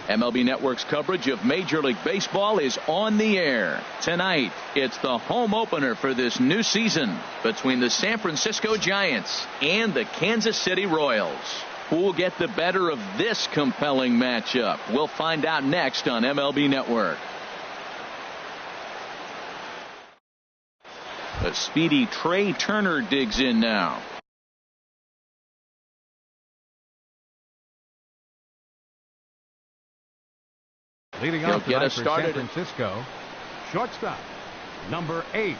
MLB Network's coverage of Major League Baseball is on the air. Tonight, it's the home opener for this new season between the San Francisco Giants and the Kansas City Royals. Who will get the better of this compelling matchup? We'll find out next on MLB Network. The speedy Trey Turner digs in now. Leading off tonight for San Francisco, shortstop, number 8.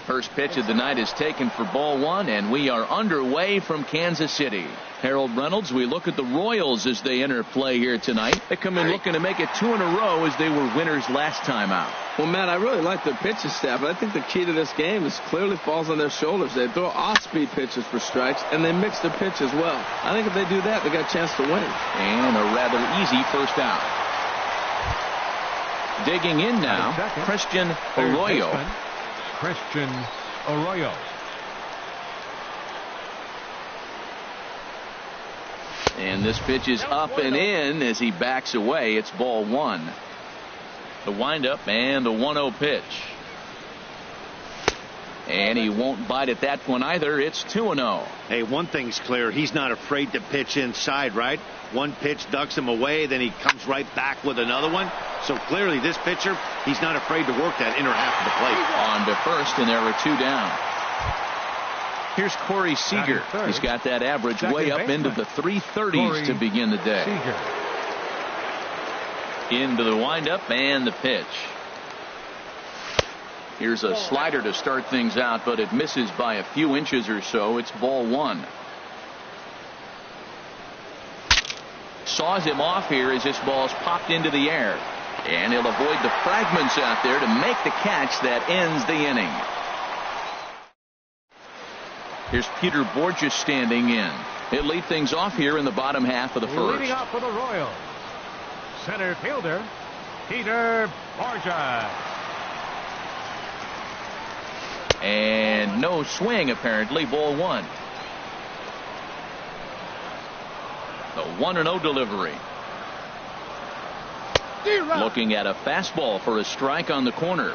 First pitch of the night is taken for ball 1, and we are underway from Kansas City. Harold Reynolds, we look at the Royals as they enter play here tonight. They come in looking to make it 2 in a row as they were winners last time out. Well, Matt, I really like their pitching staff, but I think the key to this game is clearly falls on their shoulders. They throw off-speed pitches for strikes, and they mix their pitch as well. I think if they do that, they got a chance to win. And a rather easy first out. Digging in now, Christian Arroyo. Christian Arroyo. And this pitch is up and in as he backs away. It's ball 1. The windup and the 1-0 pitch. And he won't bite at that one either. It's 2-0. Hey, one thing's clear. He's not afraid to pitch inside, right? One pitch ducks him away, then he comes right back with another one. So clearly this pitcher, he's not afraid to work that inner half of the plate. On to first, and there are 2 down. Here's Corey Seager. He's got that average way up into the 330s to begin the day. Into the windup and the pitch. Here's a slider to start things out, but it misses by a few inches or so. It's ball 1. Saws him off here as this ball's popped into the air. And he'll avoid the fragments out there to make the catch that ends the inning. Here's Peter Borges standing in. He'll lead things off here in the bottom half of the first. Leading off for the Royals, center fielder Peter Borges. And no swing apparently. Ball 1. The 1-0 delivery. Looking at a fastball for a strike on the corner.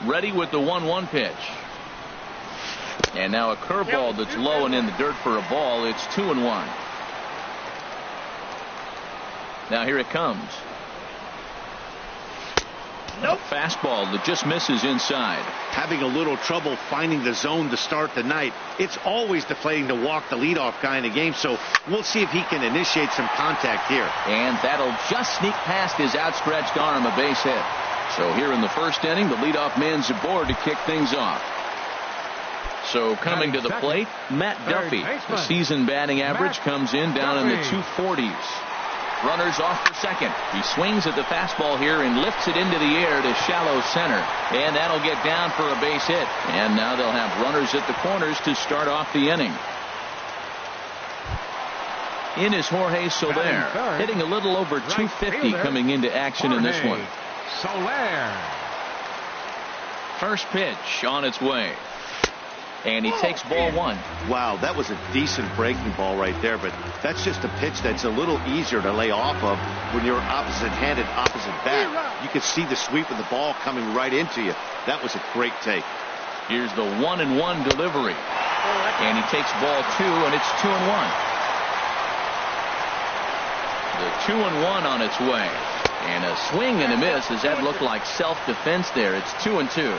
Ready with the 1-1 pitch. And now a curveball that's low and in the dirt for a ball. It's 2-1. Now here it comes. A fastball that just misses inside. Having a little trouble finding the zone to start the night. It's always deflating to walk the leadoff guy in the game, so we'll see if he can initiate some contact here. And that'll just sneak past his outstretched arm, a base hit. So here in the first inning, the leadoff man's aboard to kick things off. So coming to the plate, Matt Duffy. The season batting average comes in down in the 240s. Runners off for second. He swings at the fastball here and lifts it into the air to shallow center. And that'll get down for a base hit. And now they'll have runners at the corners to start off the inning. In is Jorge Soler, hitting a little over 250 coming into action in this one. Soler. First pitch on its way. And he takes ball 1. Wow, that was a decent breaking ball right there, but that's just a pitch that's a little easier to lay off of when you're opposite-handed, opposite bat. You can see the sweep of the ball coming right into you. That was a great take. Here's the 1-1 delivery. And he takes ball 2, and it's 2-1. The 2-1 on its way. And a swing and a miss as that looked like self-defense there. It's 2-2.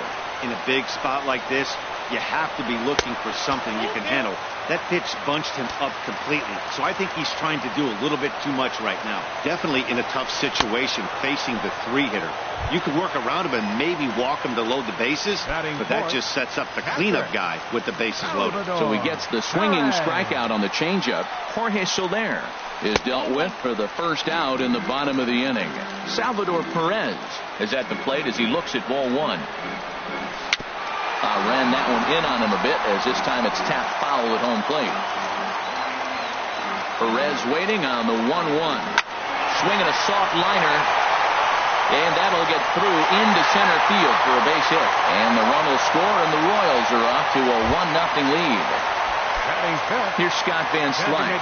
In a big spot like this, you have to be looking for something you can handle. That pitch bunched him up completely, so I think he's trying to do a little bit too much right now. Definitely in a tough situation facing the 3-hitter. You could work around him and maybe walk him to load the bases, but that just sets up the cleanup guy with the bases loaded. So he gets the swinging strikeout on the changeup. Jorge Soler is dealt with for the first out in the bottom of the inning. Salvador Perez is at the plate as he looks at ball 1. Ran that one in on him a bit as this time it's tapped foul at home plate. Perez waiting on the 1-1. Swinging a soft liner. And that'll get through into center field for a base hit. And the run will score, and the Royals are off to a 1-0 lead. Here's Scott Van Slyke.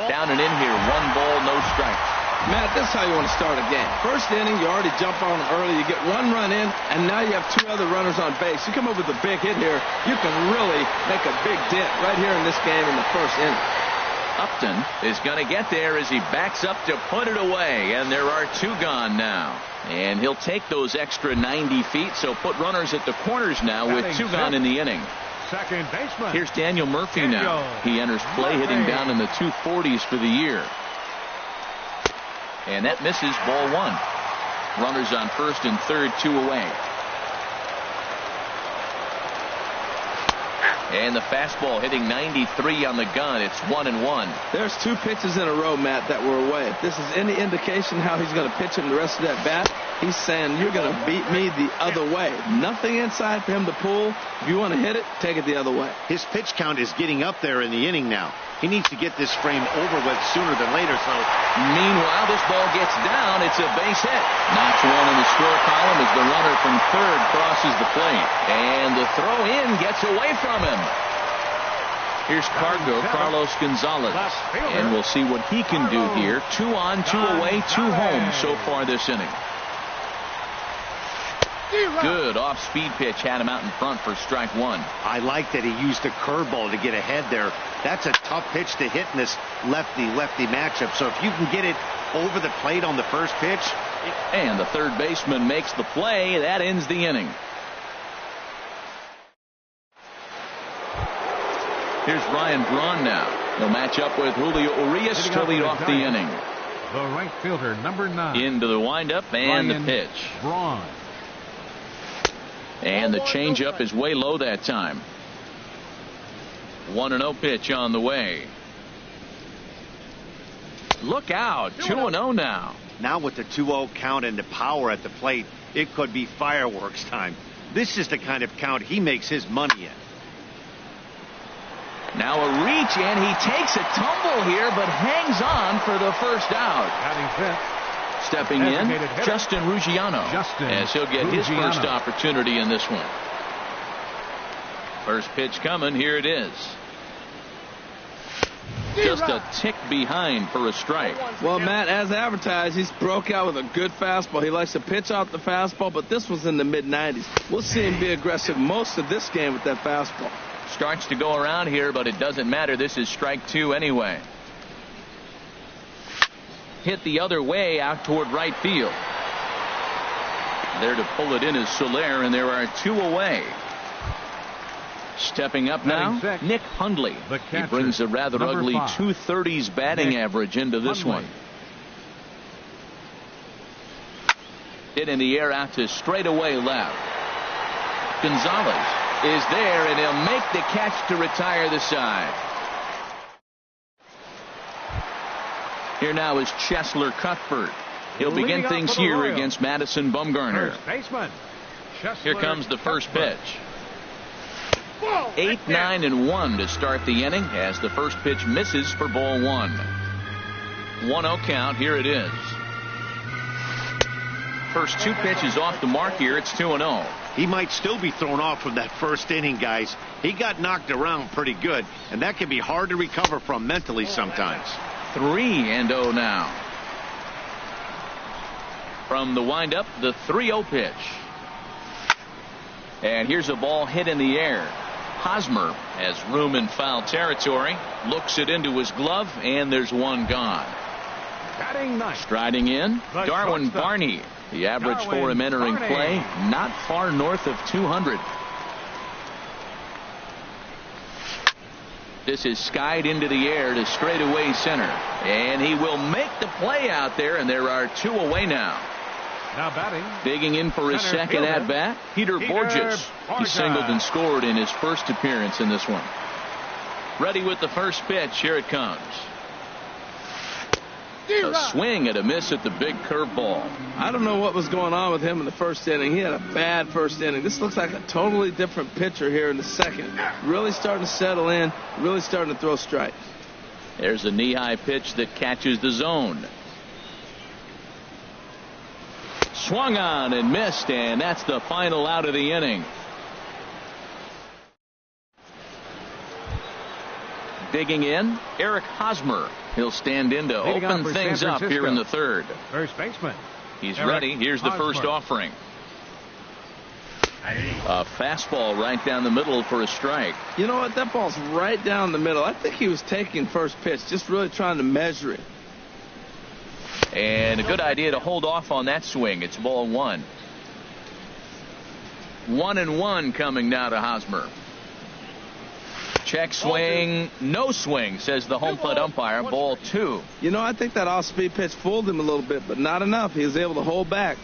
Down and in here, 1 ball, no strikes. Matt, this is how you want to start a game. First inning, you already jump on early. You get 1 run in, and now you have 2 other runners on base. You come up with a big hit here, you can really make a big dent right here in this game in the first inning. Upton is going to get there as he backs up to put it away, and there are 2 gone now. And he'll take those extra 90 feet, so put runners at the corners now with 2 gone in the inning. Second baseman. Here's Daniel Murphy now. He enters play hitting down in the 240s for the year. And that misses, ball 1. Runners on first and third, 2 away. And the fastball hitting 93 on the gun. It's 1-1. There's 2 pitches in a row, Matt, that were away. If this is any indication how he's going to pitch him the rest of that bat, he's saying you're going to beat me the other way. Nothing inside for him to pull. If you want to hit it, take it the other way. His pitch count is getting up there in the inning now. He needs to get this frame over with sooner than later. So, meanwhile, this ball gets down. It's a base hit. Knocks one in the score column as the runner from third crosses the plate. And the throw in gets away from him. Here's Carlos Gonzalez. And we'll see what he can do here. 2 on, 2 away, 2 home so far this inning. Good off-speed pitch had him out in front for strike 1. I like that he used a curveball to get ahead there. That's a tough pitch to hit in this lefty-lefty matchup. So if you can get it over the plate on the first pitch. And the third baseman makes the play. That ends the inning. Here's Ryan Braun now. He'll match up with Julio Urias to lead off the inning. The right fielder, number 9. Into the windup and the pitch. Braun. And the changeup is way low that time. 1-0 pitch on the way. Look out. 2-0 now. Now with the 2-0 count and the power at the plate, it could be fireworks time. This is the kind of count he makes his money in. Now a reach, and he takes a tumble here, but hangs on for the first out. Batting fifth. Stepping in, Justin Ruggiano, as he'll get his first opportunity in this one. First pitch coming. Here it is. Just a tick behind for a strike. Well, Matt, as advertised, he's broke out with a good fastball. He likes to pitch out the fastball, but this was in the mid-90s. We'll see him be aggressive most of this game with that fastball. Starts to go around here, but it doesn't matter. This is strike 2 anyway. Hit the other way out toward right field. There to pull it in is Soler, and there are 2 away. Stepping up now, Nick Hundley. He brings a rather ugly 230s batting average into this one. Hit in the air out to straightaway left. Gonzalez is there, and he'll make the catch to retire the side. Here now is Cheslor Cuthbert. He'll begin things here against Madison Bumgarner. Here comes the first pitch. 8, 9, and 1 to start the inning as the first pitch misses for ball 1. 1-0 count. Here it is. First 2 pitches off the mark here. It's 2-0. He might still be thrown off from that first inning, guys. He got knocked around pretty good, and that can be hard to recover from mentally sometimes. 3-0 now. From the windup, the 3-0 pitch. And here's a ball hit in the air. Hosmer has room in foul territory. Looks it into his glove, and there's 1 gone. Striding in, Darwin Barney. The average for him entering play, not far north of 200. This is skied into the air to straightaway center. And he will make the play out there, and there are 2 away now. Now batting. Digging in for his second at-bat, Peter Borges. He singled and scored in his first appearance in this one. Ready with the first pitch. Here it comes. A swing and a miss at the big curveball. I don't know what was going on with him in the first inning. He had a bad first inning. This looks like a totally different pitcher here in the second. Really starting to settle in, really starting to throw strikes. There's a knee-high pitch that catches the zone. Swung on and missed, and that's the final out of the inning. Digging in, Eric Hosmer. He'll stand in to open things up here in the third. First baseman. He's ready. Here's the first offering. A fastball right down the middle for a strike. You know what? That ball's right down the middle. I think he was taking first pitch, just really trying to measure it. And a good idea to hold off on that swing. It's ball one. 1-1 coming now to Hosmer. Check swing, no swing, says the home plate umpire. Ball two. You know, I think that off-speed pitch fooled him a little bit, but not enough. He was able to hold back.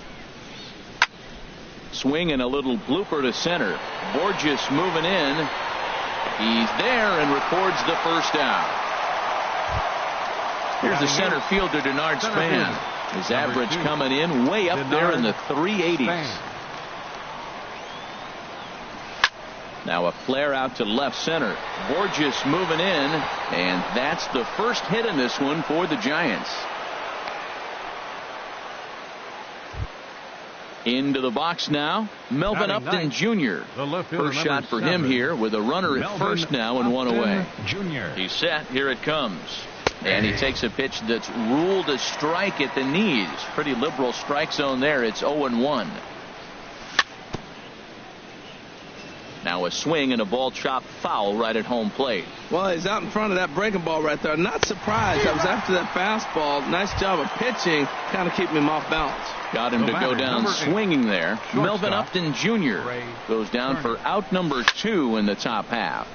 Swing and a little blooper to center. Borges moving in. He's there and records the first out. Here's the center fielder, Denard Span. His average coming in way up there in the 380s. Now a flare out to left center. Borges moving in, and that's the first hit in this one for the Giants. Into the box now, Melvin Upton Jr. First shot for him here with a runner at first now and one away. He's set. Here it comes. And he takes a pitch that's ruled a strike at the knees. Pretty liberal strike zone there. It's 0-1. Now a swing and a ball chopped foul right at home plate. Well, he's out in front of that breaking ball right there. Not surprised. I was after that fastball. Nice job of pitching, kind of keeping him off balance. Got him to go down swinging there. Melvin Upton Jr. goes down for out number 2 in the top half.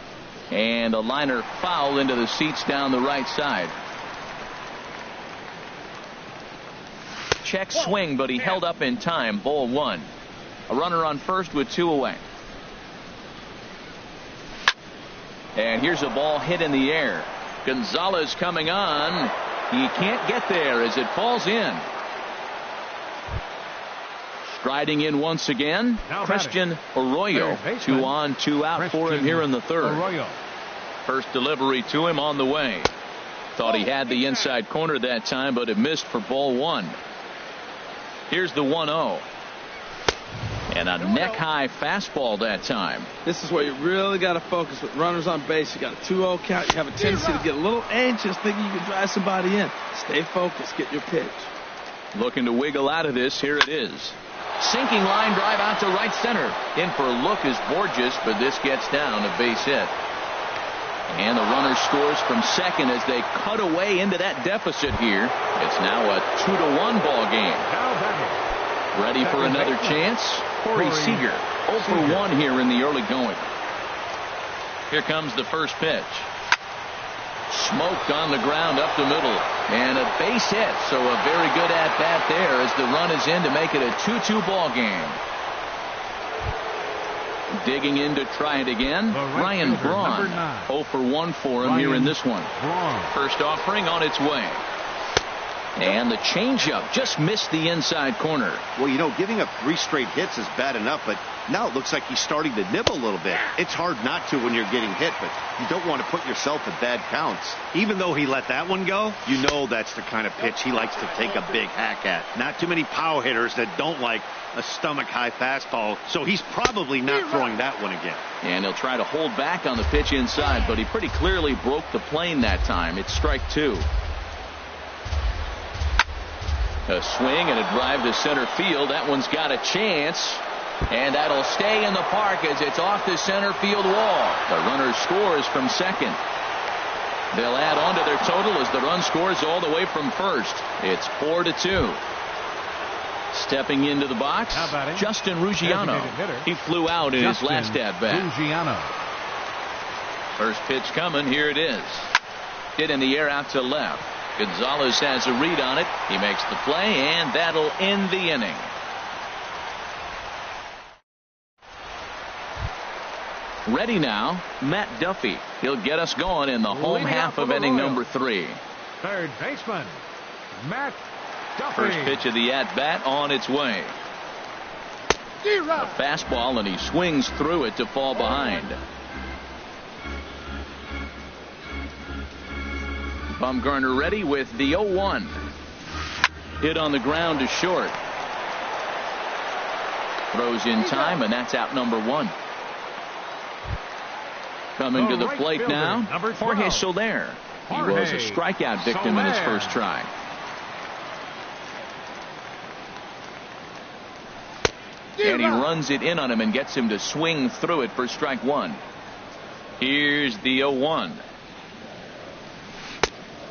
And a liner foul into the seats down the right side. Check swing, but he held up in time. Ball 1. A runner on first with 2 away. And here's a ball hit in the air. Gonzalez coming on. He can't get there as it falls in. Striding in once again, Christian Arroyo. 2 on, 2 out for him here in the third. First delivery to him on the way. Thought he had the inside corner that time, but it missed for ball 1. Here's the 1-0. And a neck-high fastball that time. This is where you really got to focus with runners on base. You got a 2-0 count. You have a tendency to get a little anxious, thinking you can drive somebody in. Stay focused. Get your pitch. Looking to wiggle out of this. Here it is. Sinking line drive out to right center. In for a look is Borges, but this gets down a base hit. And the runner scores from second as they cut away into that deficit here. It's now a 2-1 ball game. Ready for another chance? Corey Seager, 0 for 1 here in the early going. Here comes the first pitch. Smoked on the ground up the middle. And a base hit, so a very good at-bat there as the run is in to make it a 2-2 ball game. Digging in to try it again, Ryan Braun. 0 for 1 for him here in this one. First offering on its way. And the changeup just missed the inside corner. Well, you know, giving up 3 straight hits is bad enough, but now it looks like he's starting to nibble a little bit. It's hard not to when you're getting hit, but you don't want to put yourself at bad counts. Even though he let that one go, you know that's the kind of pitch he likes to take a big hack at. Not too many power hitters that don't like a stomach-high fastball, so he's probably not throwing that one again. And he'll try to hold back on the pitch inside, but he pretty clearly broke the plane that time. It's strike 2. A swing and a drive to center field. That one's got a chance. And that'll stay in the park as it's off the center field wall. The runner scores from second. They'll add on to their total as the run scores all the way from first. It's 4-2. Stepping into the box, Justin Ruggiano. He flew out in his last at-bat. First pitch coming. Here it is. Hit in the air out to left. Gonzalez has a read on it. He makes the play, and that'll end the inning. Ready now, Matt Duffy. He'll get us going in the home half of inning number 3. Third baseman, Matt Duffy. First pitch of the at-bat on its way. A fastball, and he swings through it to fall behind. Bumgarner ready with the 0-1. Hit on the ground to short. Throws in time, and that's out number 1. Coming to the plate now, Jorge Soler. He was a strikeout victim in his first try. And he runs it in on him and gets him to swing through it for strike 1. Here's the 0-1.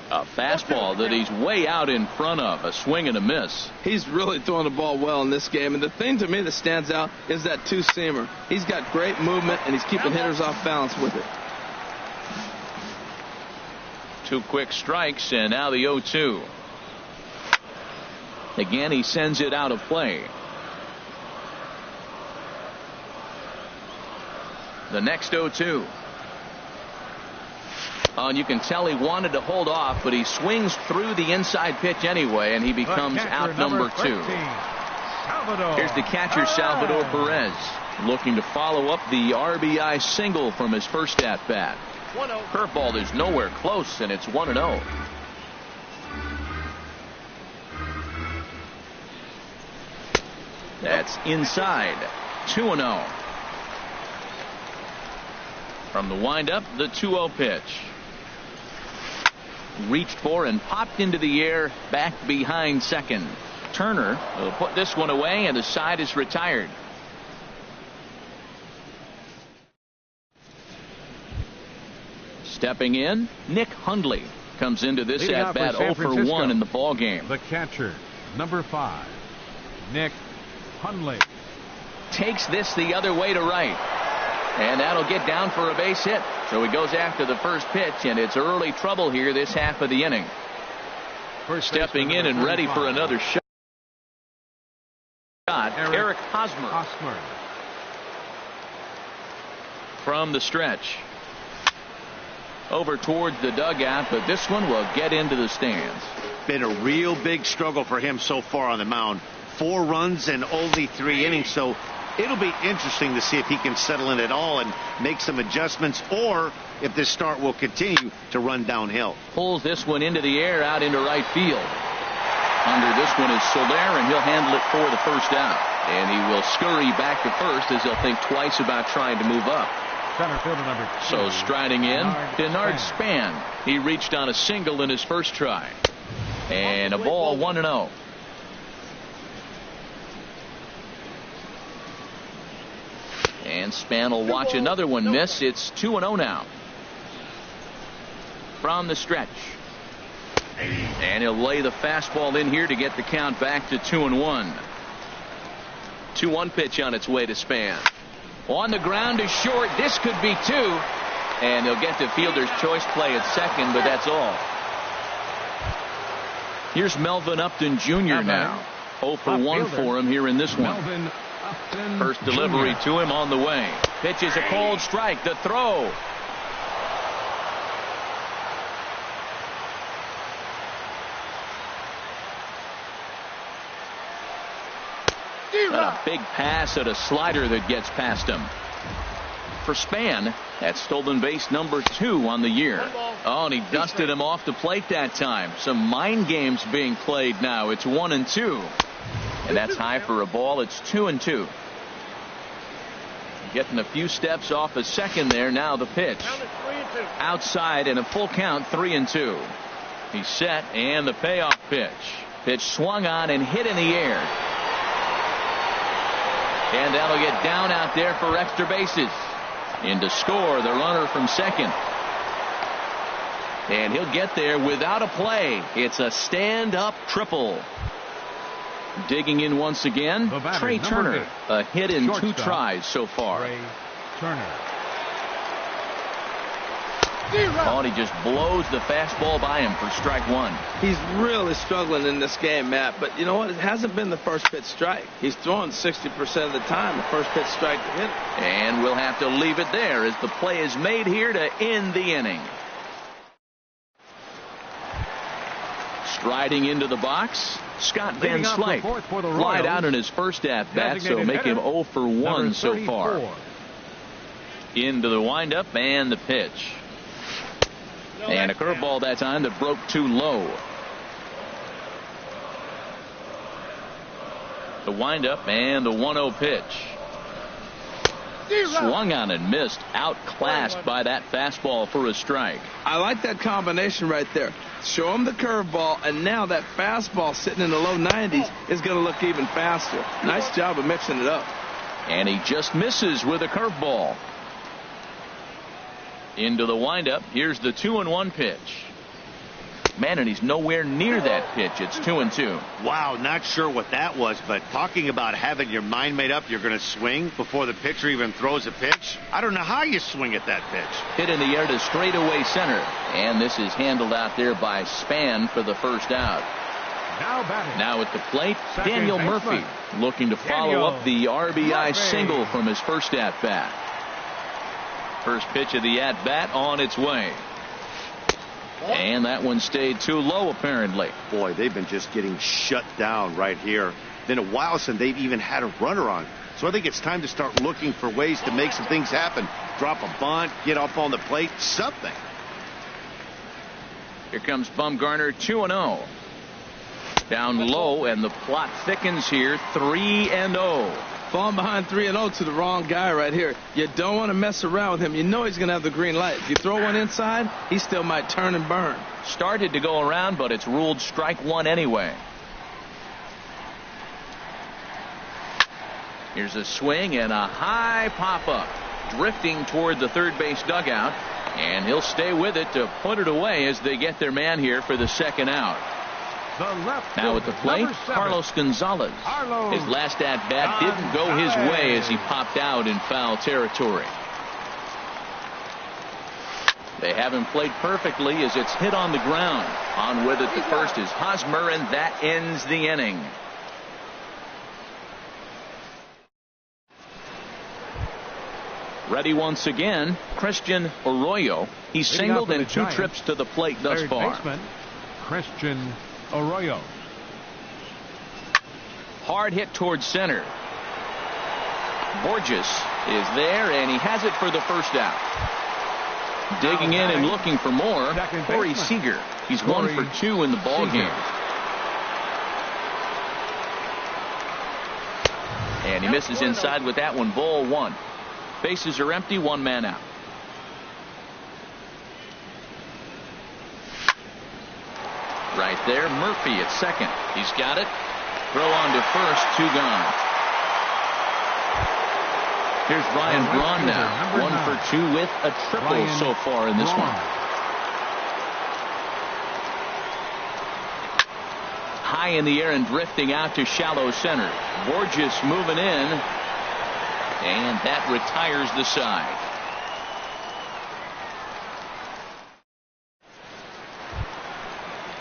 A fastball that he's way out in front of. A swing and a miss. He's really throwing the ball well in this game. And the thing to me that stands out is that two-seamer. He's got great movement, and he's keeping hitters off balance with it. 2 quick strikes, and now the 0-2. Again, he sends it out of play. The next 0-2. Oh, and you can tell he wanted to hold off, but he swings through the inside pitch anyway, and he becomes out number 2. Here's the catcher, Salvador Perez, looking to follow up the RBI single from his first at-bat. Curveball is nowhere close, and it's 1-0. That's inside. 2-0. From the windup, the 2-0 pitch. Reached for and popped into the air, back behind second. Turner will put this one away, and the side is retired. Stepping in, Nick Hundley comes into this at bat 0 for 1 in the ball game. The catcher, number 5, Nick Hundley. Takes this the other way to right. And that'll get down for a base hit. So he goes after the first pitch, and it's early trouble here this half of the inning. Stepping in and ready for another shot. Eric Hosmer. From the stretch. Over towards the dugout, but this one will get into the stands. Been a real big struggle for him so far on the mound. 4 runs in only 3 innings, so it'll be interesting to see if he can settle in at all and make some adjustments, or if this start will continue to run downhill. Pulls this one into the air out into right field. Under this one is Soler, and he'll handle it for the first out. And he will scurry back to first as he'll think twice about trying to move up. Center fielder number 2. So striding in, Denard Span. He reached on a single in his first try. And a ball, 1-0. And Span will watch another one miss. It's 2-0 now. From the stretch. And he'll lay the fastball in here to get the count back to 2-1. 2-1 pitch on its way to Span. On the ground is short. This could be 2. And they'll get to fielder's choice play at second, but that's all. Here's Melvin Upton Jr. now. 0 for 1 for him here in this one. First delivery to him on the way. Pitch is a cold strike. The throw. And a big pass at a slider that gets past him. For Span, that's stolen base number 2 on the year. Oh, and he dusted him off the plate that time. Some mind games being played now. It's 1-2. And that's high for a ball. It's 2-2. Getting a few steps off a second there. Now the pitch. Outside and a full count, 3-2. He's set, and the payoff pitch. Pitch swung on and hit in the air. And that'll get down out there for extra bases. In to score the runner from second. And he'll get there without a play. It's a stand-up triple. Digging in once again, Trey Turner. 8. A hit in 2 tries so far. Trey Turner. Oh, and he just blows the fastball by him for strike 1. He's really struggling in this game, Matt. But you know what? It hasn't been the first pitch strike. He's throwing 60% of the time the first pitch strike to hit. And we'll have to leave it there as the play is made here to end the inning. Striding into the box, Scott Van Slyke. Flied out in his first at-bat, so make him 0 for 1 so far. Into the windup and the pitch. And a curveball that time that broke too low. The windup and the 1-0 pitch. Swung on and missed. Outclassed by that fastball for a strike. I like that combination right there. Show him the curveball, and now that fastball sitting in the low 90s is going to look even faster. Nice job of mixing it up. And he just misses with a curveball. Into the windup. Here's the 2-1 pitch. Man, and he's nowhere near that pitch. It's 2-2. Wow, not sure what that was, but talking about having your mind made up you're going to swing before the pitcher even throws a pitch. I don't know how you swing at that pitch. Hit in the air to straightaway center. And this is handled out there by Span for the first out. Now at the plate, Daniel Murphy looking to follow up the RBI single from his first at-bat. First pitch of the at-bat on its way. And that one stayed too low, apparently. Boy, they've been just getting shut down right here. Been a while since they've even had a runner on. So I think it's time to start looking for ways to make some things happen. Drop a bunt, get up on the plate, something. Here comes Bumgarner, 2-0. Down low, and the plot thickens here, 3-0. Falling behind 3-0 to the wrong guy right here. You don't want to mess around with him. You know he's going to have the green light. If you throw one inside, he still might turn and burn. Started to go around, but it's ruled strike one anyway. Here's a swing and a high pop-up. Drifting toward the third base dugout. And he'll stay with it to put it away as they get their man here for the second out. Now at the plate, Carlos Gonzalez. His last at-bat didn't go his way as he popped out in foul territory. They have him played perfectly as it's hit on the ground. On with it, the first is Hosmer, and that ends the inning. Ready once again, Christian Arroyo. He's singled in 2 trips to the plate thus far. Christian Arroyo. Hard hit towards center. Borges is there, and he has it for the first out. Digging in and looking for more, Corey Seager. He's 1 for 2 in the ball game. And he misses inside with that one. Ball 1. Bases are empty, 1 man out. Right there, Murphy at second. He's got it. Throw on to first, 2 gone. Here's Ryan Braun now, 1 for 2 with a triple so far in this one. High in the air and drifting out to shallow center. Borges moving in, and that retires the side.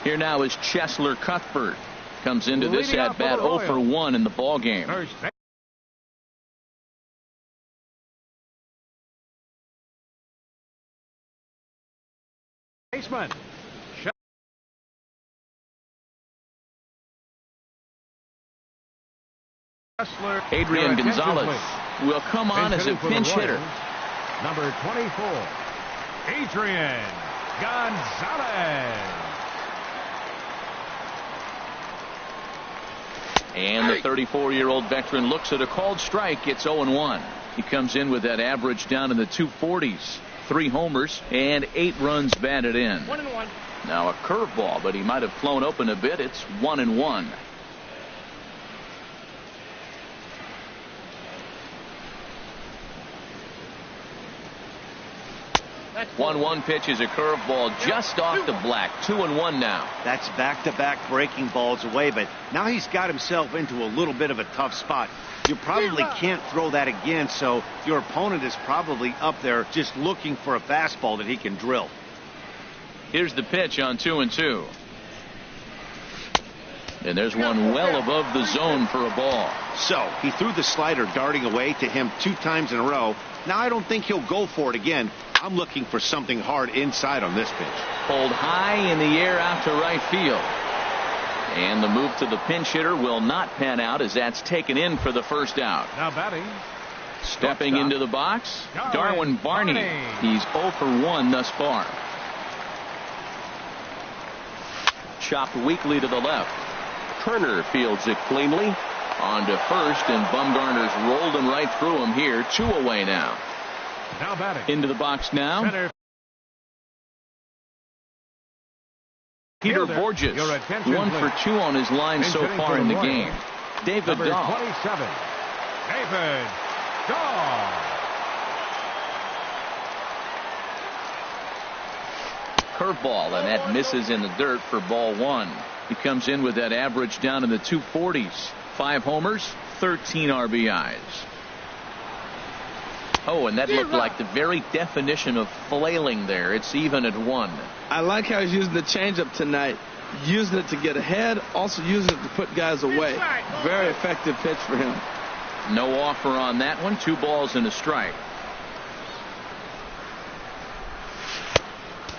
Here now is Cheslor Cuthbert. Comes into this at bat 0 for 1 in the ball game. Baseman. Adrian Gonzalez will come on as a pinch hitter. Number 24, Adrian Gonzalez. And the 34-year-old veteran looks at a called strike. It's 0-1. He comes in with that average down in the 240s. 3 homers and 8 runs batted in. 1-1. Now a curveball, but he might have flown open a bit. It's 1-1. 1-1 pitch is a curveball just off the black. 2-1 now. That's back-to-back breaking balls away, but now he's got himself into a little bit of a tough spot. You probably can't throw that again, so your opponent is probably up there just looking for a fastball that he can drill. Here's the pitch on 2-2. And there's one well above the zone for a ball. So he threw the slider darting away to him 2 times in a row. Now I don't think he'll go for it again. I'm looking for something hard inside on this pitch. Pulled high in the air out to right field. And the move to the pinch hitter will not pan out as that's taken in for the first out. Now batting. Stepping into the box, Darwin Barney. He's 0 for 1 thus far. Chopped weakly to the left. Turner fields it cleanly. On to first, and Bumgarner's rolled him right through him here. 2 away now. Now batting. Into the box now. Center. Peter Borges, 1 for 2 on his line so far in the game. David Number Dahl. 27, David Dahl. Curveball, and that misses in the dirt for ball 1. He comes in with that average down in the 240s. 5 homers, 13 RBIs. Oh, and that looked like the very definition of flailing there. It's even at 1. I like how he's using the changeup tonight. Using it to get ahead, also using it to put guys away. Very effective pitch for him. No offer on that one. 2 balls and a strike.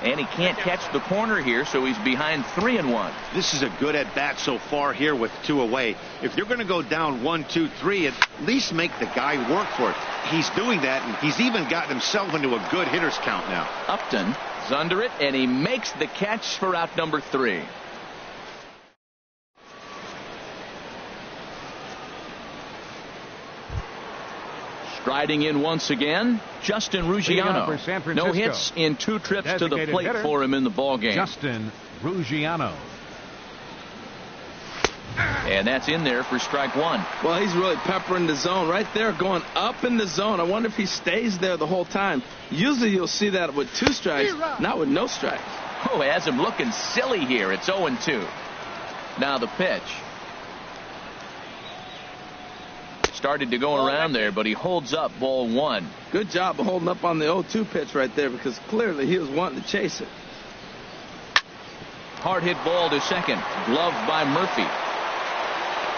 And he can't catch the corner here, so he's behind 3-1. This is a good at bat so far here with 2 away. If you're going to go down 1, 2, 3, at least make the guy work for it. He's doing that, and he's even gotten himself into a good hitter's count now. Upton is under it, and he makes the catch for out number 3. Striding in once again, Justin Ruggiano. No hits in 2 trips to the plate for him in the ballgame. Justin Ruggiano. And that's in there for strike 1. Well, he's really peppering the zone right there, going up in the zone. I wonder if he stays there the whole time. Usually you'll see that with 2 strikes, not with no strikes. Oh, has him looking silly here. It's 0-2. Now the pitch. Started to go around there, but he holds up ball 1. Good job of holding up on the 0-2 pitch right there, because clearly he was wanting to chase it. Hard hit ball to second. Gloved by Murphy.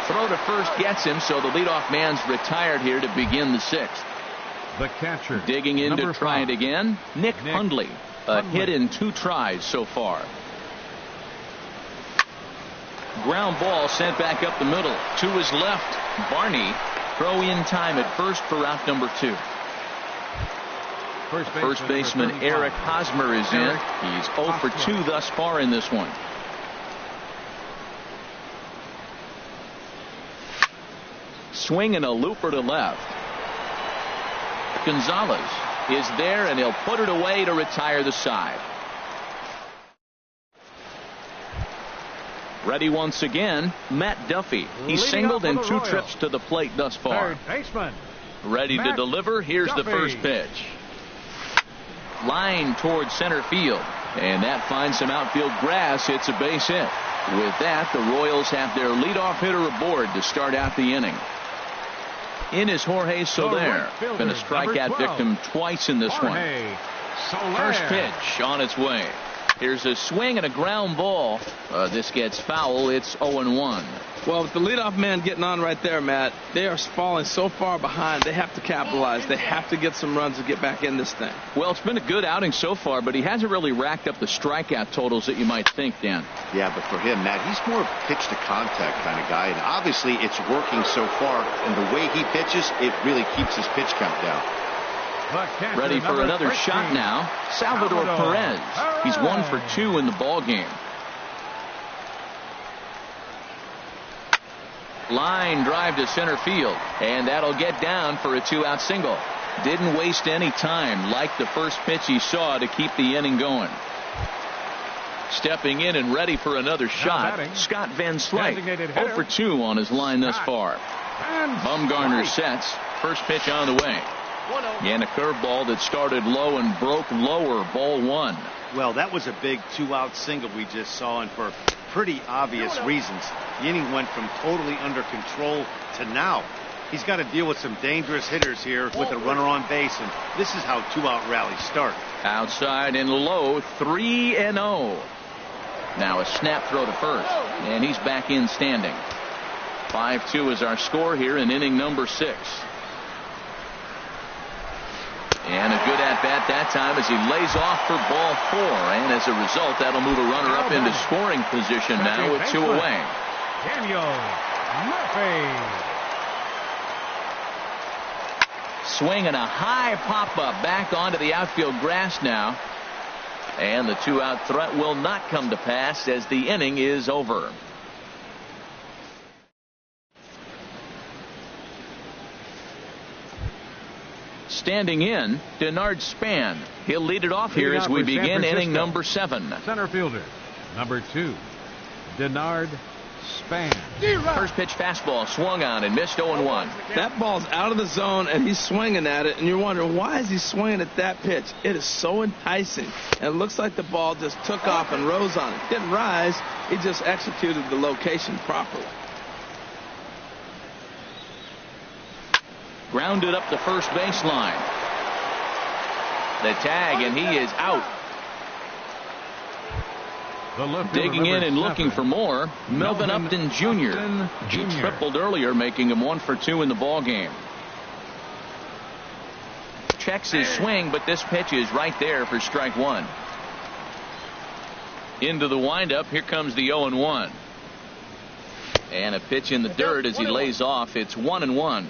Throw to first gets him, so the leadoff man's retired here to begin the 6th. The catcher. Digging in to try 5. it again. Nick Hundley. A hit in 2 tries so far. Ground ball sent back up the middle. To his left. Barney. Throw in time at first for out number 2. First baseman Eric Hosmer is in. He's 0 for 2 thus far in this one. Swing and a looper to left. Gonzalez is there, and he'll put it away to retire the side. Ready once again, Matt Duffy. He's singled in 2 trips to the plate thus far. Ready to deliver. Here's the first pitch. Line towards center field, and that finds some outfield grass. It's a base hit. With that, the Royals have their leadoff hitter aboard to start out the inning. In is Jorge Soler. Been a strikeout victim twice in this one. First pitch on its way. Here's a swing and a ground ball. This gets foul. It's 0-1. Well, with the leadoff man getting on right there, Matt, they are falling so far behind. They have to capitalize. They have to get some runs to get back in this thing. Well, it's been a good outing so far, but he hasn't really racked up the strikeout totals that you might think, Dan. Yeah, but for him, Matt, he's more pitch to contact kind of guy, and obviously it's working so far, and the way he pitches, it really keeps his pitch count down. Ready for another shot now. Salvador Perez. He's 1 for 2 in the ball game. Line drive to center field, and that'll get down for a 2-out single. Didn't waste any time, like the first pitch he saw, to keep the inning going. Stepping in and ready for another shot, Scott Van Slyke. 0 for 2 on his line thus far. Bumgarner sets. First pitch on the way. And a curveball that started low and broke lower. Ball 1. Well, that was a big 2-out single we just saw, and for pretty obvious reasons. The inning went from totally under control to now. He's got to deal with some dangerous hitters here with a runner on base, and this is how 2-out rallies start. Outside and low, 3-0. Now a snap throw to first, and he's back in standing. 5-2 is our score here in inning number 6. And a good at-bat that time as he lays off for ball 4. And as a result, that'll move a runner up into scoring position now with 2 away. Daniel Murphy. Swing and a high pop-up back onto the outfield grass now. And the 2-out threat will not come to pass as the inning is over. Standing in, Denard Span. He'll lead it off here as we begin inning number 7. Center fielder, number 2, Denard Span. First pitch fastball swung on and missed 0-1. That ball's out of the zone, and he's swinging at it, and you're wondering, why is he swinging at that pitch? It is so enticing, and it looks like the ball just took off and rose on it. Didn't rise, he just executed the location properly. Grounded up the first baseline. The tag, and he is out. Digging in and looking for more, Melvin Upton Jr. He tripled earlier, making him 1 for 2 in the ball game. Checks his swing, but this pitch is right there for strike 1. Into the windup. Here comes the 0-1. And a pitch in the dirt as he lays off. It's 1-1.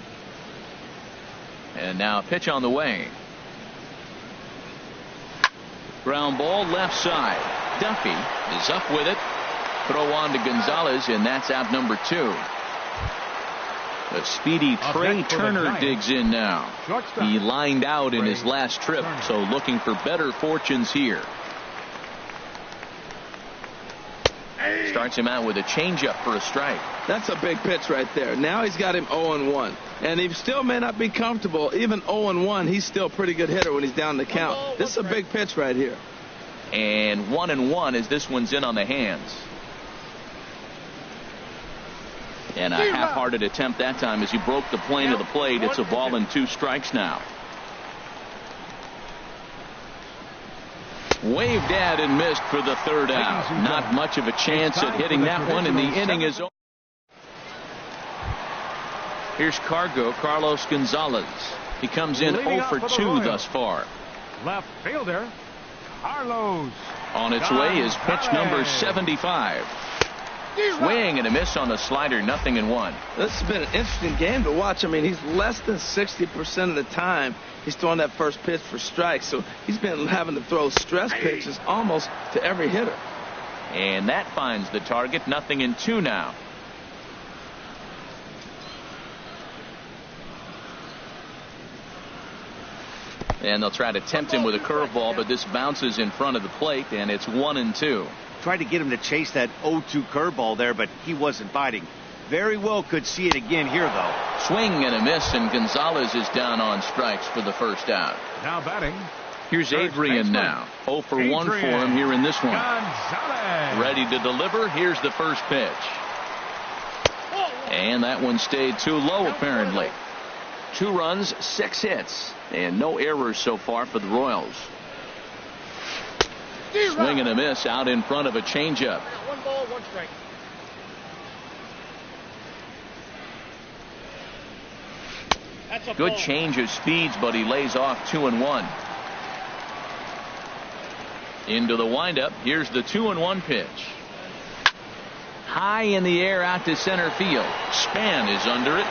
And now a pitch on the way. Ground ball left side. Duffy is up with it. Throw on to Gonzalez, and that's out number 2. The speedy Trey Turner digs in now. He lined out in his last trip, so looking for better fortunes here. Starts him out with a changeup for a strike. That's a big pitch right there. Now he's got him 0-1. And he still may not be comfortable. Even 0-1, he's still a pretty good hitter when he's down the count. This is a big pitch right here. And 1-1 as this one's in on the hands. And a half-hearted attempt that time as he broke the plane of the plate. It's a ball and 2 strikes now. Waved at and missed for the 3rd out. Not much of a chance at hitting that one, and the inning is over. Here's Carlos Gonzalez. He comes in 0 for 2 thus far. Left fielder, Carlos. On its way is pitch number 75. Swing and a miss on the slider, 0-1. This has been an interesting game to watch. I mean, he's less than 60% of the time he's throwing that first pitch for strikes. So he's been having to throw stress pitches almost to every hitter. And that finds the target, 0-2 now. And they'll try to tempt him with a curveball, but this bounces in front of the plate, and it's 1-2. Tried to get him to chase that 0-2 curveball there, but he wasn't biting. Very well could see it again here, though. Swing and a miss, and Gonzalez is down on strikes for the 1st out. Now batting. Here's Adrian now. 0 for 1 for him here in this one. Gonzalez. Ready to deliver. Here's the first pitch. And that one stayed too low, apparently. 2 runs, 6 hits, and no errors so far for the Royals. Swing and a miss out in front of a changeup. 1 ball, 1 strike. Good change of speeds, but he lays off 2-1. Into the windup. Here's the 2-1 pitch. High in the air out to center field. Span is under it.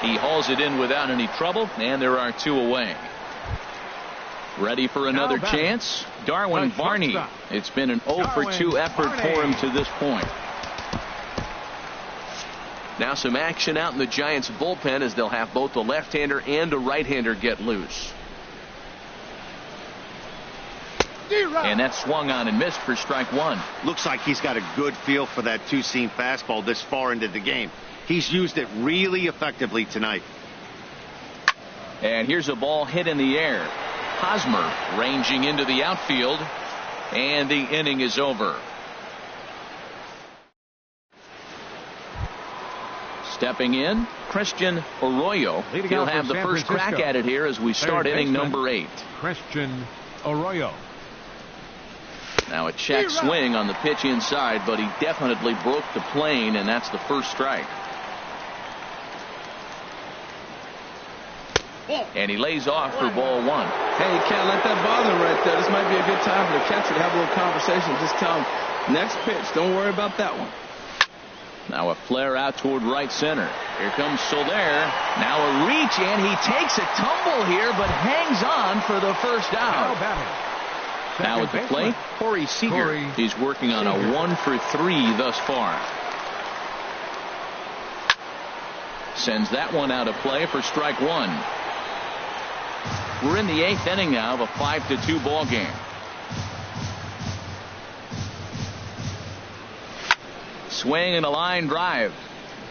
He hauls it in without any trouble, and there are 2 away. Ready for another chance? Darwin Varney. It's been an 0 for 2 effort for him to this point. Now some action out in the Giants bullpen as they'll have both a left-hander and a right-hander get loose. And that swung on and missed for strike 1. Looks like he's got a good feel for that 2-seam fastball this far into the game. He's used it really effectively tonight. And here's a ball hit in the air. Hosmer ranging into the outfield, and the inning is over. Stepping in, Christian Arroyo. He'll have the first crack at it here as we start inning number 8. Christian Arroyo. Now a check swing on the pitch inside, but he definitely broke the plane, and that's the first strike. And he lays off for ball 1. Hey, you can't let that bother him right there. This might be a good time for the catcher to have a little conversation. Just tell him, next pitch, don't worry about that one. Now a flare out toward right center. Here comes Soler. Now a reach, and he takes a tumble here, but hangs on for the first out. Now at the plate, Corey Seager. He's working on a 1 for 3 thus far. Sends that one out of play for strike 1. We're in the 8th inning now of a 5-2 ball game. Swing and a line drive,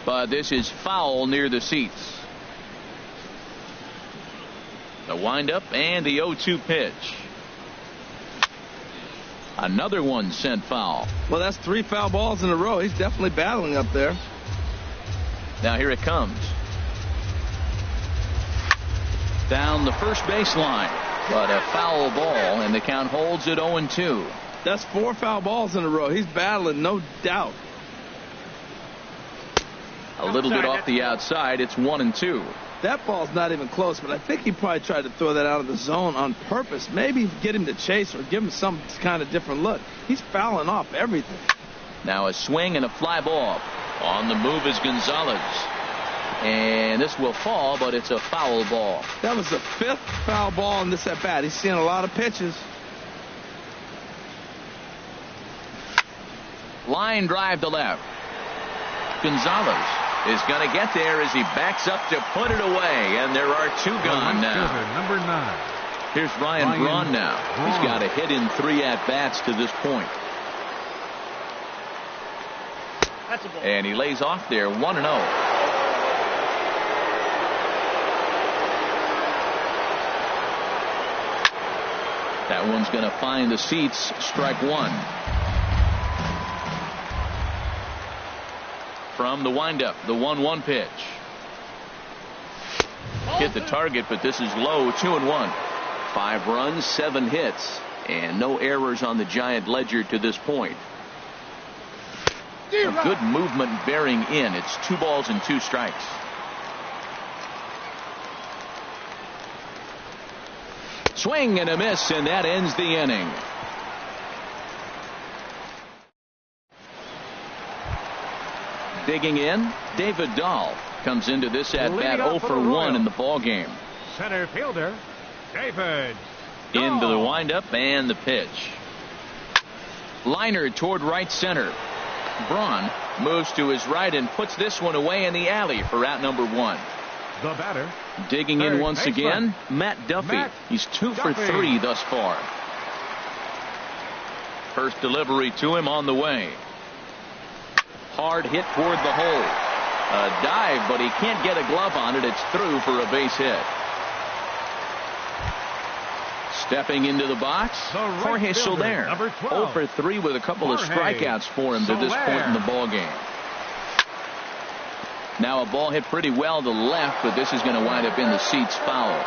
but this is foul near the seats. The windup and the 0-2 pitch. Another one sent foul. Well, that's 3 foul balls in a row. He's definitely battling up there. Now here it comes. Down the first baseline, but a foul ball, and the count holds at 0-2. That's 4 foul balls in a row. He's battling, no doubt. A little bit off the outside. It's 1-2. That ball's not even close, but I think he probably tried to throw that out of the zone on purpose. Maybe get him to chase or give him some kind of different look. He's fouling off everything. Now a swing and a fly ball. On the move is Gonzalez. And this will fall, but it's a foul ball. That was the 5th foul ball in this at bat. He's seeing a lot of pitches. Line drive to left. Gonzalez is going to get there as he backs up to put it away, and there are 2 gone now. Number 9. Here's Ryan Braun now. He's got a hit in 3 at-bats to this point. And he lays off there 1-0. That one's going to find the seats. Strike 1. From the windup, the 1-1 pitch. Hit the target, but this is low. 2-1. 5 runs, 7 hits, and no errors on the Giant ledger to this point. A good movement bearing in. It's 2 balls and 2 strikes. Swing and a miss, and that ends the inning. Digging in, David Dahl comes into this at bat 0 for 1 in the ball game. Center fielder, David Dahl. Into the windup and the pitch. Liner toward right center. Braun moves to his right and puts this one away in the alley for out number 1. The batter. Digging in once again, Matt Duffy. He's 2 for 3 thus far. First delivery to him on the way. Hard hit toward the hole. A dive, but he can't get a glove on it. It's through for a base hit. Stepping into the box, Jorge Soler. 0 for 3 with a couple of strikeouts for him to this point in the ball game. Now a ball hit pretty well to left, but this is going to wind up in the seats foul.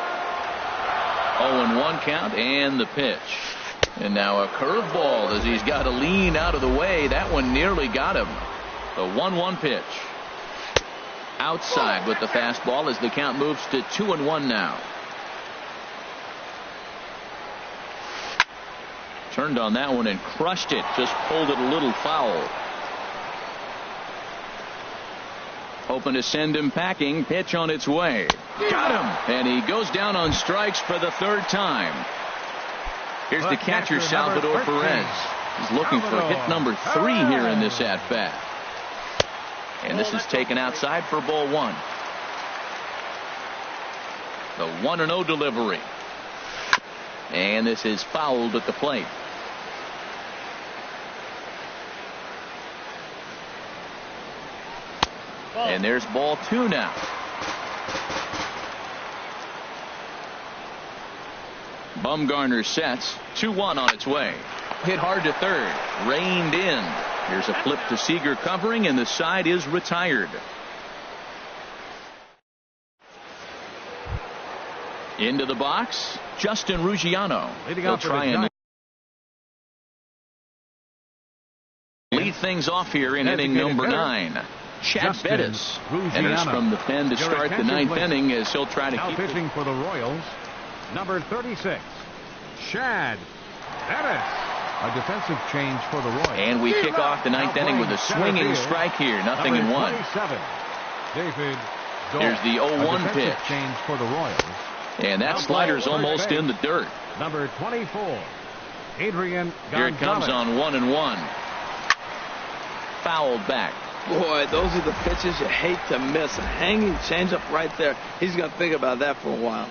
0-1 count and the pitch. And now a curveball as he's got to lean out of the way. That one nearly got him. The 1-1 pitch. Outside with the fastball as the count moves to 2-1 now. Turned on that one and crushed it. Just pulled it a little foul. Hoping to send him packing. Pitch on its way. Got him. And he goes down on strikes for the 3rd time. Here's the catcher, Salvador Perez. He's looking for hit number 3 here in this at-bat. And this is taken outside for ball 1. The 1-0 delivery. And this is fouled at the plate. And there's ball 2 now. Bumgarner sets. 2-1 on its way. Hit hard to third. Reined in. Here's a flip to Seager covering, and the side is retired. Into the box, Justin Ruggiano. He'll try and lead things off here in inning number 9. Chad Bettis enters from the pen to start the 9th inning as he'll try to keep pitching for the Royals. Number 36, Chad Bettis. A defensive change for the Royals. And we kick off the 9th inning with a swinging strike here. Nothing in 1. David Dahl. Here's the 0-1 pitch. Change for the Royals. And that slider's almost in the dirt. Number 24, Adrian Gonzalez. Here it comes on 1-1. Fouled back. Boy, those are the pitches you hate to miss. A hanging changeup right there. He's going to think about that for a while.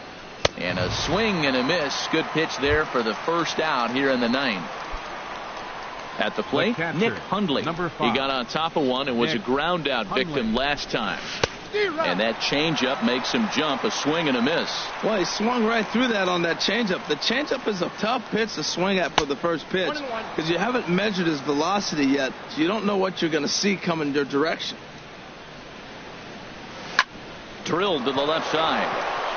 And a swing and a miss. Good pitch there for the first out here in the ninth. At the plate, Nick Hundley. He got on top of one and was a ground out victim last time. And that changeup makes him jump. A swing and a miss. Well, he swung right through that on that changeup. The changeup is a tough pitch to swing at for the first pitch because you haven't measured his velocity yet, so you don't know what you're going to see coming your direction. Drilled to the left side.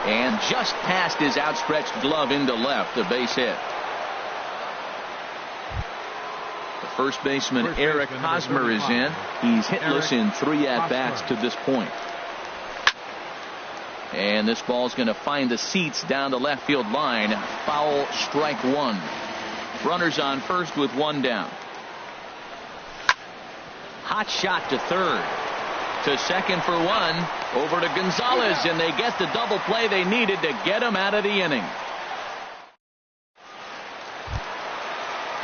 And just past his outstretched glove into left, a base hit. The first baseman, Eric Hosmer, is in. He's hitless in 3 at-bats to this point. And this ball's going to find the seats down the left field line. Foul, strike one. Runners on first with one down. Hot shot to third. To second for one. Over to Gonzalez, and they get the double play they needed to get him out of the inning.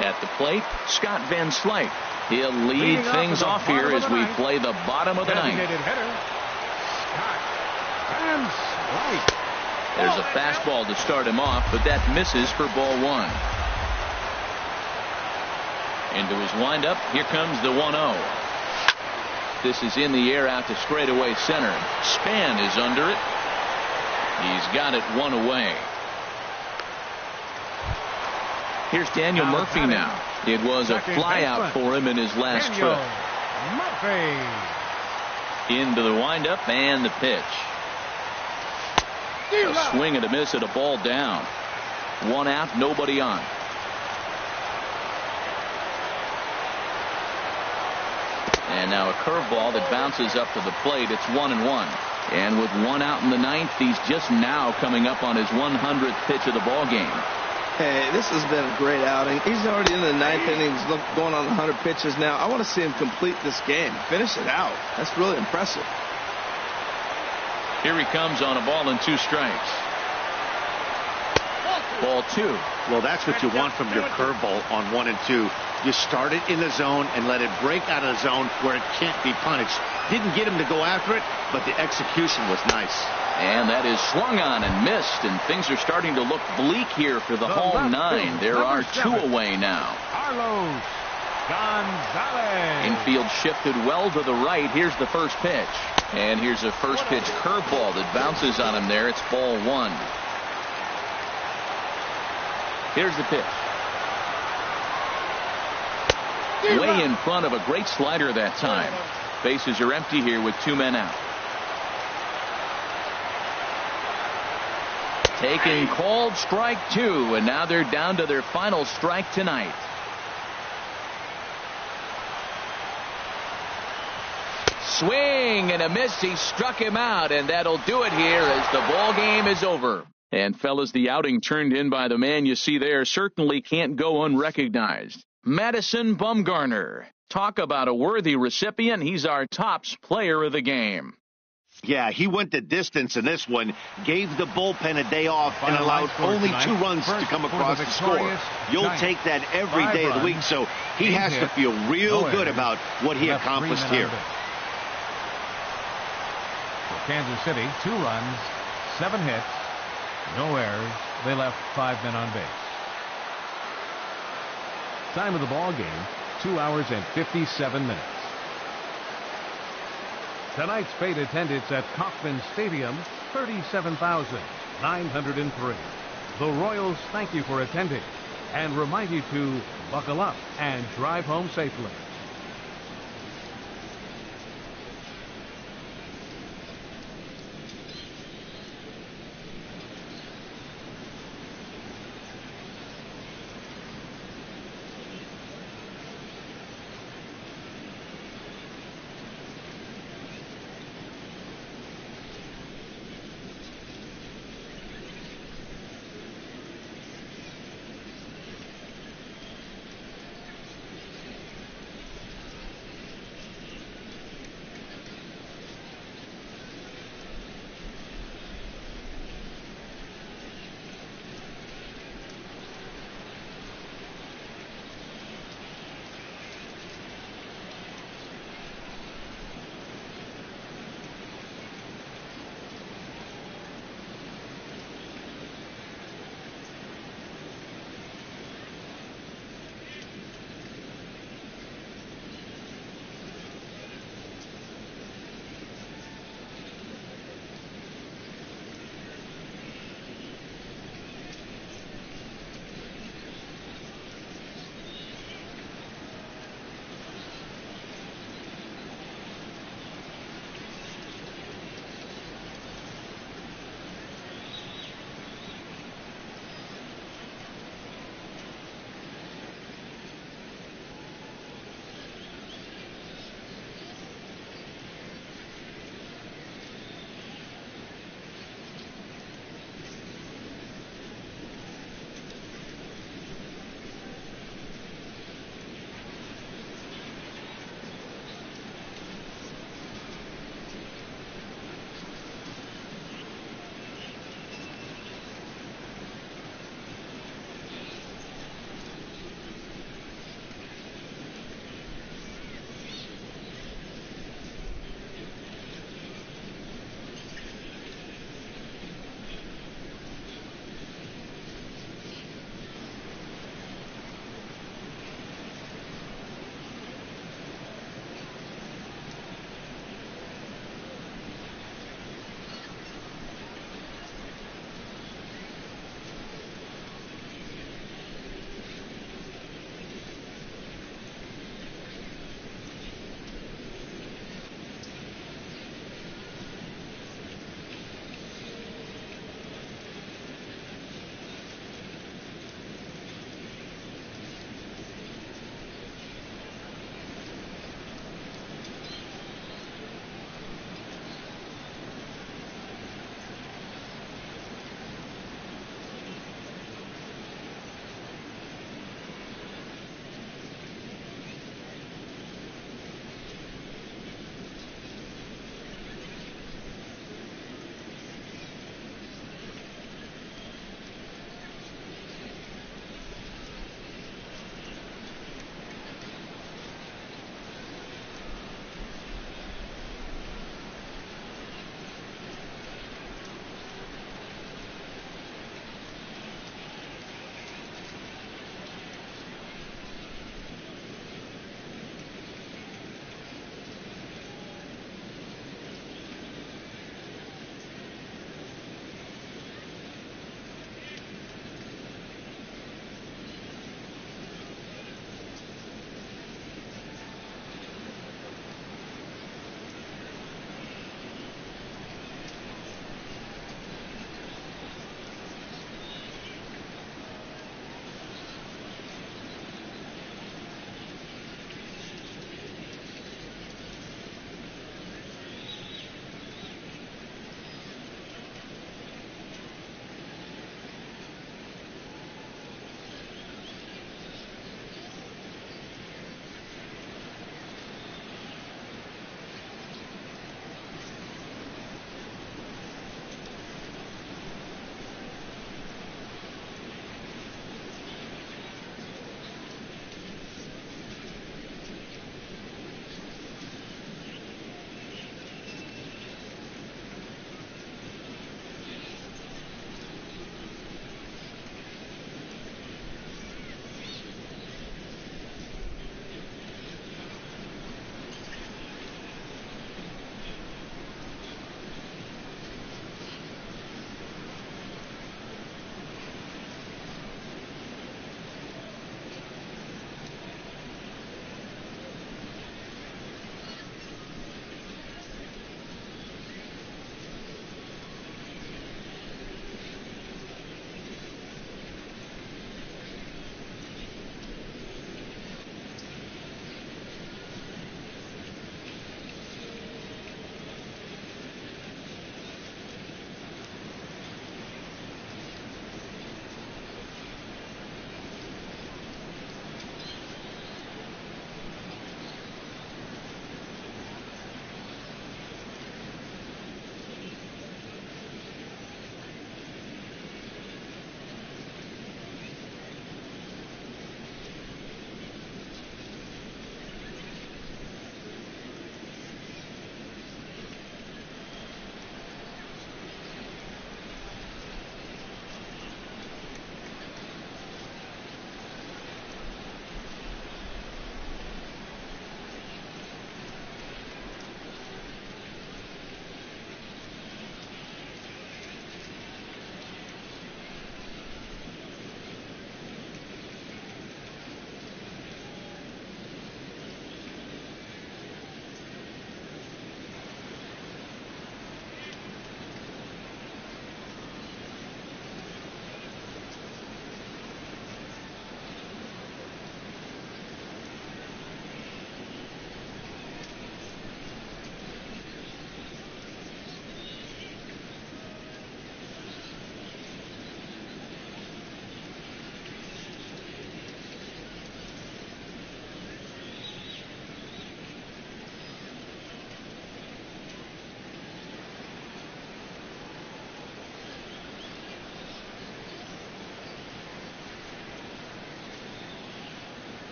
At the plate, Scott Van Slyke. He'll lead things off here as we play the bottom of the ninth. There's a fastball to start him off, but that misses for ball one. Into his windup, here comes the 1-0. This is in the air out to straightaway center. Span is under it. He's got it one away. Here's Daniel Murphy now. It was a flyout for him in his last trip. Into the windup and the pitch. A swing and a miss at a ball down. One out, nobody on. And now a curveball that bounces up to the plate. It's 1-1. And with one out in the ninth, he's just now coming up on his 100th pitch of the ball game. Hey, this has been a great outing. He's already in the ninth inning. He's going on 100 pitches now. I want to see him complete this game. Finish it out. That's really impressive. Here he comes on a ball and 2 strikes. Ball 2. Well, that's what you want from your curveball on 1 and 2. You start it in the zone and let it break out of the zone where it can't be punished. Didn't get him to go after it, but the execution was nice. And that is swung on and missed, and things are starting to look bleak here for the home 9. There are 2 away now. Carlos Gonzalez. Infield shifted well to the right. Here's the first pitch. And here's a first pitch curveball that bounces on him there. It's ball 1. Here's the pitch. Way in front of a great slider that time. Bases are empty here with 2 men out. Taking called strike 2, and now they're down to their final strike tonight. Swing and a miss. He struck him out, and that'll do it here as the ball game is over. And fellas, the outing turned in by the man you see there certainly can't go unrecognized. Madison Bumgarner. Talk about a worthy recipient. He's our tops player of the game. Yeah, he went the distance in this one, gave the bullpen a day off, and allowed only 2 runs to come across the score. You'll take that every day of the week, so he has to feel real good about what he accomplished here. For Kansas City, 2 runs, 7 hits, no errors. They left 5 men on base. Time of the ball game, 2 hours and 57 minutes. Tonight's paid attendance at Kauffman Stadium, 37,903. The Royals thank you for attending and remind you to buckle up and drive home safely.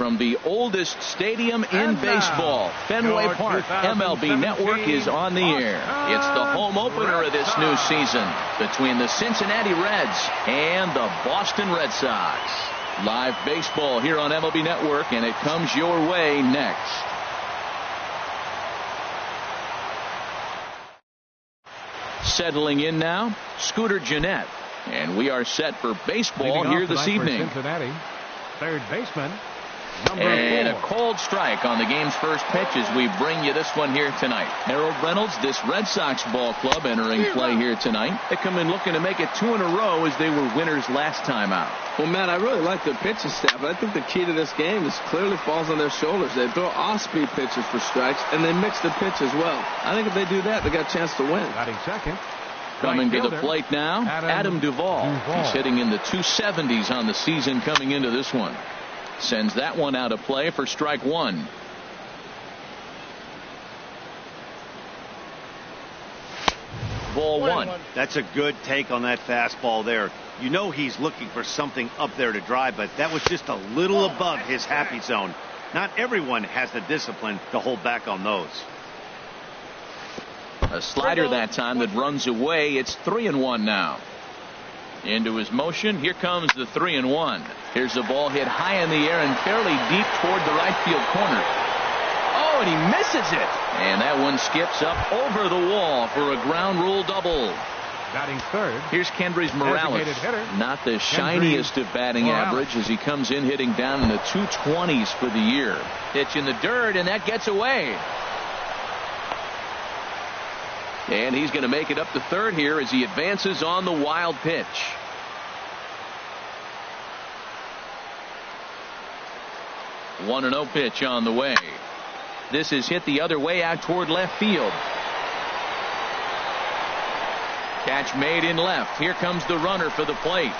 from the oldest stadium in baseball, Fenway Park. MLB Network is on the air. It's the home opener of this new season between the Cincinnati Reds and the Boston Red Sox. Live baseball here on MLB Network, and it comes your way next. Settling in now, Scooter Gennett. And we are set for baseball here this evening. Cincinnati, third baseman, and a cold strike on the game's first pitch as we bring you this one here tonight. Harold Reynolds, this Red Sox ball club entering play here tonight. They come in looking to make it 2 in a row as they were winners last time out. Well, Matt, I really like their pitching staff, but I think the key to this game is clearly falls on their shoulders. They throw off-speed pitches for strikes, and they mix the pitch as well. I think if they do that, they got a chance to win. Batting second. Coming to the plate now, Adam Duvall. He's hitting in the 270s on the season coming into this one. Sends that one out of play for strike one. Ball one. That's a good take on that fastball there. You know he's looking for something up there to drive, but that was just a little above his happy zone. Not everyone has the discipline to hold back on those. A slider that time that runs away. It's 3-1 now. Into his motion. Here comes the 3-1. Here's the ball hit high in the air and fairly deep toward the right field corner. Oh, and he misses it. And that one skips up over the wall for a ground rule double. Batting third. Here's Kendrys Morales. Not the shiniest of batting average as he comes in hitting down in the 220s for the year. Pitch in the dirt, and that gets away. And he's going to make it up to third here as he advances on the wild pitch. One 1-0 pitch on the way. This is hit the other way out toward left field. Catch made in left. Here comes the runner for the plate.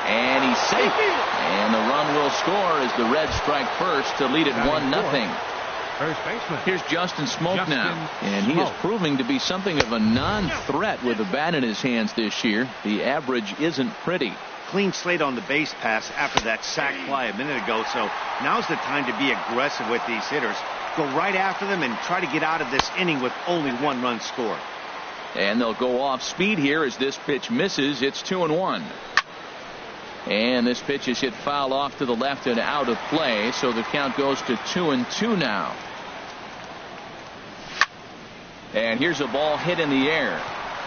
And he's safe. And the run will score as the Reds strike first to lead it 1-0. First baseman. Here's Justin Smoak now, and he is proving to be something of a non-threat with a bat in his hands this year. The average isn't pretty. Clean slate on the base pass after that sac fly a minute ago, so now's the time to be aggressive with these hitters. Go right after them and try to get out of this inning with only 1 run scored. And they'll go off speed here as this pitch misses. It's 2-1. And this pitch is hit foul off to the left and out of play, so the count goes to 2-2 now. And here's a ball hit in the air.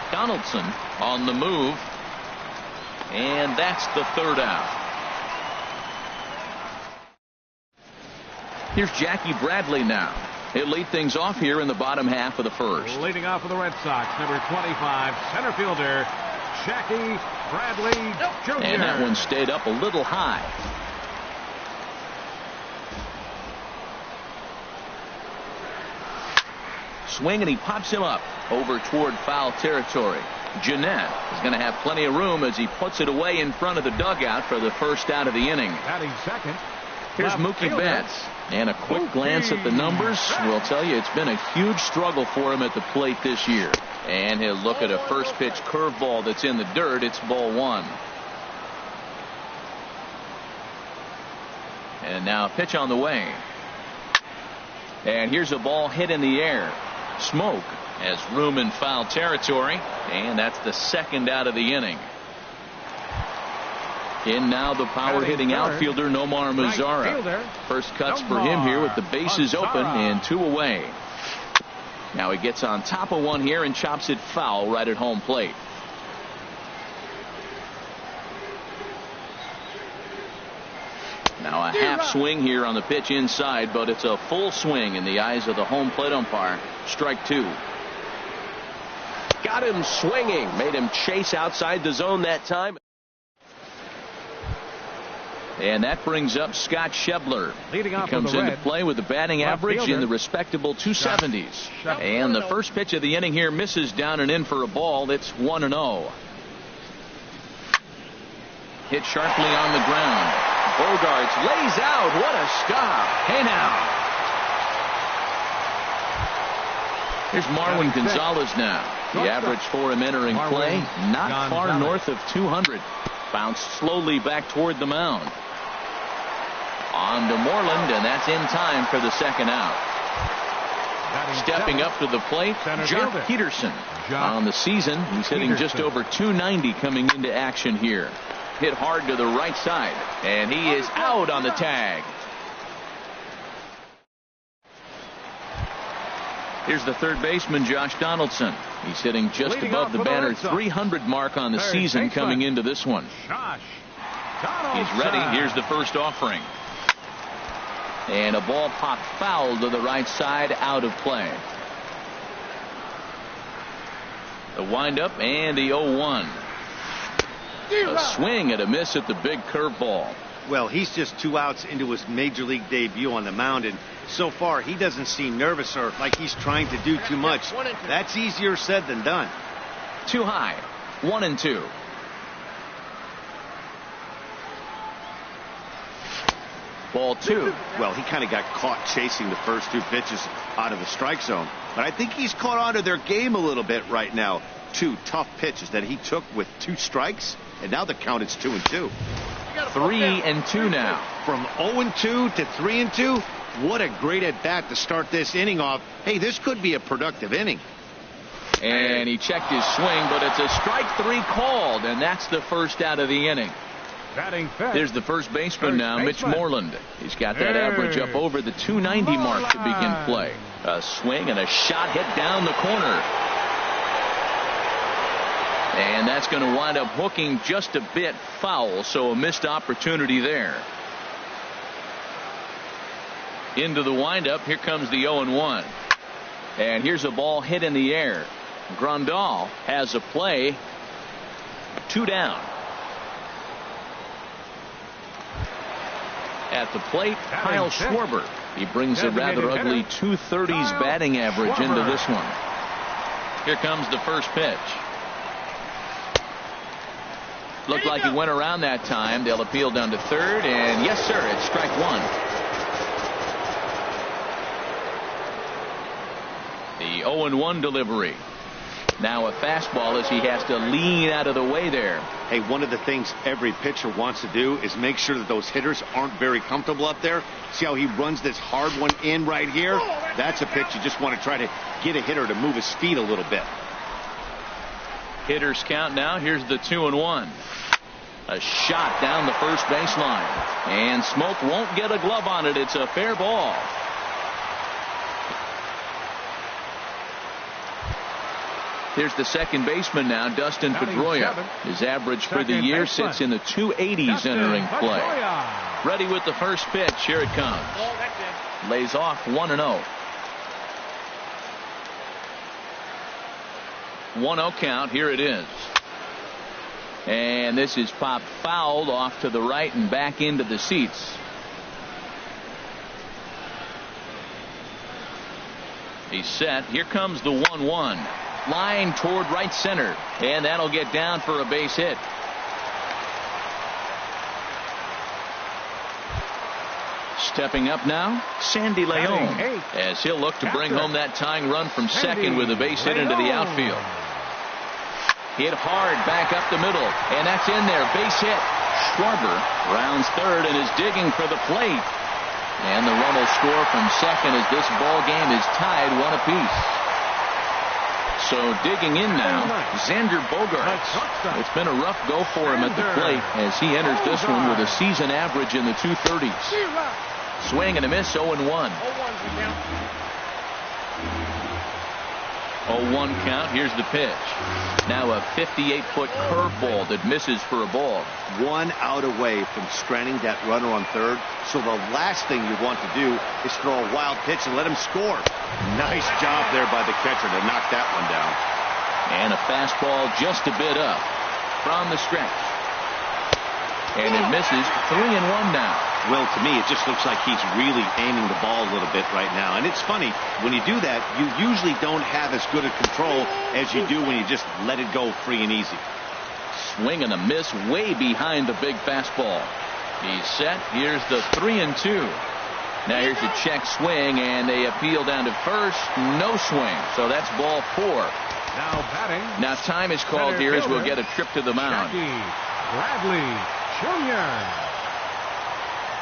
Donaldson on the move. And that's the third out. Here's Jackie Bradley now. He'll lead things off here in the bottom half of the first. Leading off for the Red Sox, number 25, center fielder, Jackie Bradley Jr. And that one stayed up a little high. Swing, and he pops him up over toward foul territory. Gennett is going to have plenty of room as he puts it away in front of the dugout for the first out of the inning. Batting second. Here's Mookie Betts. And a quick glance at the numbers will tell you it's been a huge struggle for him at the plate this year. And he'll look at a first pitch curveball that's in the dirt. It's ball one. And now a pitch on the way. And here's a ball hit in the air. Smoak has room in foul territory, and that's the second out of the inning. In now the power hitting outfielder Nomar Mazara. First cuts for him here with the bases open and 2 away. Now he gets on top of one here and chops it foul right at home plate. Now a half swing here on the pitch inside, but it's a full swing in the eyes of the home plate umpire. Strike 2. Got him swinging. Made him chase outside the zone that time. And that brings up Scott Schebler. He comes into play with a batting average in the respectable 270s. And the first pitch of the inning here misses down and in for a ball. It's 1-0. Hit sharply on the ground. Bogarts lays out. What a stop. Hey now. Here's Marwin Gonzalez now. The average for him entering play, not far north of 200. Bounced slowly back toward the mound. On to Moreland, and that's in time for the second out. Stepping up to the plate, Jock Peterson. On the season, he's hitting just over 290 coming into action here. Hit hard to the right side, and he is out on the tag. Here's the third baseman, Josh Donaldson. He's hitting just above the banner 300 mark on the season coming into this one. He's ready. Here's the first offering. And a ball popped foul to the right side, out of play. The windup and the 0-1. A swing and a miss at the big curveball. Well, he's just 2 outs into his major league debut on the mound, and so far he doesn't seem nervous or like he's trying to do too much. That's easier said than done. Too high. 1-2. Ball 2. Well, he kind of got caught chasing the first 2 pitches out of the strike zone. But I think he's caught on to their game a little bit right now. 2 tough pitches that he took with 2 strikes, and now the count is 2-2. 3-2 now. From 0-2 to 3-2, what a great at-bat to start this inning off. Hey, this could be a productive inning. And he checked his swing, but it's a strike 3 called, and that's the first out of the inning. There's the first baseman now, Mitch Moreland. He's got that average up over the 290 mark to begin play. A swing and a shot hit down the corner. And that's going to wind up hooking just a bit foul, so a missed opportunity there. Into the windup, here comes the 0-1. And here's a ball hit in the air. Grandal has a play. 2 down. At the plate, Kyle Schwarber. He brings a rather ugly 230s batting average into this one. Here comes the first pitch. Looked like he went around that time. They'll appeal down to third, and yes, sir, it's strike 1. The 0-1 delivery. Now a fastball as he has to lean out of the way there. Hey, one of the things every pitcher wants to do is make sure that those hitters aren't very comfortable up there. See how he runs this hard one in right here? That's a pitch you just want to try to get a hitter to move his feet a little bit. Hitters count now. Here's the 2-1. A shot down the first baseline. And Smoke won't get a glove on it. It's a fair ball. Here's the second baseman now, Dustin Pedroia. His average for the year sits in the 280s entering play. Ready with the first pitch. Here it comes. Lays off 1-0. 1-0 count. Here it is. And this is popped fouled off to the right and back into the seats. He's set. Here comes the 1-1. Line toward right center, and that'll get down for a base hit. Stepping up now, Sandy Leon, as he'll look to bring home that tying run from second with a base hit into the outfield. Hit hard back up the middle, and that's in there. Base hit. Schwarber rounds third and is digging for the plate. And the run will score from second as this ball game is tied 1 apiece. So digging in now, Xander Bogaerts. It's been a rough go for him at the plate as he enters this one with a season average in the 230s. Swing and a miss, 0-1. 0-1 count. Here's the pitch. Now a 58-foot curveball that misses for a ball. 1 out away from stranding that runner on third. So the last thing you want to do is throw a wild pitch and let him score. Nice job there by the catcher to knock that one down. And a fastball just a bit up from the stretch. And it misses. 3-1 now. Well, to me, it just looks like he's really aiming the ball a little bit right now. And it's funny, when you do that, you usually don't have as good a control as you do when you just let it go free and easy. Swing and a miss way behind the big fastball. He's set. Here's the 3-2. Now here's the check swing, and they appeal down to first. No swing. So that's ball 4. Now batting. Now time is called here as we'll get a trip to the mound. Bradley Jr.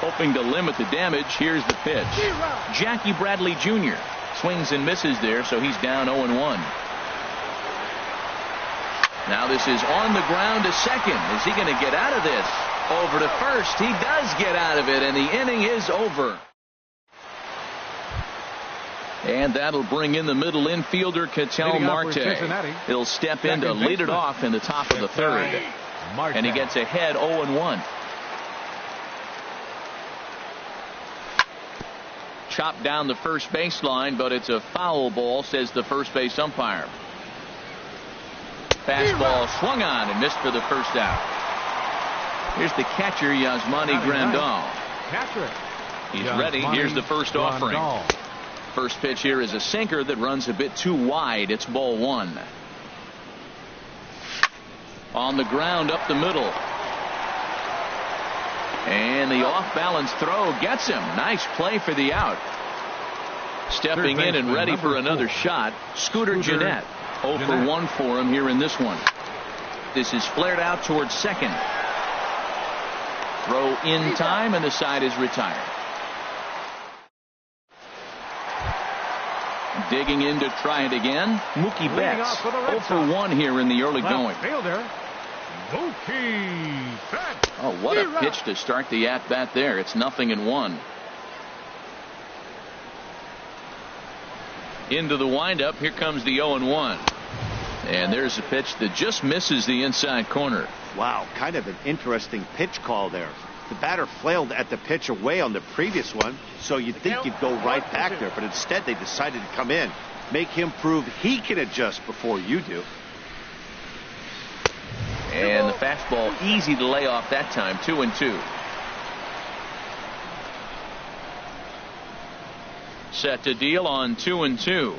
Hoping to limit the damage, here's the pitch. Jackie Bradley Jr. swings and misses there, so he's down 0-1. Now this is on the ground to second. Is he going to get out of this? Over to first. He does get out of it, and the inning is over. And that'll bring in the middle infielder, Ketel Marte. He'll step in to lead it off in the top of the third. And he gets ahead 0-1. Chopped down the first baseline, but it's a foul ball, says the first base umpire. Fastball swung on and missed for the first out. Here's the catcher, Yasmani Grandal. He's ready. Here's the first offering. First pitch here is a sinker that runs a bit too wide. It's ball one. On the ground up the middle. And the off-balance throw gets him. Nice play for the out. Stepping in and ready for another shot, Scooter Gennett. 0 for 1 for him here in this one. This is flared out towards second. Throw in time, and the side is retired. Digging in to try it again, Mookie Betts. 0 for 1 here in the early going. Oh, what a pitch to start the at-bat there. It's 0-1. Into the windup. Here comes the 0-1. And there's a pitch that just misses the inside corner. Wow, kind of an interesting pitch call there. The batter flailed at the pitch away on the previous one, so you'd think you'd go right back there, but instead they decided to come in, make him prove he can adjust before you do. And the fastball easy to lay off that time. 2-2. Set to deal on 2-2.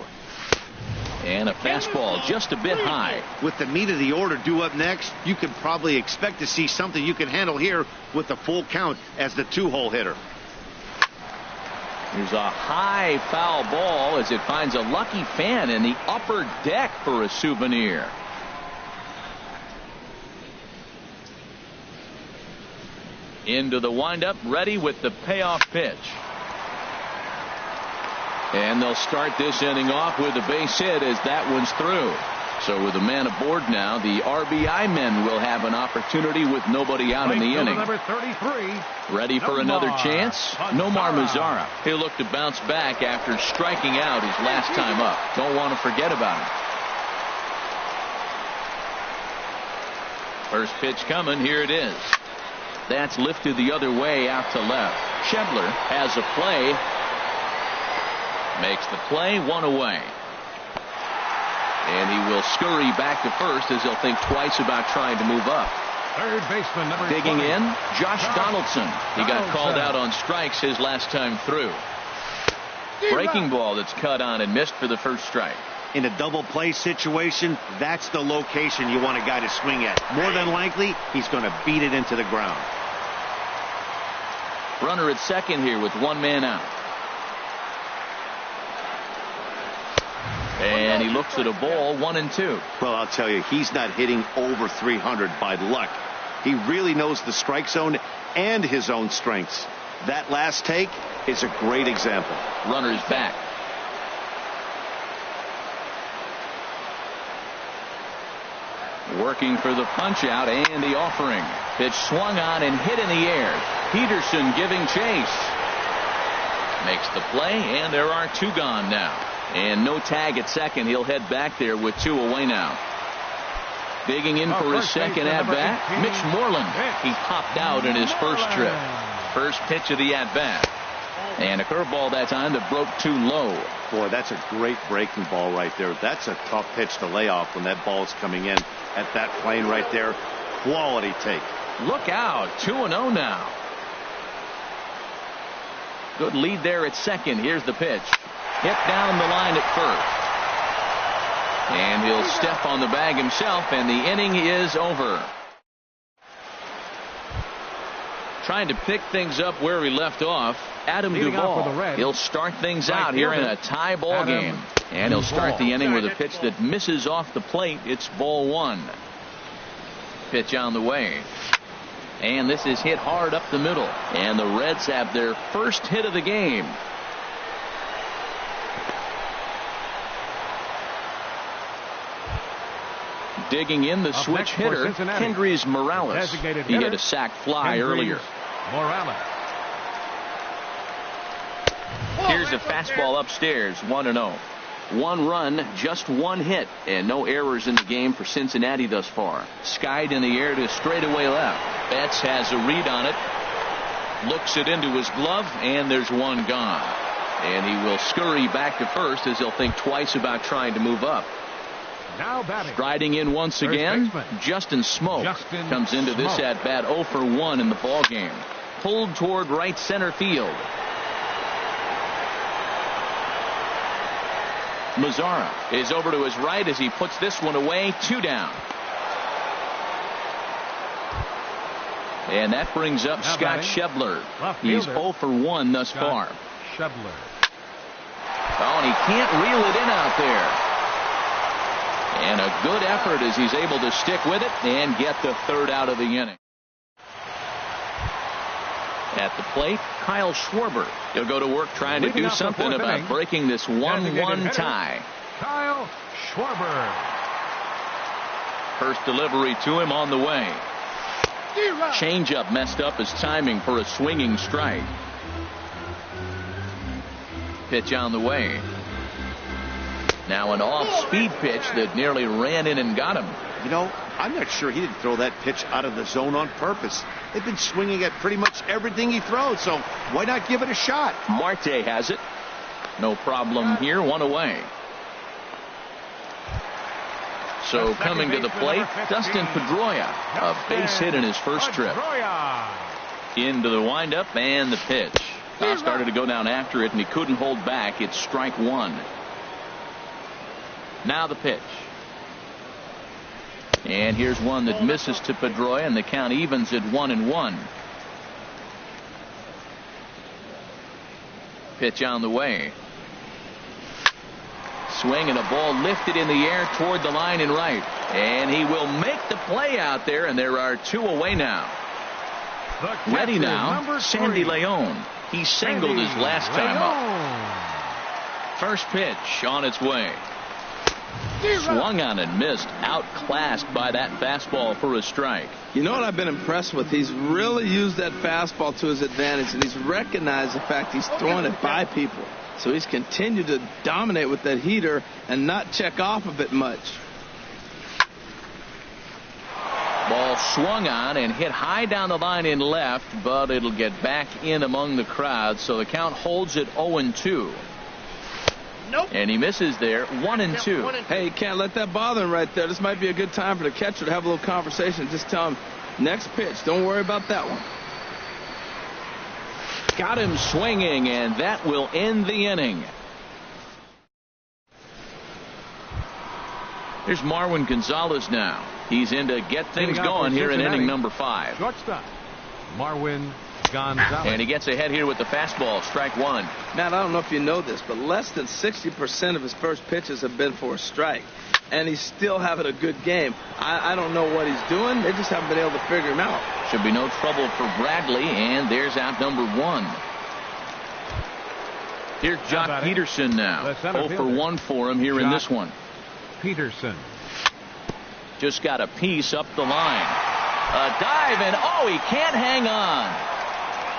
And a fastball just a bit high. With the meat of the order due up next, you can probably expect to see something you can handle here with the full count as the 2-hole hitter. Here's a high foul ball as it finds a lucky fan in the upper deck for a souvenir. Into the windup, ready with the payoff pitch. And they'll start this inning off with a base hit as that one's through. So with a man aboard now, the RBI men will have an opportunity with nobody out in the inning. Number 33. Ready for another chance? Nomar Mazara. He'll look to bounce back after striking out his last time up. Don't want to forget about him. First pitch coming. Here it is. That's lifted the other way out to left. Schebler has a play. Makes the play, 1 away. And he will scurry back to first as he'll think twice about trying to move up. Third baseman number Digging 20. in, Josh Donaldson. He got called out on strikes his last time through. Breaking ball that's cut on and missed for the first strike. In a double play situation, that's the location you want a guy to swing at. More than likely, he's going to beat it into the ground. Runner at second here with 1 man out. And he looks at a ball, 1-2. Well, I'll tell you, he's not hitting over 300 by luck. He really knows the strike zone and his own strengths. That last take is a great example. Runner's back. Working for the punch out and the offering. Pitch swung on and hit in the air. Peterson giving chase. Makes the play, and there are 2 gone now. And no tag at second. He'll head back there with 2 away now. Digging in for his second at-bat, Mitch Moreland. He popped out in his first trip. First pitch of the at-bat. And a curveball that time that broke too low. Boy, that's a great breaking ball right there. That's a tough pitch to lay off when that ball is coming in at that plane right there. Quality take. Look out. 2-0 now. Good lead there at second. Here's the pitch. Hit down the line at first. And he'll step on the bag himself, and the inning is over. Trying to pick things up where he left off, Adam Duvall. He'll start things out here in a tie ball game. And he'll start the inning with a pitch that misses off the plate. It's ball 1. Pitch on the way. And this is hit hard up the middle. And the Reds have their first hit of the game. Digging in the switch hitter, Kendrys Morales. He hit a sac fly earlier. Morales. Here's a fastball upstairs, 1-0. 1 run, just 1 hit, and no errors in the game for Cincinnati thus far. Skied in the air to straightaway left. Betts has a read on it. Looks it into his glove, and there's 1 gone. And he will scurry back to first as he'll think twice about trying to move up. Now batting. Striding in once again, Justin Smoak comes into this at bat 0 for 1 in the ball game. Pulled toward right center field. Mazzara is over to his right as he puts this one away. 2 down. And that brings up Scott Schebler. He's 0 for 1 thus far. Schebler. Oh, and he can't reel it in out there. And a good effort as he's able to stick with it and get the 3rd out of the inning. At the plate, Kyle Schwarber. He'll go to work trying to do something about breaking this 1-1 tie. Kyle Schwarber. First delivery to him on the way. Changeup messed up his timing for a swinging strike. Pitch on the way. Now an off-speed pitch that nearly ran in and got him. You know, I'm not sure he didn't throw that pitch out of the zone on purpose. They've been swinging at pretty much everything he throws, so why not give it a shot? Marte has it. No problem here, 1 away. So coming to the plate, Dustin Pedroia, a base hit in his first trip. Into the windup and the pitch. Started to go down after it, and he couldn't hold back. It's strike 1. Now the pitch. And here's one that misses to Pedroia, and the count evens at 1-1. Pitch on the way. Swing and a ball lifted in the air toward the line and right. And he will make the play out there, and there are 2 away now. Ready now, Sandy Leon. He singled his last time up. First pitch on its way. Swung on and missed. Outclassed by that fastball for a strike. You know what I've been impressed with? He's really used that fastball to his advantage, and he's recognized the fact he's throwing it by people. So he's continued to dominate with that heater and not check off of it much. Ball swung on and hit high down the line in left, but it'll get back in among the crowd, so the count holds at 0-2. Nope. And he misses there, 1-2. Hey, you can't let that bother him right there. This might be a good time for the catcher to have a little conversation. Just tell him, next pitch, don't worry about that one. Got him swinging, and that will end the inning. Here's Marwin Gonzalez now. He's in to get things going here in inning number 5. Shortstop, Marwin Gonzalez. And he gets ahead here with the fastball, strike 1. Matt, I don't know if you know this, but less than 60% of his first pitches have been for a strike. And he's still having a good game. I don't know what he's doing. They just haven't been able to figure him out. Should be no trouble for Bradley, and there's out number 1. Here's Jock Peterson now. 0 for 1 for him here in this one. Peterson. Just got a piece up the line. A dive, and he can't hang on.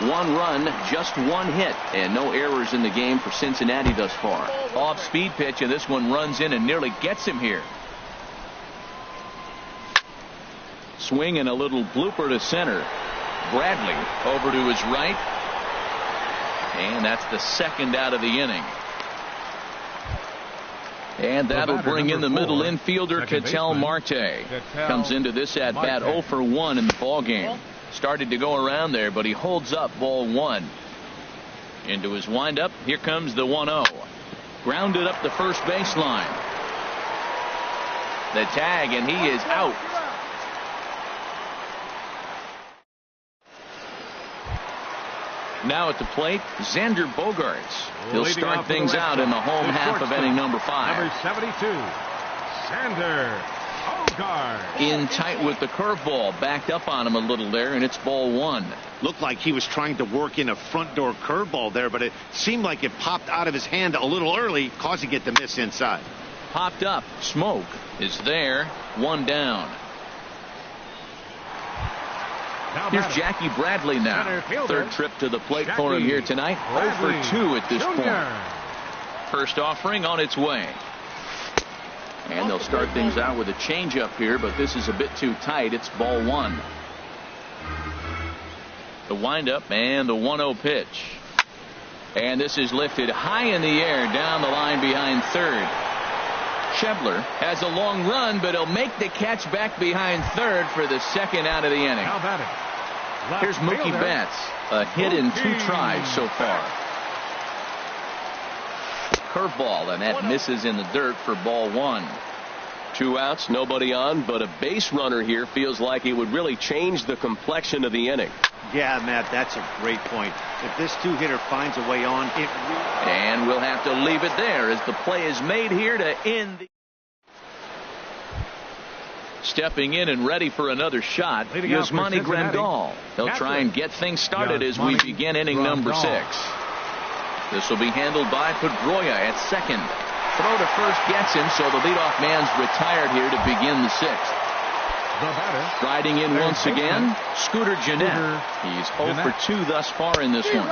1 run, just 1 hit, and no errors in the game for Cincinnati thus far. Off-speed pitch, and this one runs in and nearly gets him here. Swing and a little blooper to center. Bradley over to his right. And that's the 2nd out of the inning. And that'll bring in the middle infielder, Ketel Marte. Comes into this at bat 0 for 1 in the ball game. Started to go around there, but he holds up ball 1. Into his windup. Here comes the 1-0. Grounded up the first baseline. The tag, and he is out. Now at the plate, Xander Bogaerts. He'll start things out in the home half of inning number 5. Number 72, Xander In tight with the curveball. Backed up on him a little there, and it's ball one. Looked like he was trying to work in a front door curveball there, but it seemed like it popped out of his hand a little early, causing it to miss inside. Popped up. Smoke is there. One down. Here's Jackie Bradley now. Third trip to the plate for him here tonight. 0 for 2 at this point. First offering on its way. And they'll start things out with a changeup here, but this is a bit too tight. It's ball one. The windup and the 1-0 pitch. And this is lifted high in the air down the line behind third. Schebler has a long run, but he'll make the catch back behind third for the second out of the inning. Here's Mookie Betts. A hit in 2 tries so far. Curveball, and that misses in the dirt for ball one. 2 outs, nobody on, but a base runner here feels like it would really change the complexion of the inning. Yeah, Matt, that's a great point. If this 2-hitter finds a way on, it really... And we'll have to leave it there as the play is made here to end the... Stepping in and ready for another shot, Yasmani Grandal. He'll try and get things started as we begin inning number 6. This will be handled by Pedroia at second. Throw to first gets him, so the leadoff man's retired here to begin the 6th. Riding in once again, Scooter Gennett. He's 0 for 2 thus far in this one.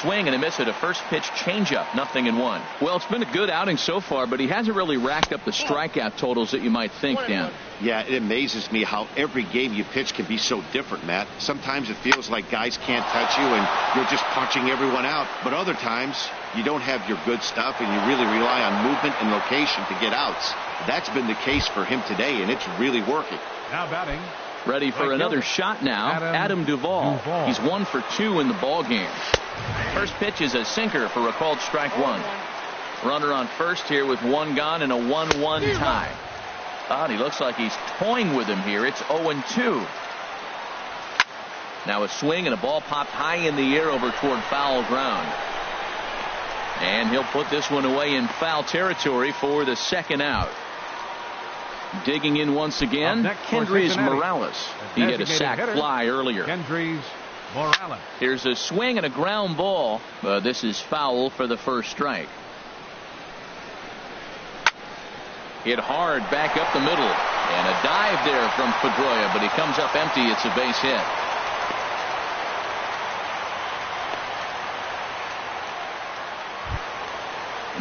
Swing and a miss at a first pitch changeup, 0-1. Well, it's been a good outing so far, but he hasn't really racked up the strikeout totals that you might think, Dan. Yeah, it amazes me how every game you pitch can be so different, Matt. Sometimes it feels like guys can't touch you and you're just punching everyone out. But other times you don't have your good stuff and you really rely on movement and location to get outs. That's been the case for him today, and it's really working. Now batting. Ready for another shot now, Adam Duvall. He's 1 for 2 in the ball game. First pitch is a sinker for a called strike one. Runner on first here with 1 gone and a 1-1 tie. He looks like he's toying with him here. It's 0-2. Now a swing and a ball popped high in the air over toward foul ground. And he'll put this one away in foul territory for the second out. Digging in once again, Kendrys Morales. He had a sac fly earlier. Kendrys Morales. Here's a swing and a ground ball. This is foul for the first strike. Hit hard back up the middle. And a dive there from Pedroia, but he comes up empty. It's a base hit.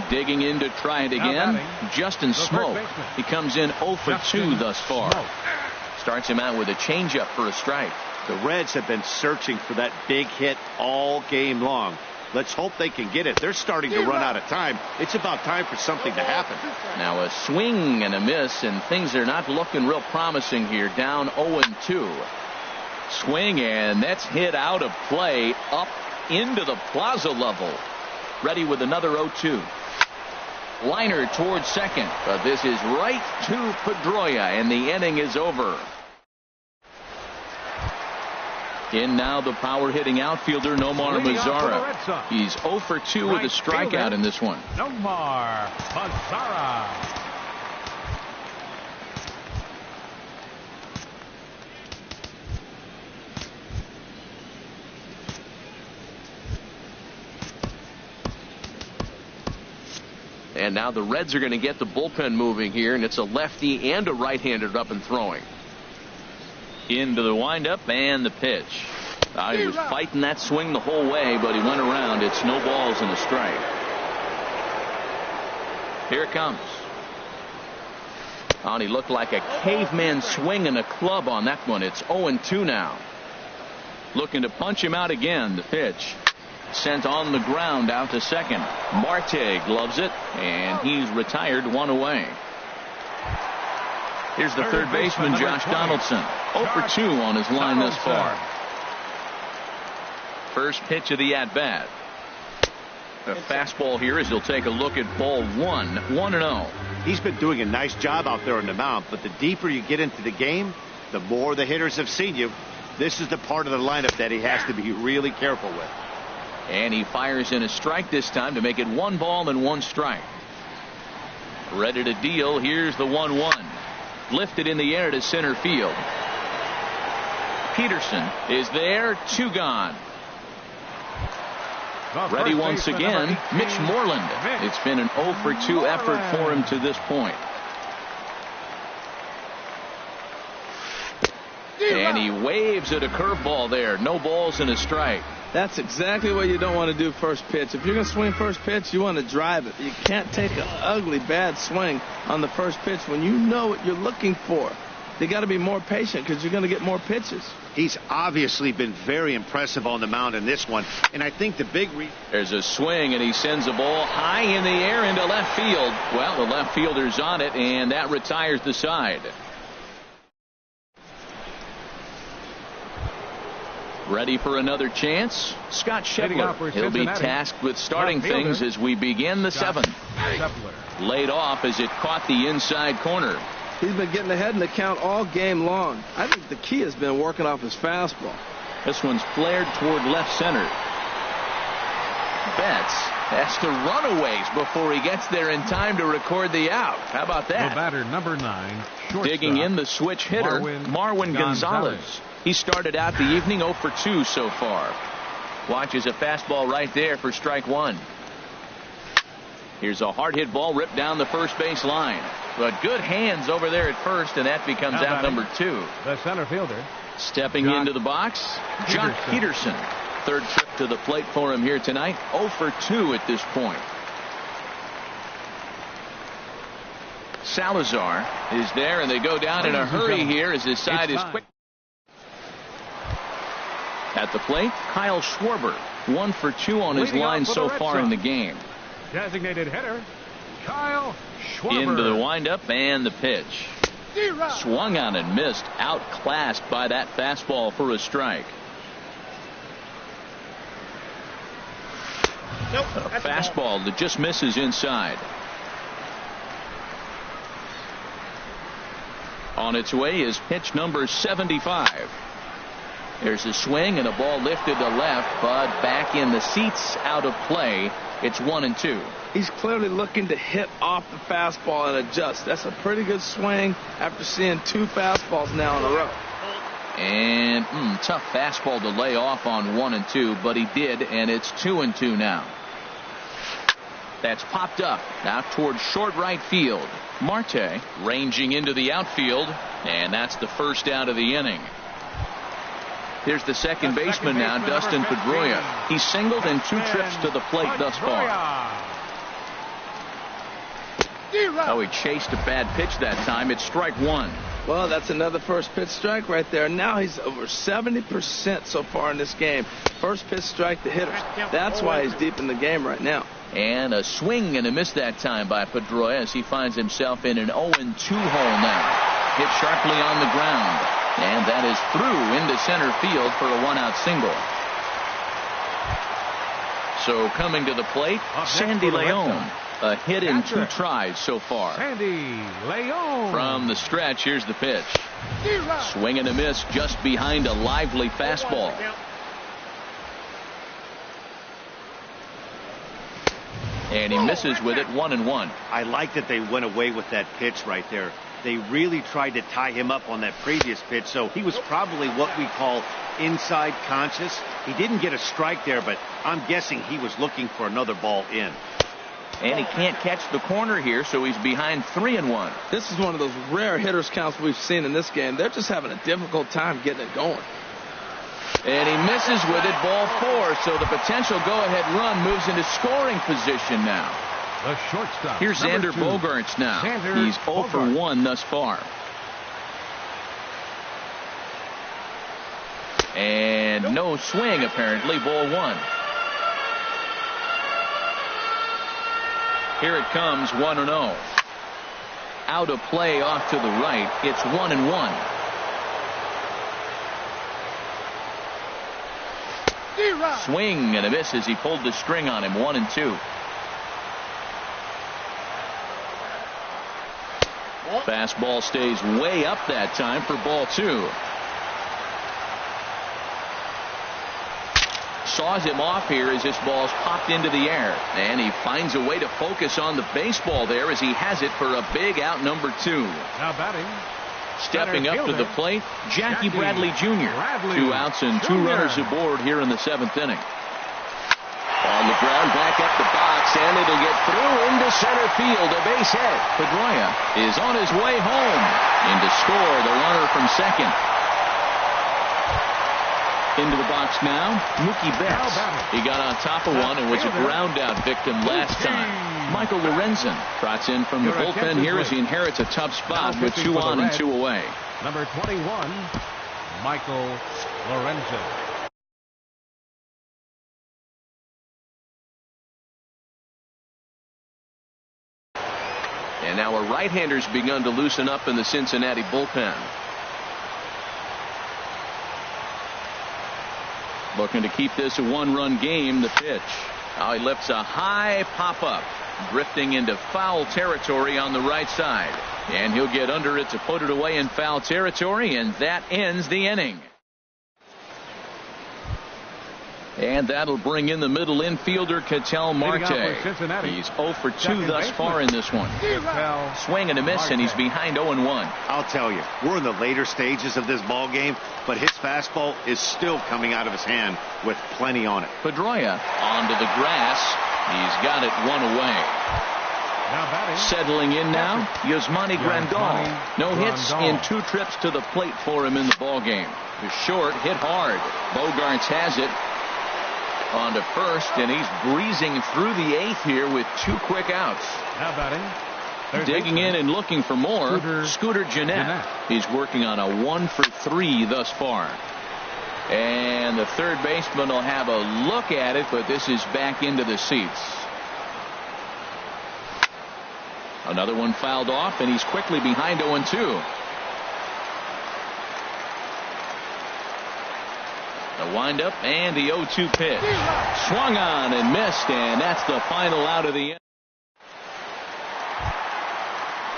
Digging in to try it again, Justin Smoke. He comes in 0 for 2 thus far. Starts him out with a changeup for a strike. The Reds have been searching for that big hit all game long. Let's hope they can get it. They're starting to run out of time. It's about time for something to happen. Now a swing and a miss, and things are not looking real promising here. Down 0-2. Swing, and that's hit out of play up into the plaza level. Ready with another 0-2. Liner towards second, but this is right to Pedroia, and the inning is over. In now the power hitting outfielder Nomar Mazara. He's 0 for 2 with a strikeout in this one. Nomar Mazara. And now the Reds are going to get the bullpen moving here, and it's a lefty and a right-hander up and throwing. Into the windup and the pitch. He was fighting that swing the whole way, but he went around. It's no balls and a strike. Here it comes. He looked like a caveman swinging a club on that one. It's 0-2 now. Looking to punch him out again. The pitch. Sent on the ground out to second. Marte gloves it, and he's retired, 1 away. Here's the third baseman, Josh Donaldson. 0 for 2 on his line thus far. First pitch of the at-bat. A fastball here as he'll take a look at ball 1, 1-0. He's been doing a nice job out there on the mound, but the deeper you get into the game, the more the hitters have seen you. This is the part of the lineup that he has to be really careful with. And he fires in a strike this time to make it 1 ball and 1 strike. Ready to deal. Here's the 1-1. Lifted in the air to center field. Peterson is there. 2 gone. Ready once again, Mitch Moreland. It's been an 0 for 2 effort for him to this point. And he waves at a curveball there. No balls and a strike. That's exactly what you don't want to do first pitch. If you're going to swing first pitch, you want to drive it. You can't take an ugly, bad swing on the first pitch when you know what you're looking for. You got to be more patient because you're going to get more pitches. He's obviously been very impressive on the mound in this one. And I think the big reason. There's a swing, and he sends a ball high in the air into left field. Well, the left fielder's on it, and that retires the side. Ready for another chance? Scott Scheffler. He'll be tasked with starting things as we begin the 7th. Laid off as it caught the inside corner. He's been getting ahead in the count all game long. I think the key has been working off his fastball. This one's flared toward left center. Betts has to run a ways before he gets there in time to record the out. How about that? The batter, number 9. Digging in the switch hitter, Marwin Gonzalez. He started out the evening 0 for 2 so far. Watches a fastball right there for strike 1. Here's a hard hit ball ripped down the first base line. But good hands over there at first, and that becomes out number 2. The center fielder. Stepping into the box, Jock Peterson. Third trip to the plate for him here tonight. 0 for 2 at this point. Salazar is there, and they go down in a hurry here as his side is quick. At the plate, Kyle Schwarber. 1 for 2 on his line so far in the game. Designated hitter, Kyle Schwarber. Into the windup and the pitch. Swung on and missed. Outclassed by that fastball for a strike. A fastball that just misses inside. On its way is pitch number 75. There's a swing and a ball lifted to left, but back in the seats, out of play. It's 1-2. He's clearly looking to hit off the fastball and adjust. That's a pretty good swing after seeing 2 fastballs now in a row. And tough fastball to lay off on 1-2, but he did, and it's 2-2 now. That's popped up out towards short right field. Marte ranging into the outfield, and that's the first out of the inning. Here's the second baseman now, Dustin Pedroia. He's singled in 2 trips to the plate thus far. Oh, he chased a bad pitch that time. It's strike 1. Well, that's another first pitch strike right there. Now he's over 70% so far in this game. First pitch strike to hitters. That's why he's deep in the game right now. And a swing and a miss that time by Pedroia as he finds himself in an 0-2 hole now. Hit sharply on the ground. And that is through into center field for a 1-out single. So coming to the plate, Sandy Leon. A hit in 2 tries so far. Sandy Leon. From the stretch, here's the pitch. Swing and a miss just behind a lively fastball. And he misses with it, 1-1. I like that they went away with that pitch right there. They really tried to tie him up on that previous pitch, so he was probably what we call inside conscious. He didn't get a strike there, but I'm guessing he was looking for another ball in. And he can't catch the corner here, so he's behind 3-1. This is one of those rare hitters counts we've seen in this game. They're just having a difficult time getting it going. And he misses with it, ball 4, so the potential go-ahead run moves into scoring position now. The shortstop. Here's Xander Bogaerts now. He's 0 for 1 thus far. And no swing, apparently. Ball 1. Here it comes, 1-0. Out of play off to the right. It's 1-1. Swing and a miss as he pulled the string on him. 1-2. Fastball stays way up that time for ball 2. saws him off here as this ball's popped into the air. And he finds a way to focus on the baseball there as he has it for a big out number 2. Now batting. Stepping up to the plate, Jackie Bradley Jr. 2 outs and 2 runners aboard here in the 7th inning. On the ground, back up the box, and it'll get through into center field. A base hit. Pedroia is on his way home. In to score the runner from second. Into the box now, Mookie Betts. He got on top of one and was a ground out victim last time. Michael Lorenzen trots in from the bullpen here as he inherits a tough spot with 2 on and 2 away. Number 21, Michael Lorenzen. And now a right-hander's begun to loosen up in the Cincinnati bullpen. Looking to keep this a 1-run game. The pitch. Now he lifts a high pop-up, drifting into foul territory on the right side. And he'll get under it to put it away in foul territory, and that ends the inning. And that'll bring in the middle infielder, Ketel Marte. He's 0 for 2 thus far in this one. Swing and a miss, and he's behind 0-1. I'll tell you, we're in the later stages of this ball game, but his fastball is still coming out of his hand with plenty on it. Pedroia onto the grass. He's got it 1 away. Settling in now, Yasmani Grandal. No hits in 2 trips to the plate for him in the ball game. The short hit hard. Bogarts has it. On to first, and he's breezing through the 8th here with 2 quick outs. Now batting. Digging in and looking for more, Scooter Gennett. He's working on a 1 for 3 thus far. And the third baseman will have a look at it, but this is back into the seats. Another one fouled off, and he's quickly behind 0-2. The windup and the 0-2 pitch. Swung on and missed, and that's the final out of the inning.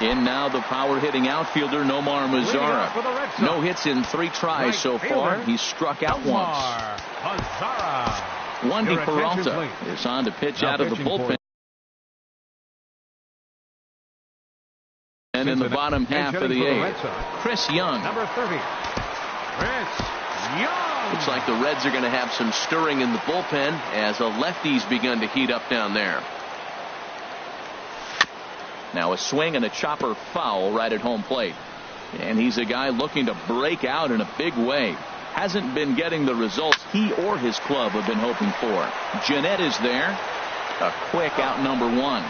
In now the power-hitting outfielder Nomar Mazara. No hits in 3 tries so far. He's struck out once. Wandy Peralta is on to pitch out of the bullpen. And in the bottom half of the 8th, Chris Young. Number 30, Chris Young. Looks like the Reds are going to have some stirring in the bullpen as a lefty's begun to heat up down there. Now a swing and a chopper foul right at home plate. And he's a guy looking to break out in a big way. Hasn't been getting the results he or his club have been hoping for. Gennett is there. A quick out number 1.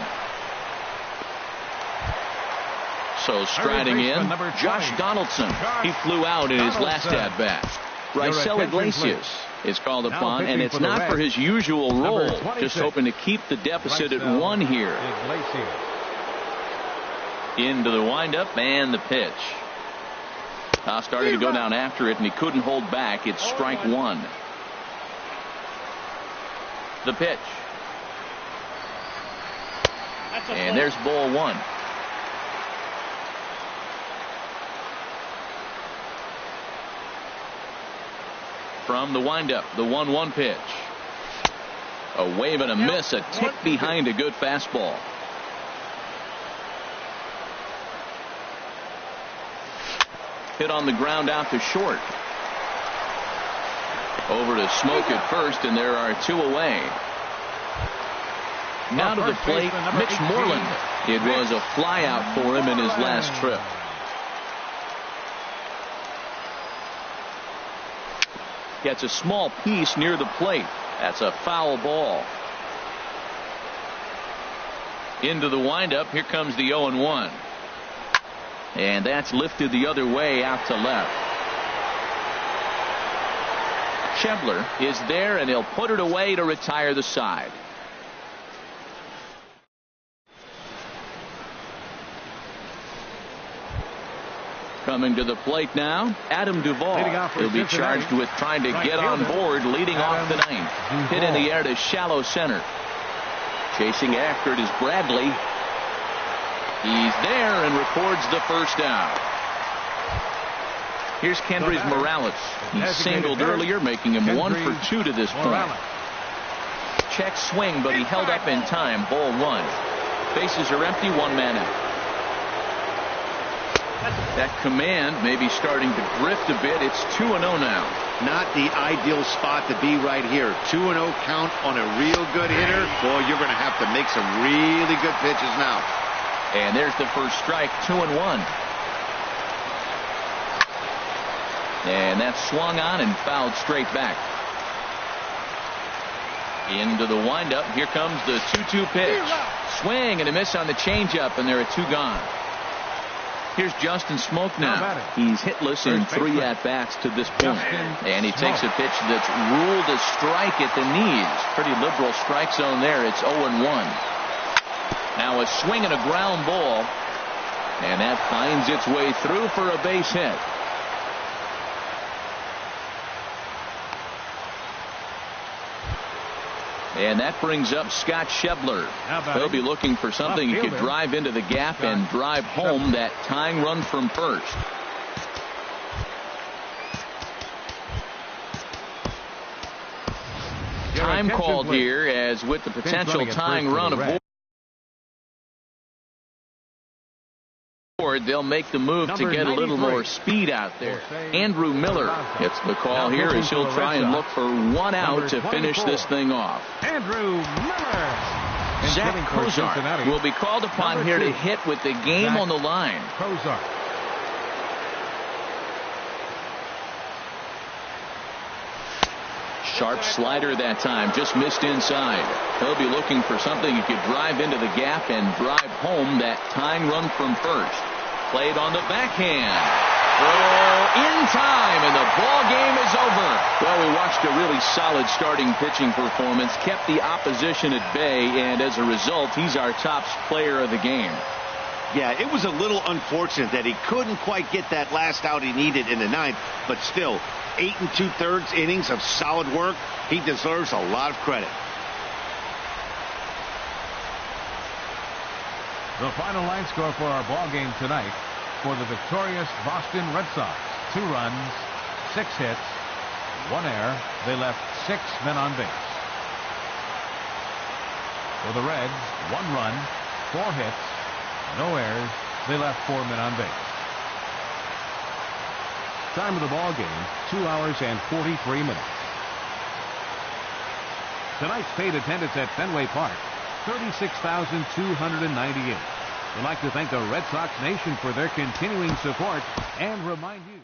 So striding in, Josh Donaldson. He flew out in his last at-bat. Raisel Iglesias is called upon, and it's not for his usual role. Just hoping to keep the deficit at 1 here. Into the windup and the pitch. Starting to go down after it, and he couldn't hold back. It's strike 1. The pitch. And there's ball 1. From the windup, the 1-1 pitch. A wave and a miss, a tick behind a good fastball. Hit on the ground out to short. Over to Smoke at first, and there are 2 away. Now to the plate, Mitch Moreland. It was a flyout for him in his last trip. Gets a small piece near the plate. That's a foul ball. Into the windup. Here comes the 0-1. And that's lifted the other way out to left. Schebler is there, and he'll put it away to retire the side. Coming to the plate now, Adam Duvall. He'll be charged with trying to get on board, leading off the 9th. Hit in the air to shallow center. Chasing after it is Bradley. He's there and records the first out. Here's Kendrys Morales. He singled earlier, making him 1 for 2 to this point. check swing, but he held up in time. Ball 1. Bases are empty, 1 man out. That command may be starting to drift a bit. It's 2-0 now. Not the ideal spot to be right here. 2-0 count on a real good hitter. Boy, you're going to have to make some really good pitches now. And there's the first strike, 2-1. And that's swung on and fouled straight back. Into the windup. Here comes the 2-2 pitch. Swing and a miss on the changeup, and there are 2 gone. Here's Justin Smoke now. He's hitless in 3 at-bats to this point. And he takes a pitch that's ruled a strike at the knees. Pretty liberal strike zone there. It's 0-1. Now a swing and a ground ball. And that finds its way through for a base hit. And that brings up Scott Schebler. He'll be looking for something he could drive into the gap and drive home that tying run from first. Time called here, as with the potential tying run aboard, they'll make the move to get a little more speed out there. Andrew Miller gets the call here as he'll try and look for 1 out to finish this thing off. Andrew Miller. Zach Kozar will be called upon here to hit with the game on the line. Kozar. Sharp slider that time, just missed inside. He'll be looking for something he could drive into the gap and drive home that tying run from first. Played on the backhand. In time, and the ball game is over. Well, we watched a really solid starting pitching performance, kept the opposition at bay, and as a result, he's our top player of the game. Yeah, it was a little unfortunate that he couldn't quite get that last out he needed in the 9th, but still, 8 2/3 innings of solid work. He deserves a lot of credit. The final line score for our ball game tonight: for the victorious Boston Red Sox, 2 runs, 6 hits, 1 error. They left 6 men on base. For the Reds, 1 run, 4 hits, no errors. They left 4 men on base. Time of the ball game, 2 hours and 43 minutes. Tonight's paid attendance at Fenway Park, 36,298. We'd like to thank the Red Sox Nation for their continuing support and remind you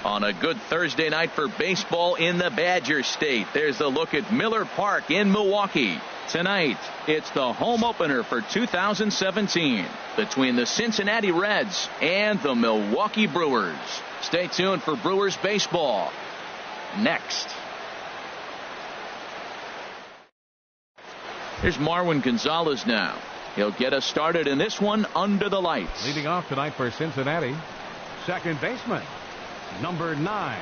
On a good Thursday night for baseball in the Badger State. There's a look at Miller Park in Milwaukee. Tonight, it's the home opener for 2017 between the Cincinnati Reds and the Milwaukee Brewers. Stay tuned for Brewers baseball next. Here's Marwin Gonzalez now. He'll get us started in this one under the lights. Leading off tonight for Cincinnati, second baseman, number 9.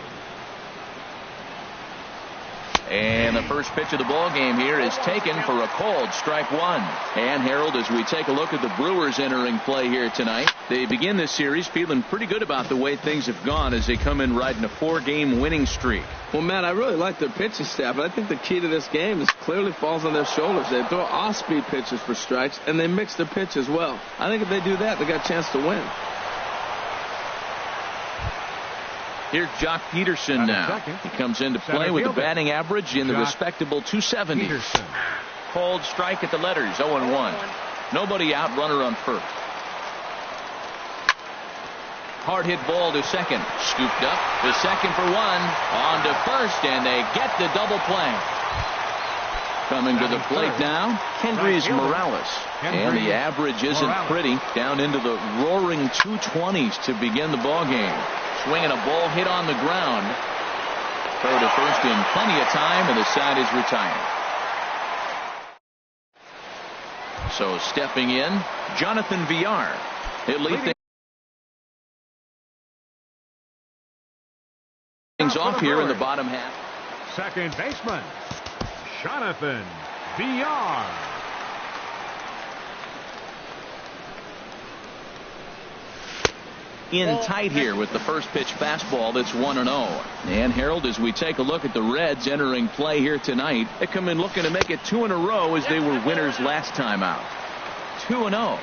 And the first pitch of the ball game here is taken for a called strike one. And Harold, as we take a look at the Brewers entering play here tonight, they begin this series feeling pretty good about the way things have gone as they come in riding a 4-game winning streak. Well, Matt, I really like their pitching staff, but I think the key to this game is clearly falls on their shoulders. They throw off-speed pitches for strikes, and they mix their pitch as well. I think if they do that, they got a chance to win. Here's Jock Peterson now. He comes into play with a batting average in the respectable 270s. Called strike at the letters, 0-1. Nobody out, runner on first. Hard hit ball to second. Scooped up to second for one. On to first, and they get the double play. Coming to the plate now, Kendrys Morales. And the average isn't pretty. Down into the roaring 220s to begin the ball game. Swinging a ball hit on the ground. Throw to first in plenty of time, and the side is retired. So stepping in, Jonathan Villar. He'll lead things off here in the bottom half. Second baseman, Jonathan Villar. In tight here with the first pitch fastball that's 1-0. And Harold, as we take a look at the Reds entering play here tonight, they come in looking to make it 2 in a row as they were winners last time out. 2-0.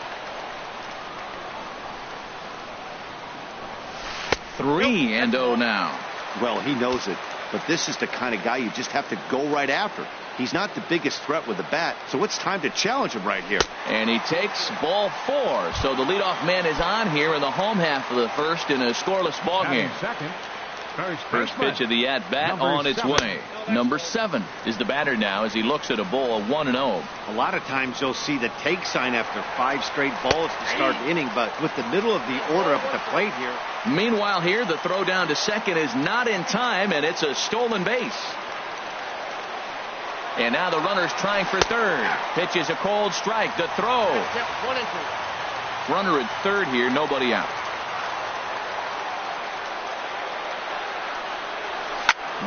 3-0 now. Well, he knows it, but this is the kind of guy you just have to go right after. He's not the biggest threat with the bat, so it's time to challenge him right here. And he takes ball 4. So the leadoff man is on here in the home half of the first in a scoreless ball game. First pitch of the at-bat on its way. Number 7 is the batter now as he looks at a ball of 1-0. A lot of times you'll see the take sign after 5 straight balls to start the inning, but with the middle of the order up at the plate here. Meanwhile here, the throw down to second is not in time, and it's a stolen base. And now the runner's trying for third. Pitch is a cold strike. The throw. Runner at third here, nobody out.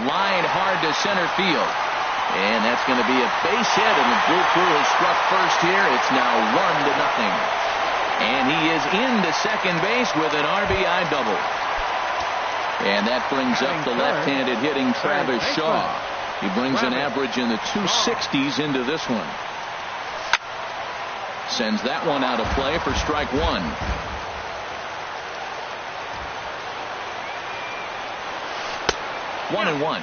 Line hard to center field. And that's going to be a base hit, and the Blue Crew has struck first here. It's now 1-0. And he is into second base with an RBI double. And that brings up the left-handed hitting Travis Shaw. He brings an average in the 260s into this one. Sends that one out of play for strike 1. One and one.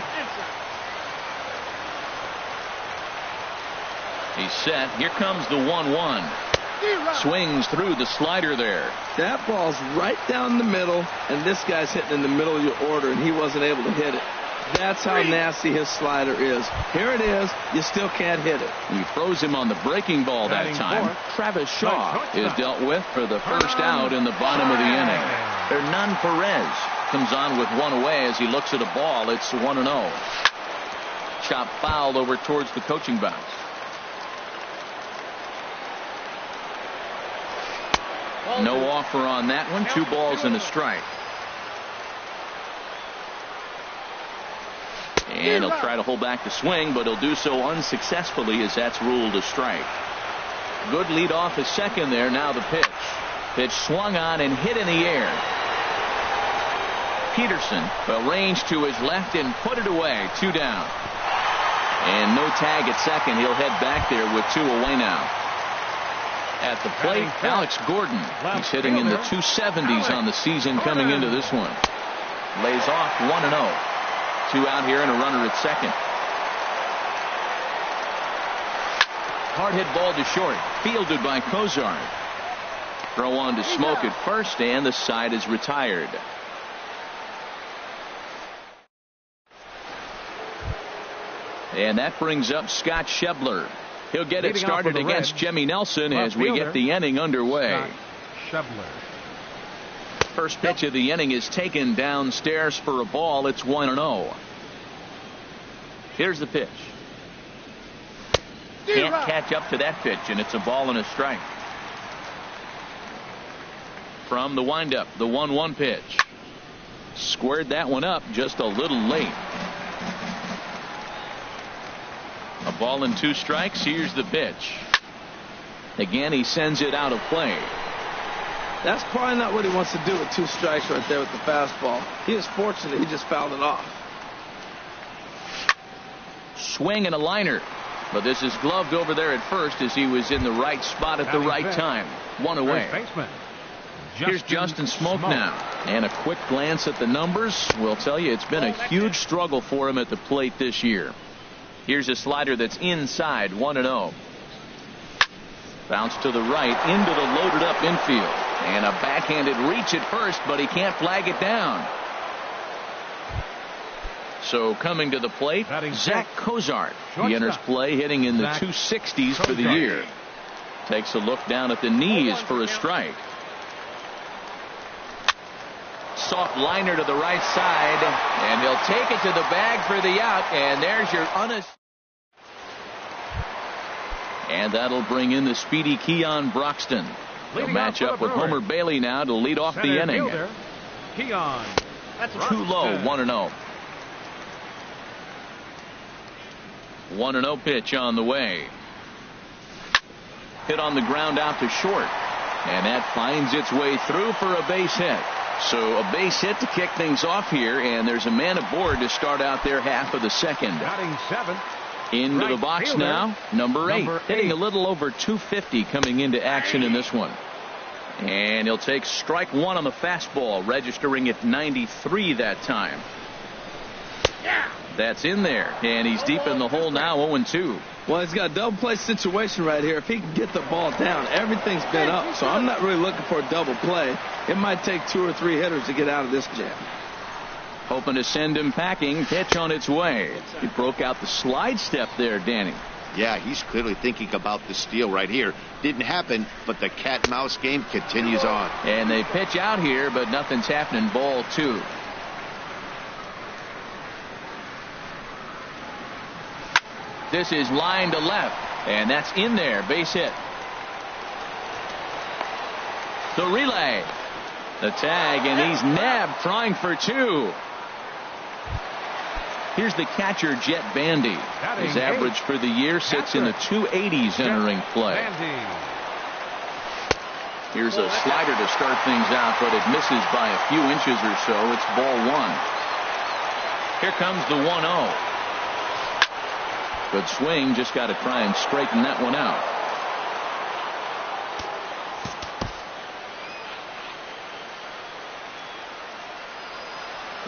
He's set. Here comes the 1-1. Swings through the slider there. That ball's right down the middle, and this guy's hitting in the middle of your order, and he wasn't able to hit it. That's how nasty his slider is. Here it is. You still can't hit it. He throws him on the breaking ball that time. Travis Shaw is dealt with for the first out in the bottom of the inning. Hernan Perez comes on with one away as he looks at a ball. It's 1-0. Chop foul over towards the coaching box. No offer on that one. 2 balls and a strike. And he'll try to hold back the swing, but he'll do so unsuccessfully as that's ruled a strike. Good lead off his second there. Now the pitch. Pitch swung on and hit in the air. Peterson arranged to his left and put it away. 2 down. And no tag at second. He'll head back there with 2 away now. At the plate, Alex Gordon. He's hitting in the 270s on the season coming into this one. Lays off 1-0. 2 out here and a runner at second. Hard hit ball to short. Fielded by Cozart. Throw on to Smoke at first, and the side is retired. And that brings up Scott Schebler. He'll get it started against Jimmy Nelson as we get the inning underway. Schebler. First pitch of the inning is taken downstairs for a ball. It's 1-0. Here's the pitch. Can't catch up to that pitch, and it's a ball and a strike. From the windup, the 1-1 pitch. Squared that one up just a little late. A ball and 2 strikes. Here's the pitch. Again, he sends it out of play. That's probably not what he wants to do with 2 strikes right there with the fastball. He is fortunate he just fouled it off. Swing and a liner. But this is gloved over there at first as he was in the right spot at the right time. 1 away. Here's Justin Smoke now. And a quick glance at the numbers will tell you it's been a huge struggle for him at the plate this year. Here's a slider that's inside. 1-0. Bounce to the right into the loaded up infield. And a backhanded reach at first, but he can't flag it down. So coming to the plate, Zach Cozart. He enters play hitting in the 260s for the year. Takes a look down at the knees for a strike. Soft liner to the right side, and he'll take it to the bag for the out, and there's your and that'll bring in the speedy Keon Broxton. He'll match up with Homer Bailey now to lead off the inning. Keon. Too low. 1-0. 1-0 pitch on the way. Hit on the ground out to short, and that finds its way through for a base hit. So a base hit to kick things off here, and there's a man aboard to start out their half of the second. Batting 7. Into the box now, number 8, hitting a little over 250 coming into action in this one. And he'll take strike 1 on the fastball, registering at 93 that time. That's in there, and he's deep in the hole now, 0-2. Well, he's got a double play situation right here. If he can get the ball down, everything's been up. So I'm not really looking for a double play. It might take 2 or 3 hitters to get out of this jam. Hoping to send him packing. Pitch on its way. He broke out the slide step there, Danny. Yeah, he's clearly thinking about the steal right here. Didn't happen, but the cat and mouse game continues on. And they pitch out here, but nothing's happening. Ball 2. This is line to left, and that's in there. Base hit. The relay. The tag, and he's nabbed trying for 2. Here's the catcher, Jet Bandy. His average for the year sits in the 280s entering play. Here's a slider to start things out, but it misses by a few inches or so. It's ball 1. Here comes the 1-0. Good swing, just got to try and straighten that one out.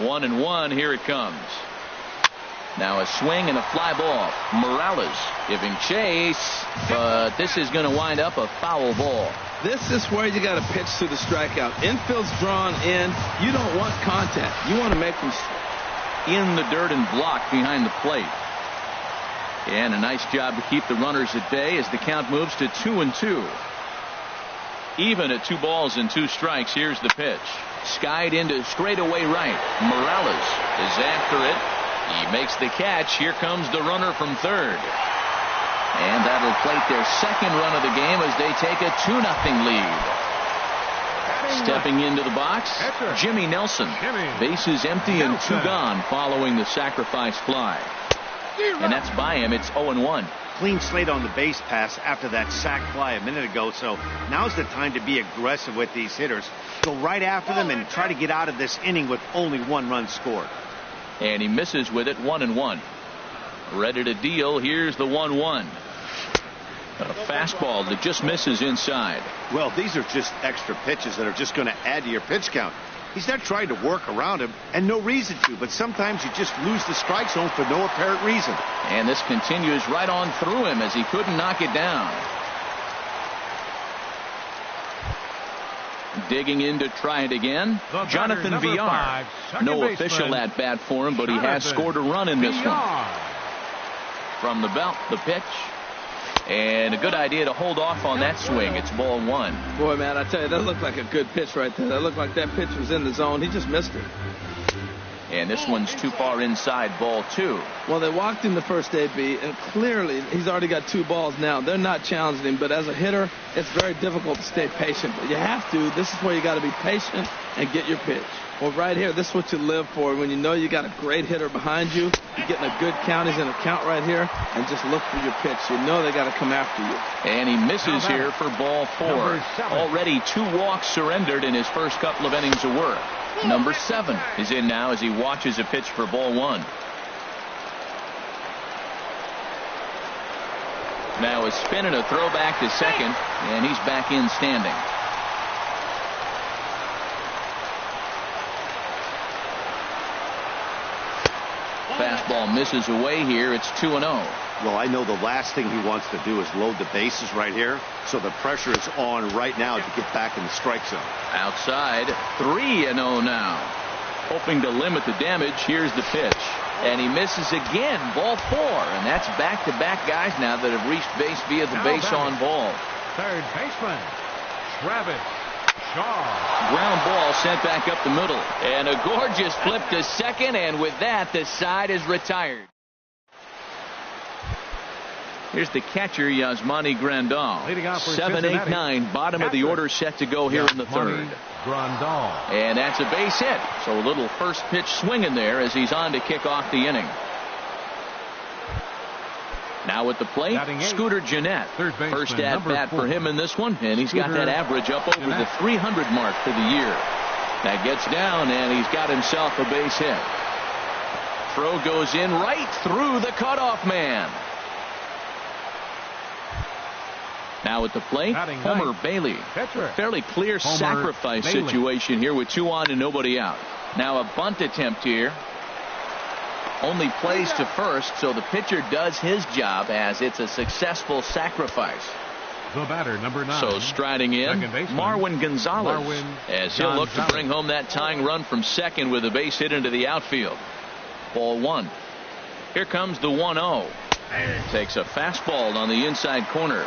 One and one, here it comes. Now a swing and a fly ball. Morales giving chase, but this is going to wind up a foul ball. This is where you got to pitch to the strikeout. Infield's drawn in. You don't want contact. You want to make them in the dirt and blocked behind the plate. And a nice job to keep the runners at bay as the count moves to 2-2. Even at 2 balls and 2 strikes. Here's the pitch. Skied into straightaway right. Morales is after it. He makes the catch. Here comes the runner from third. And that'll plate their second run of the game as they take a 2-0 lead. Stepping into the box, Jimmy Nelson. Bases empty and 2 gone following the sacrifice fly. And that's by him. It's 0-1. Clean slate on the base pass after that sac fly a minute ago, so now's the time to be aggressive with these hitters. Go right after them and try to get out of this inning with only 1 run scored. And he misses with it. 1-1. Ready to deal. Here's the 1-1. A fastball that just misses inside. Well, these are just extra pitches that are just going to add to your pitch count. He's not trying to work around him, and no reason to, but sometimes you just lose the strike zone for no apparent reason. And this continues right on through him as he couldn't knock it down. Digging in to try it again, Jonathan Villar. No official at bat for him, but he has scored a run in this one. From the belt, the pitch. And a good idea to hold off on that swing. It's ball one. Boy, man, I tell you, that looked like a good pitch right there. That looked like that pitch was in the zone. He just missed it. And this one's too far inside, ball two. Well, they walked him the first AB, and clearly he's already got 2 balls now. They're not challenging him, but as a hitter, it's very difficult to stay patient. But you have to. This is where you got to be patient and get your pitch. Well, right here, this is what you live for. When you know you got a great hitter behind you, you're getting a good count. He's in a count right here, and just look for your pitch. You know they got to come after you. And he misses here for ball 4. Already 2 walks surrendered in his first couple of innings of work. Number 7 is in now as he watches a pitch for ball 1. Now a spin and a throw back to second, and he's back in standing. Fastball misses away here. It's 2-0. Well, I know the last thing he wants to do is load the bases right here, so the pressure is on right now to get back in the strike zone. Outside, 3-0 now. Hoping to limit the damage. Here's the pitch. And he misses again. Ball 4. And that's back-to-back guys now that have reached base via the base on ball. Third baseman, Travis Shaw. Ground ball sent back up the middle. And a gorgeous flip to second. And with that, the side is retired. Here's the catcher, Yasmani Grandal. Leading off for 7, 8, 9. Bottom of the order set to go here in the third. Grandal. And that's a base hit. So a little first pitch swinging there as he's on to kick off the inning. Now at the plate, Scooter Gennett. First at bat for him in this one, and he's got that average up over the 300 mark for the year. That gets down, and he's got himself a base hit. Throw goes in right through the cutoff man. Now at the plate, Homer Bailey. Fairly clear sacrifice situation here with 2 on and nobody out. Now a bunt attempt here. Only plays to first, so the pitcher does his job as it's a successful sacrifice. The batter, number 9. So striding in, Marwin Gonzalez, as he'll look to bring home that tying run from second with a base hit into the outfield. Ball 1. Here comes the 1-0. Takes a fastball on the inside corner.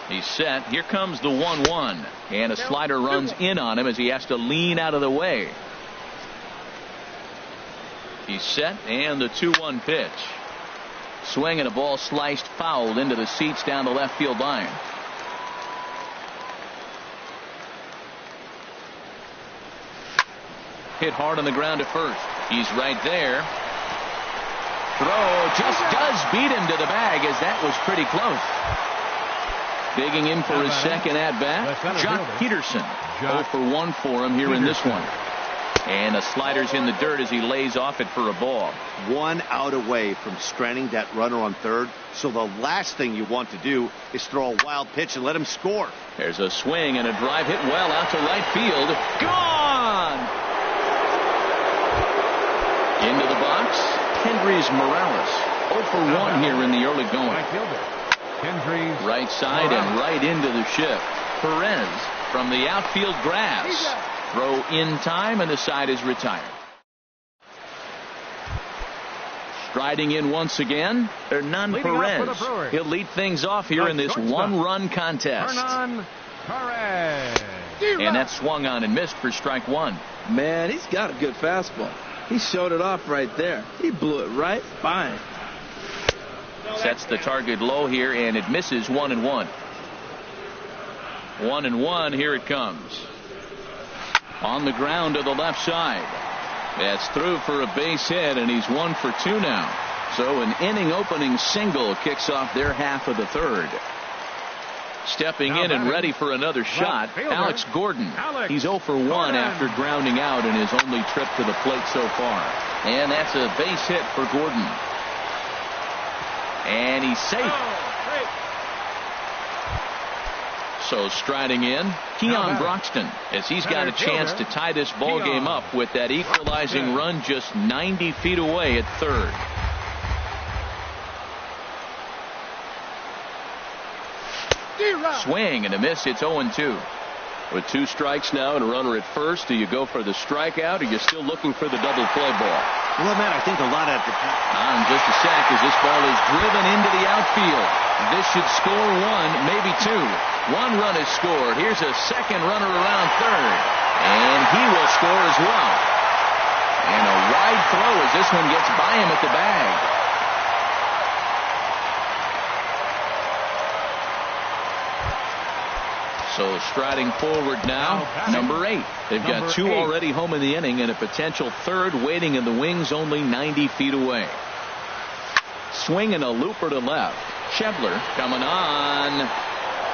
He's set. Here comes the 1-1. And a slider runs in on him as he has to lean out of the way. He's set, and the 2-1 pitch. Swing and a ball sliced foul into the seats down the left field line. Hit hard on the ground at first. He's right there. Throw just does beat him to the bag as that was pretty close. Digging in for his second at-bat, Jock Peterson. 0 for 1 for him here in this one. And a slider's in the dirt as he lays off it for a ball. 1 out away from stranding that runner on third. So the last thing you want to do is throw a wild pitch and let him score. There's a swing and a drive hit well out to right field. Gone! Into the box, Kendrys Morales. 0 for 1 here in the early going. Right side and right into the shift. Perez from the outfield grass. Throw in time, and the side is retired. Striding in once again, Hernan Perez. He'll lead things off here in this 1-run contest. Hernan Perez. And that swung on and missed for strike 1. Man, he's got a good fastball. He showed it off right there. He blew it right by him. Sets the target low here, and it misses 1-1. 1-1, here it comes. On the ground to the left side. That's through for a base hit, and he's 1 for 2 now. So an inning opening single kicks off their half of the third. Stepping in and ready for another shot, Alex Gordon. He's 0 for 1 after grounding out in his only trip to the plate so far. And that's a base hit for Gordon. And he's safe. So striding in, Keon Broxton, as he's got a chance to tie this ball game up with that equalizing run just 90 feet away at third. Swing and a miss. It's 0-2. With 2 strikes now and a runner at first, do you go for the strikeout, or are you still looking for the double play ball? Well, Matt, I think a lot of that depends. On just a sec as this ball is driven into the outfield. This should score 1, maybe 2. 1 run is scored. Here's a second runner around third. And he will score as well. And a wide throw as this one gets by him at the bag. So striding forward now, number 8. They've got 2 already home in the inning and a potential 3rd waiting in the wings only 90 feet away. Swing and a looper to left. Schebler coming on.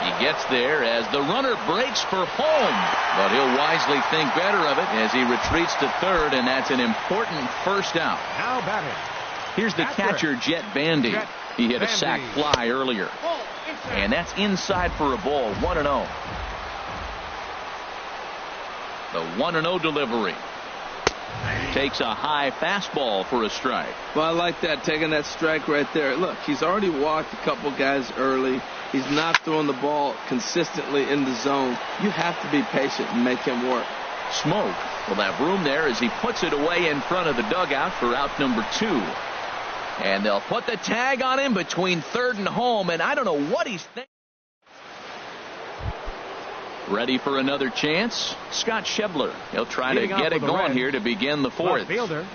He gets there as the runner breaks for home. But he'll wisely think better of it as he retreats to 3rd, and that's an important first out. Now batting. Here's the catcher, Jet Bandy. He hit a sac fly earlier. And that's inside for a ball, 1-0. The 1-0 delivery. Takes a high fastball for a strike. Well, I like that, taking that strike right there. Look, he's already walked a couple guys early. He's not throwing the ball consistently in the zone. You have to be patient and make him work. Smoke will have room there as he puts it away in front of the dugout for out number 2. And they'll put the tag on him between 3rd and home, and I don't know what he's thinking. Ready for another chance? Scott Schebler. He'll try to get it going here to begin the 4th. Fielder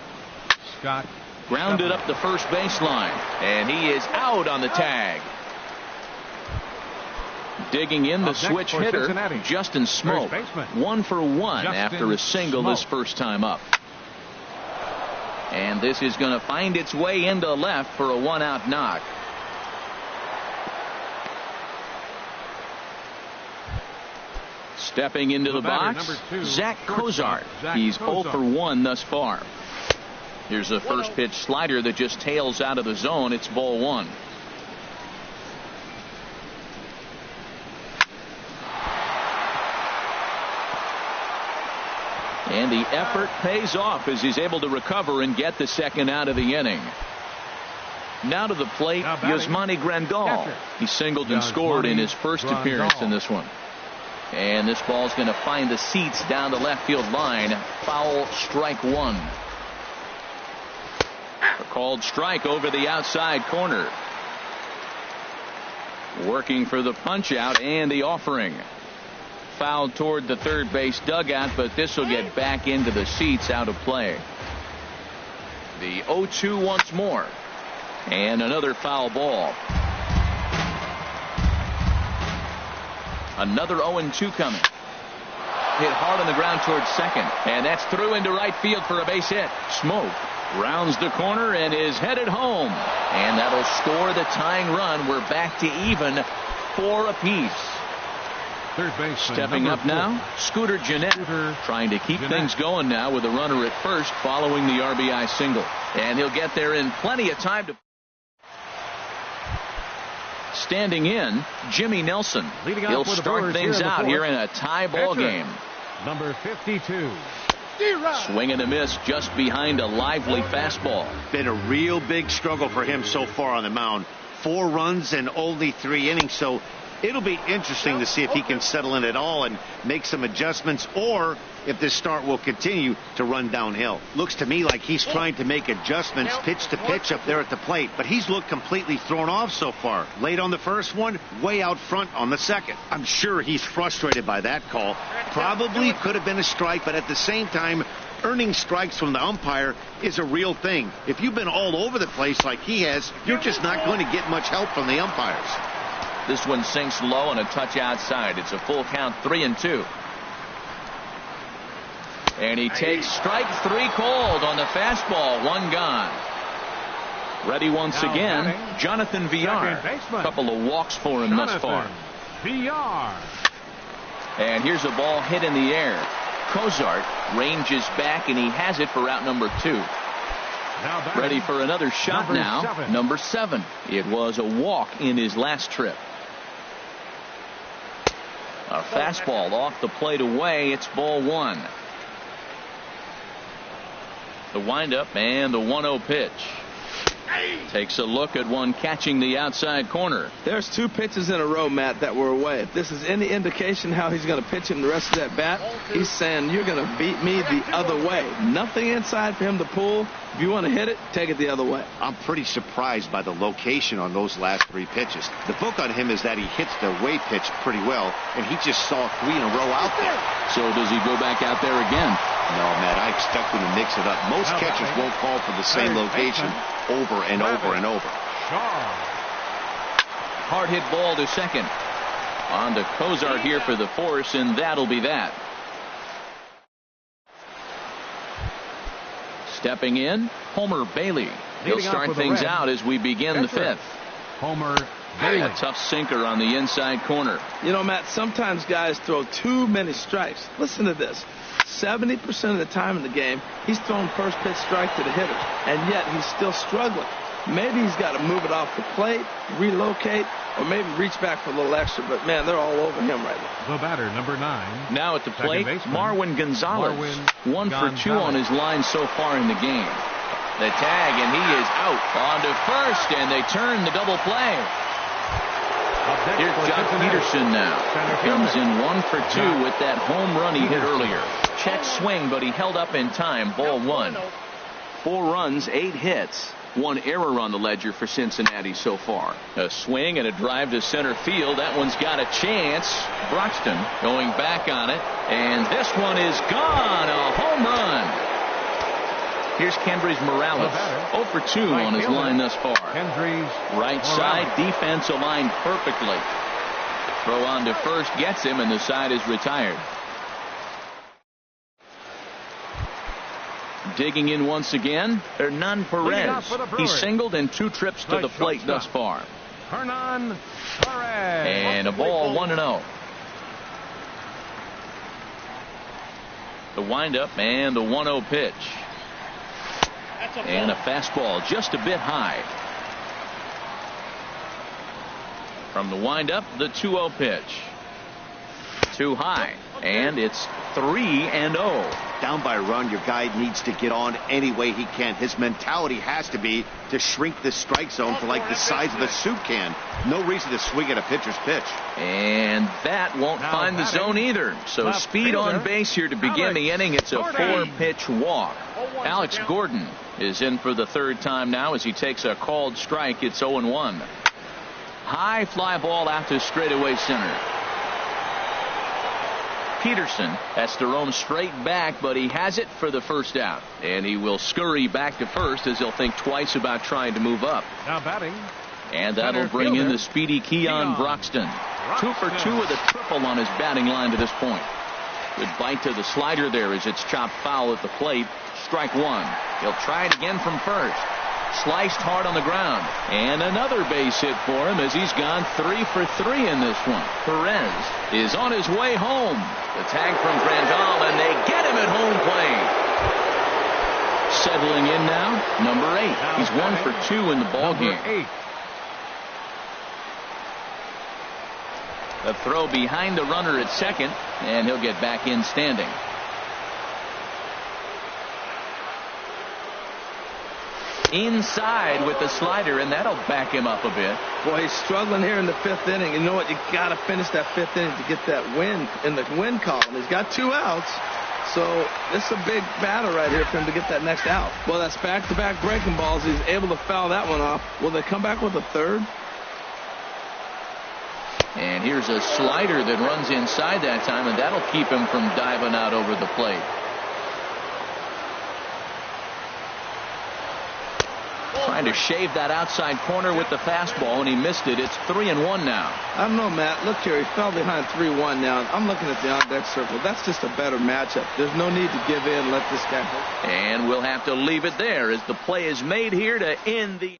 Scott grounded up the first baseline, and he is out on the tag. Digging in the switch hitter, Justin Smoke. 1 for 1 after a single his first time up. And this is going to find its way into left for a 1-out knock. Stepping into the box, Zach Cozart. He's 0 for 1 thus far. Here's a first pitch slider that just tails out of the zone. It's ball 1. And the effort pays off as he's able to recover and get the second out of the inning. Now to the plate, Yasmani Grandal. He singled and scored in his first appearance in this one. And this ball's going to find the seats down the left field line. Foul, strike 1. A called strike over the outside corner. Working for the punch out and the offering. Fouled toward the 3rd base dugout, but this will get back into the seats, out of play. The 0-2 once more. And another foul ball. Another 0-2 coming. Hit hard on the ground towards second. And that's through into right field for a base hit. Smoke rounds the corner and is headed home. And that'll score the tying run. We're back to even, 4 apiece. Third base. Stepping up now, Scooter Gennett, trying to keep things going now with a runner at first following the RBI single. And he'll get there in plenty of time to. Standing in, Jimmy Nelson. He'll start things out here in a tie ball game. Number 52. Swing and a miss just behind a lively fastball. Been a real big struggle for him so far on the mound. 4 runs in only 3 innings, so it'll be interesting to see if he can settle in at all and make some adjustments, or if this start will continue to run downhill. Looks to me like he's trying to make adjustments pitch to pitch up there at the plate, but he's looked completely thrown off so far. Late on the first one, way out front on the second. I'm sure he's frustrated by that call. Probably could have been a strike, but at the same time, earning strikes from the umpire is a real thing. If you've been all over the place like he has, you're just not going to get much help from the umpires. This one sinks low and a touch outside. It's a full count, 3-2. And he takes strike 3 called on the fastball. 1 gone. Ready once again, Jonathan Villar. Couple of walks for him thus far. Villar. And here's a ball hit in the air. Cozart ranges back and he has it for out number 2. Ready for another shot now. Number 7. It was a walk in his last trip. A fastball off the plate away. It's ball 1. The windup and the 1-0 pitch. Takes a look at one catching the outside corner. There's 2 pitches in a row, Matt, that were away. If this is any indication how he's going to pitch him the rest of that bat, he's saying you're going to beat me the other way. Nothing inside for him to pull. If you want to hit it, take it the other way. I'm pretty surprised by the location on those last 3 pitches. The book on him is that he hits the away pitch pretty well, and he just saw 3 in a row out there. So does he go back out there again? No, Matt, I expect him to mix it up. Most catchers won't call for the same location over and over and over. Hard hit ball to second. On to Cozart here for the force, and that'll be that. Stepping in, Homer Bailey. He'll start things out as we begin the 5th. Homer Bailey. A tough sinker on the inside corner. You know, Matt, sometimes guys throw too many strikes. Listen to this. 70% of the time in the game, he's throwing first pitch strike to the hitter, and yet he's still struggling. Maybe he's got to move it off the plate, relocate, or maybe reach back for a little extra, but man, they're all over him right now. The batter, number 9. Now at the plate, Marwin Gonzalez. 1 for 2 on his line so far in the game. The tag, and he is out. On to first, and they turn the double play. Here's John Peterson now. Comes in 1 for 2 with that home run he hit earlier. Check swing, but he held up in time. Ball 1. 4 runs, 8 hits. 1 error on the ledger for Cincinnati so far. A swing and a drive to center field. That one's got a chance. Broxton going back on it. And this one is gone. A home run. Here's Kendrys Morales. 0 for 2 on his line thus far. Right side defense aligned perfectly. Throw on to first gets him, and the side is retired. Digging in once again, Hernan Perez. He singled in 2 trips to the plate thus far. Hernan Perez. And a ball 1-0. The windup and the 1-0 pitch. And a fastball just a bit high. From the windup, the 2-0 pitch. Too high. And it's 3-0. Down by a run, your guy needs to get on any way he can. His mentality has to be to shrink the strike zone to like the size of a soup can. No reason to swing at a pitcher's pitch. And that won't find the zone either. So speed on base here to begin the inning. It's a 4-pitch walk. Alex Gordon is in for the 3rd time now as he takes a called strike. It's 0-1. High fly ball out to straightaway center. Peterson has to roam straight back, but he has it for the first out. And he will scurry back to first as he'll think twice about trying to move up. Now batting. And that'll bring in the speedy Keon Broxton. 2 for 2 with a triple on his batting line to this point. Good bite to the slider there as it's chopped foul at the plate. Strike 1. He'll try it again from first. Sliced hard on the ground. And another base hit for him as he's gone 3 for 3 in this one. Perez is on his way home. The tag from Grandal, and they get him at home plate. Settling in now, number 8. He's 1 for 2 in the ball game. 8. A throw behind the runner at second, and he'll get back in standing. Inside with the slider, and that'll back him up a bit. Boy, he's struggling here in the 5th inning. You know what? You got to finish that 5th inning to get that win in the win column. He's got 2 outs, so it's a big battle right here for him to get that next out. Well, that's back-to-back breaking balls. He's able to foul that one off. Will they come back with a 3rd? And here's a slider that runs inside that time, and that'll keep him from diving out over the plate. Trying to shave that outside corner with the fastball, and he missed it. It's 3-1 now. I don't know, Matt. Look here. He fell behind 3-1 now. I'm looking at the on-deck circle. That's just a better matchup. There's no need to give in, let this guy hit. And we'll have to leave it there as the play is made here to end the...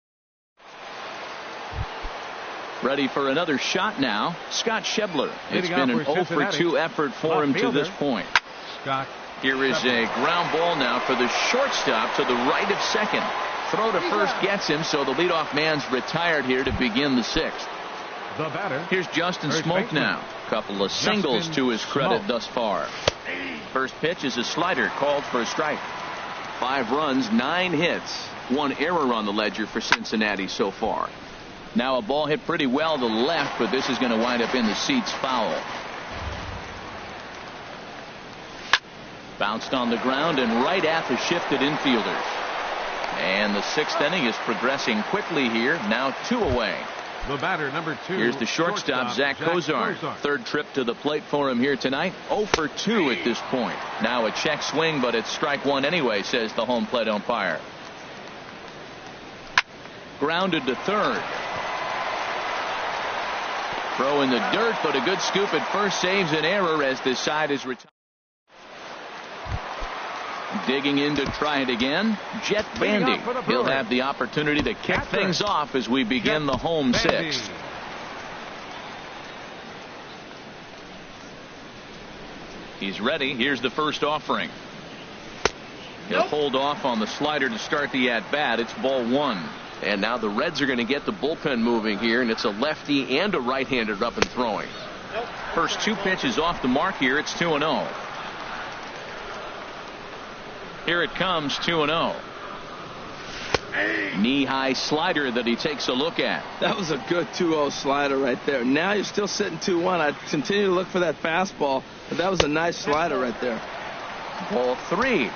Ready for another shot now, Scott Schebler. It's been an 0 for 2 effort for him to this point. Scott. Here is a ground ball now for the shortstop to the right of second. Throw to first gets him, so the leadoff man's retired here to begin the 6th. The batter. Here's Justin Smoke now. Couple of singles to his credit thus far. First pitch is a slider called for a strike. 5 runs, 9 hits. one error on the ledger for Cincinnati so far. Now a ball hit pretty well to the left, but this is going to wind up in the seats foul. Bounced on the ground and right at the shifted infielders. And the sixth inning is progressing quickly here. Now 2 away. The batter, number 2. Here's the shortstop, Zach Kozar. Third trip to the plate for him here tonight. 0 for 2 at this point. Now a check swing, but it's strike one anyway, says the home plate umpire. Grounded to third. Throw in the dirt, but a good scoop at first saves an error as this side is retired. Digging in to try it again, Jet Bandy. He'll have the opportunity to kick things off as we begin the home sixth. He's ready. Here's the first offering. He'll hold off on the slider to start the at-bat. It's ball 1. And now the Reds are going to get the bullpen moving here, and it's a lefty and a right-hander up and throwing. First 2 pitches off the mark here. It's 2-0. Here it comes, 2-0. Knee-high slider that he takes a look at. That was a good 2-0 slider right there. Now you're still sitting 2-1. I continue to look for that fastball, but that was a nice slider right there. Ball 3.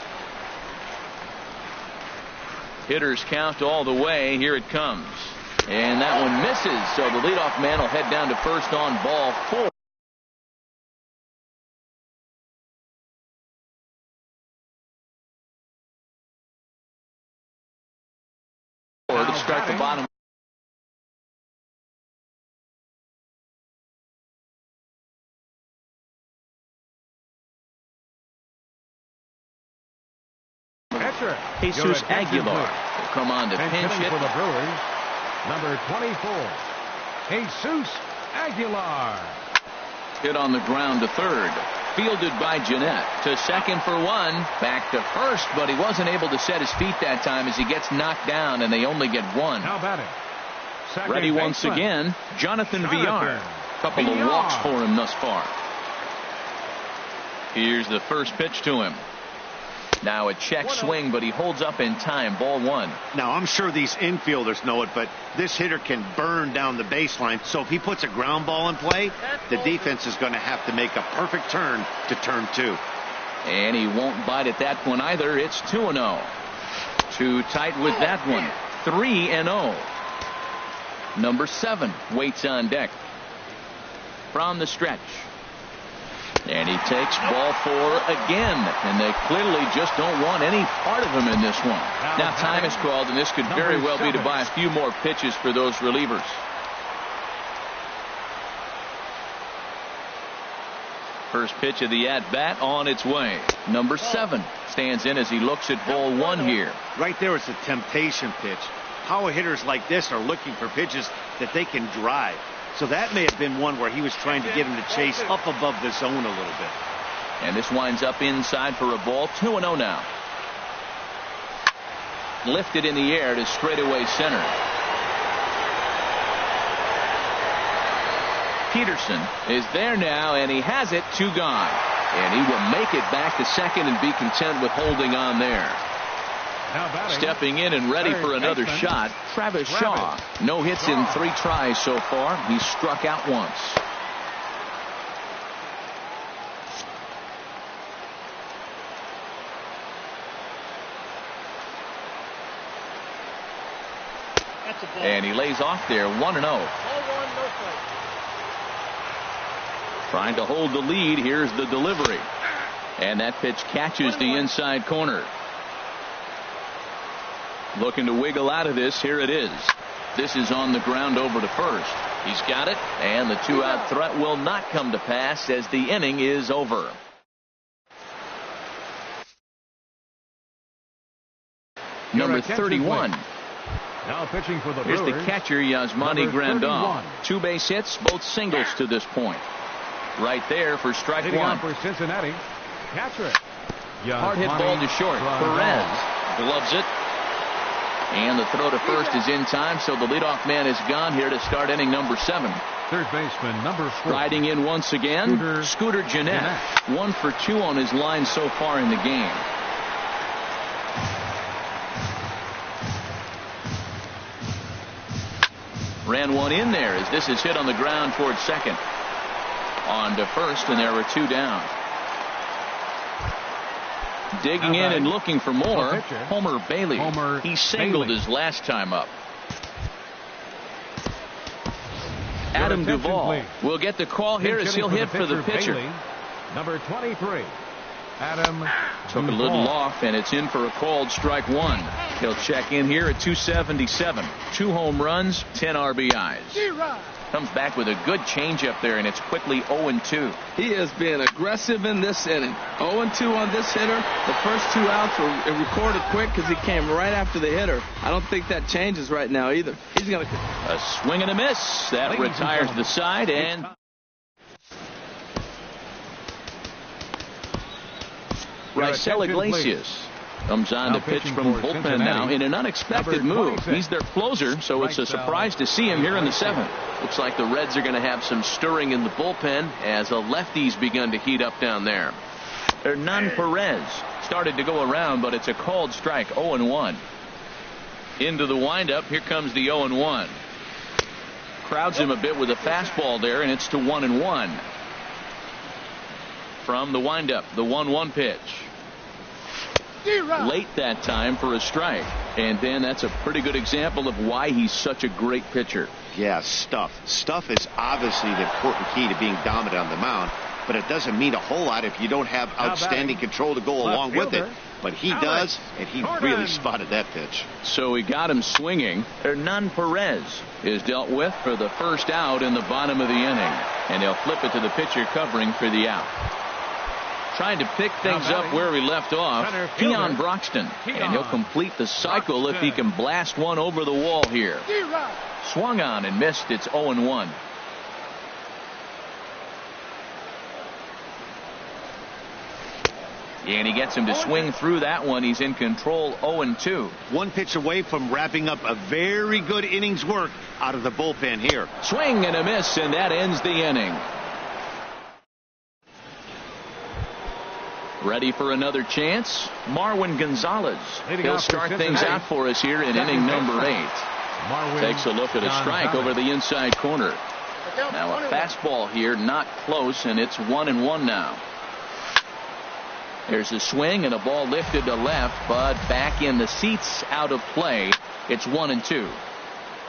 Hitters count all the way. Here it comes. And that one misses, so the leadoff man will head down to first on ball 4. To start the bottom. Catcher Jesus Aguilar will come on to pinch hit. For the Brewers, number 24, Jesus Aguilar. Hit on the ground to third. Fielded by Jeanette. To second for 1. Back to first, but he wasn't able to set his feet that time as he gets knocked down, and they only get 1. How about it? Ready once again, Jonathan Villar. Couple of walks for him thus far. Here's the first pitch to him. Now a check swing, but he holds up in time. Ball 1. Now I'm sure these infielders know it, but this hitter can burn down the baseline. So if he puts a ground ball in play, the defense is going to have to make a perfect turn to turn 2. And he won't bite at that one either. It's 2-0. Too tight with that one. 3-0. Number 7 waits on deck. From the stretch. And he takes ball 4 again. And they clearly just don't want any part of him in this one. Now time is called, and this could very well be to buy a few more pitches for those relievers. First pitch of the at-bat on its way. Number 7 stands in as he looks at ball 1 here. Right there is a temptation pitch. Power hitters like this are looking for pitches that they can drive. So that may have been one where he was trying to get him to chase up above the zone a little bit. And this winds up inside for a ball. 2-0 now. Lifted in the air to straightaway center. Peterson is there now, and he has it. 2 gone. And he will make it back to second and be content with holding on there. Stepping in and ready for another shot, Travis Shaw. No hits in 3 tries so far. He struck out once. And he lays off there. 1-0. Trying to hold the lead. Here's the delivery. And that pitch catches the inside corner. Looking to wiggle out of this. Here it is. This is on the ground over to first. He's got it, and the 2-out threat will not come to pass as the inning is over. Number 31. Now pitching for the Here's Brewers, the catcher, Yasmani Grandal. 2 base hits, both singles to this point. Right there for strike Hitting 1. on for Cincinnati. Catcher. Hard hit ball to short. Perez gloves it. And the throw to first is in time, so the leadoff man is gone here to start inning number 7. Third baseman, number 4. Riding in once again, Scooter Jeanette. 1 for 2 on his line so far in the game. Ran one in there as this is hit on the ground towards second. On to first, and there were 2 down. Digging in and looking for more, Homer Bailey. He singled his last time up. Adam Duvall will get the call here as he'll hit for the pitcher. Number 23, Adam Took a little off, and it's in for a called strike 1. He'll check in here at 277. 2 home runs, 10 RBIs. Comes back with a good changeup there, and it's quickly 0-2. He has been aggressive in this inning. 0-2 on this hitter. The first 2 outs were recorded quick because he came right after the hitter. I don't think that changes right now either. He's going to... A swing and a miss. That retires the side, and... Raisel Iglesias comes on to pitch from bullpen now in an unexpected move. He's their closer, so it's a surprise to see him here in the 7th. Looks like the Reds are going to have some stirring in the bullpen as a lefty's begun to heat up down there. Hernan Perez started to go around, but it's a called strike. 0-1. Into the windup. Here comes the 0-1. Crowds him a bit with a fastball there, and it's to 1-1. From the windup, the 1-1 pitch. Late that time for a strike. And then that's a pretty good example of why he's such a great pitcher. Yeah, stuff. Stuff is obviously the important key to being dominant on the mound, but it doesn't mean a whole lot if you don't have outstanding control to go along with it. But he does, and he really spotted that pitch. So he got him swinging. Hernan Perez is dealt with for the first out in the bottom of the inning. And they'll flip it to the pitcher covering for the out. Trying to pick things up where we left off, Keon Broxton. And he'll complete the cycle if he can blast one over the wall here. Swung on and missed. It's 0-1. And he gets him to swing through that one. He's in control. 0-2. 1 pitch away from wrapping up a very good inning's work out of the bullpen here. Swing and a miss, and that ends the inning. Ready for another chance? Marwin Gonzalez. He'll start things out for us here in inning number 8. Takes a look at a strike over the inside corner. Now a fastball here, not close, and it's 1-1 now. There's a swing and a ball lifted to left, but back in the seats, out of play. It's 1-2.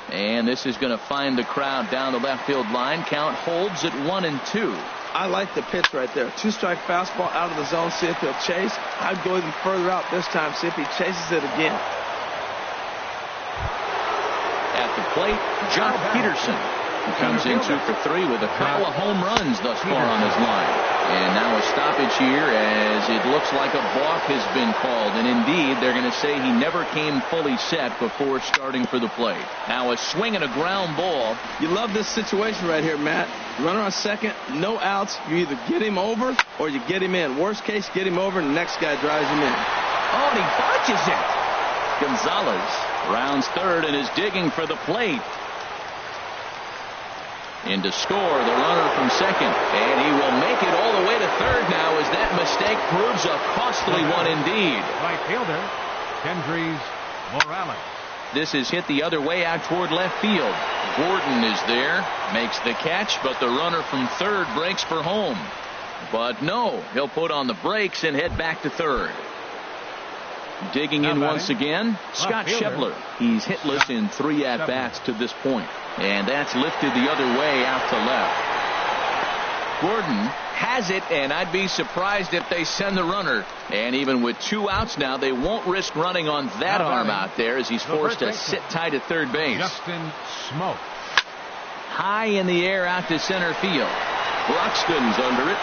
And this is going to find the crowd down the left field line. Count holds at 1-2. I like the pitch right there. 2-strike fastball out of the zone. See if he'll chase. I'd go even further out this time. See if he chases it again. At the plate, Jock Peterson, who comes in 2 for 3 with a couple of home runs thus far on his line. And now a stoppage here as it looks like a balk has been called. And indeed, they're going to say he never came fully set before starting for the plate. Now a swing and a ground ball. You love this situation right here, Matt. Runner on second, no outs. You either get him over or you get him in. Worst case, get him over and the next guy drives him in. Oh, and he botches it. Gonzalez rounds third and is digging for the plate. In to score the runner from second, and he will make it all the way to third now as that mistake proves a costly one indeed. Right fielder, Kendrys Morales. This is hit the other way out toward left field. Gordon is there, makes the catch, but the runner from third breaks for home. But no, he'll put on the brakes and head back to third. Digging in once again, Scott Schebler. He's hitless in 3 at-bats to this point. And that's lifted the other way out to left. Gordon has it, and I'd be surprised if they send the runner. And even with 2 outs now, they won't risk running on that arm out there as he's forced to sit tight at third base. Justin Smoke. High in the air out to center field. Broxton's under it.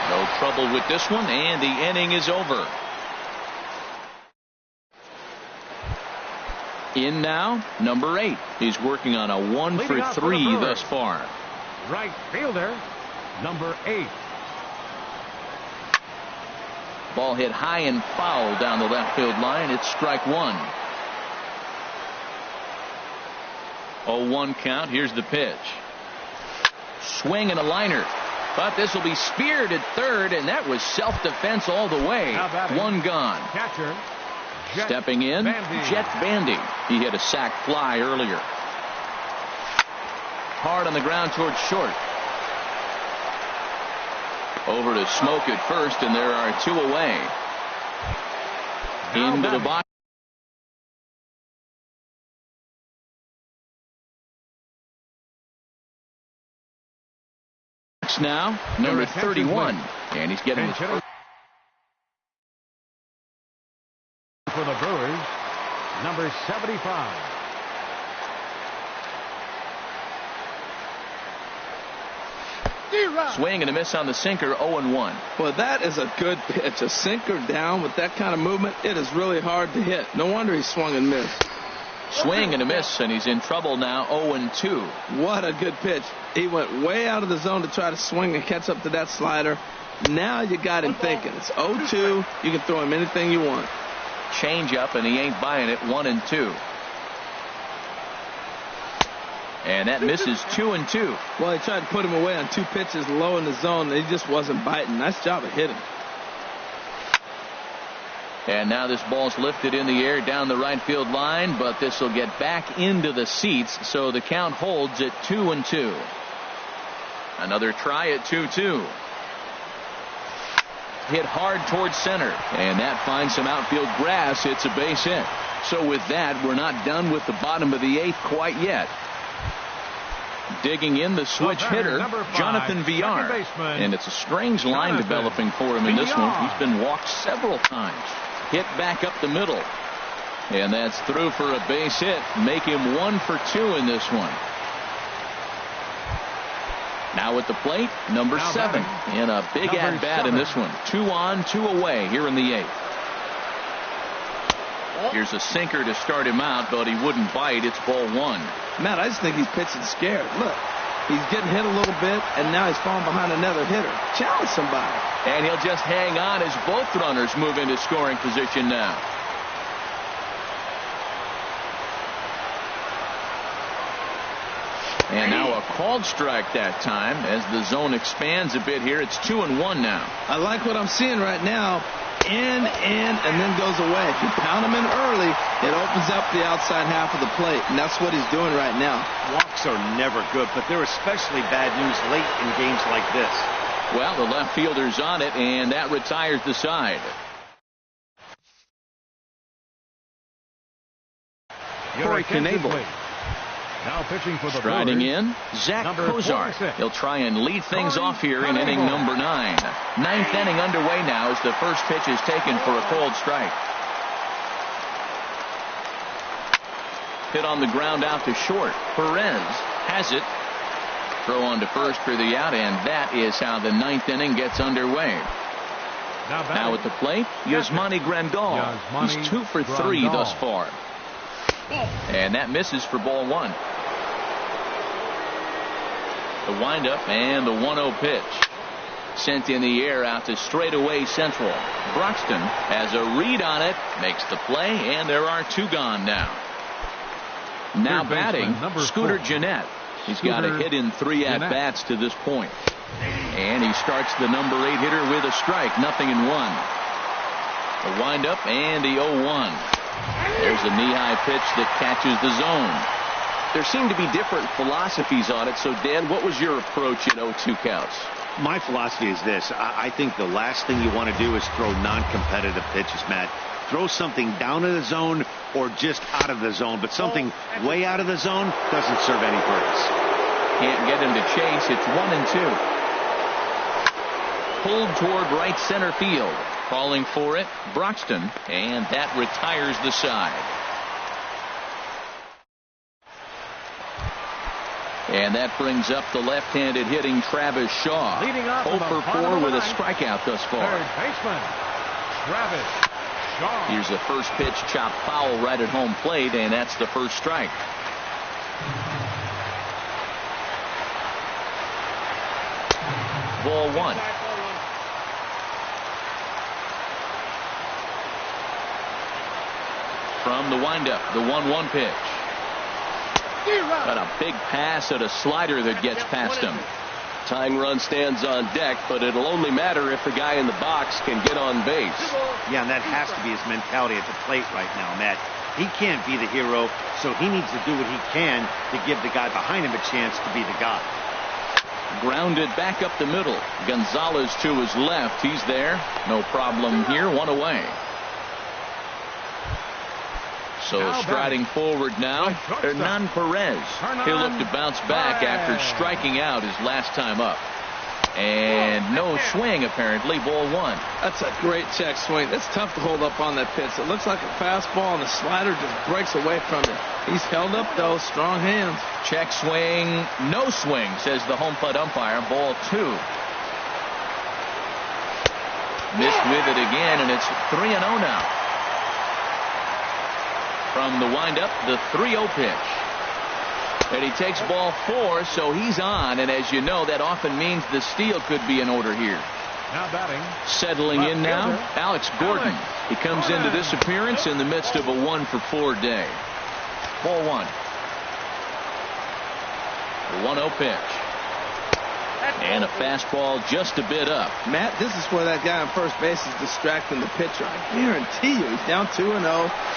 No trouble with this one, and the inning is over. In now, number 8. He's working on a 1 for 3 thus far. Right fielder, number 8. Ball hit high and foul down the left field line. It's strike 1. 0-1 count. Here's the pitch. Swing and a liner. But this will be speared at third, and that was self-defense all the way. 1 gone. Catcher, Stepping in, Jet Bandy. He hit a sac fly earlier. Hard on the ground towards short. Over to Smoke at first, and there are 2 away. Into the box. Now, number 31. And he's getting his first. For the Brewers, number 75. Swing and a miss on the sinker, 0-1. Well, that is a good pitch. A sinker down with that kind of movement, it is really hard to hit. No wonder he swung and missed. Swing and a miss, and he's in trouble now, 0-2. What a good pitch. He went way out of the zone to try to swing and catch up to that slider. Now you got him thinking. It's 0-2. You can throw him anything you want. Change up, and he ain't buying it, 1-2. And that misses 2-2. Well, he tried to put him away on 2 pitches low in the zone, and he just wasn't biting. Nice job of hitting. And now this ball's lifted in the air down the right field line, but this will get back into the seats, so the count holds at 2-2. Another try at 2-2. Hit hard towards center, and that finds some outfield grass. It's a base hit. So with that, we're not done with the bottom of the 8th quite yet. Digging in the switch hitter, Jonathan Villar. And it's a strange line developing for him in this one. He's been walked several times. Hit back up the middle. And that's through for a base hit. Make him 1 for 2 in this one. Now at the plate, number 7. And a big at-bat in this one. 2 on, 2 away here in the 8th. Here's a sinker to start him out, but he wouldn't bite. It's ball 1. Matt, I just think he's pitching scared. Look, he's getting hit a little bit, and now he's falling behind another hitter. Challenge somebody. And he'll just hang on as both runners move into scoring position now. And now a called strike that time as the zone expands a bit here. It's 2-1 now. I like what I'm seeing right now. In, and then goes away. If you pound him in early, it opens up the outside half of the plate, and that's what he's doing right now. Walks are never good, but they're especially bad news late in games like this. Well, the left fielder's on it, and that retires the side. Corey Knebel. Now pitching for the Striding Brewers, in, Zach Kozar. He'll try and lead things off here in inning number 9. 9th inning underway now as the first pitch is taken for a cold strike. Hit on the ground out to short. Perez has it. Throw on to first for the out, and that is how the 9th inning gets underway. Now at the plate, Yasmani Grandal. He's 2 for 3 thus far. And that misses for ball 1. The windup and the 1-0 pitch. Sent in the air out to straightaway central. Broxton has a read on it, makes the play, and there are 2 gone now. Now batting, Scooter Gennett. He's got a hit in 3 at-bats to this point. And he starts the number 8 hitter with a strike, nothing in 1. The windup and the 0-1. There's a knee-high pitch that catches the zone. There seem to be different philosophies on it. So, Dan, what was your approach in 0-2 counts? My philosophy is this. I think the last thing you want to do is throw non-competitive pitches, Matt. Throw something down in the zone or just out of the zone, but something way out of the zone doesn't serve any purpose. Can't get him to chase. It's 1-2. Pulled toward right center field. Calling for it, Broxton, and that retires the side. And that brings up the left-handed hitting Travis Shaw. 0 for 4 with a strikeout thus far. Third baseman, Travis Shaw. Here's the first pitch, chopped foul right at home plate, and that's the first strike. Ball 1. From the windup, the 1-1 pitch. Got a big pass at a slider that gets past him. Tying run stands on deck, but it'll only matter if the guy in the box can get on base. Yeah, and that has to be his mentality at the plate right now, Matt. He can't be the hero, so he needs to do what he can to give the guy behind him a chance to be the guy. Grounded back up the middle. Gonzalez to his left. He's there. No problem here. One away. So striding forward now, Hernan Perez. He'll look to bounce back after striking out his last time up. And no swing, apparently. Ball one. That's a great check swing. It's tough to hold up on that pitch. It looks like a fastball, and the slider just breaks away from it. He's held up, though. Strong hands. Check swing. No swing, says the home plate umpire. Ball two. Missed with it again, and it's 3-0 now. From the windup, the 3-0 pitch. And he takes ball four, so he's on. And as you know, that often means the steal could be in order here. Now batting. Settling in now, Alex Gordon. He comes into this appearance in the midst of a 1-for-4 day. Ball one. The 1-0 pitch. And a fastball just a bit up. Matt, this is where that guy on first base is distracting the pitcher. I guarantee you, he's down 2-0.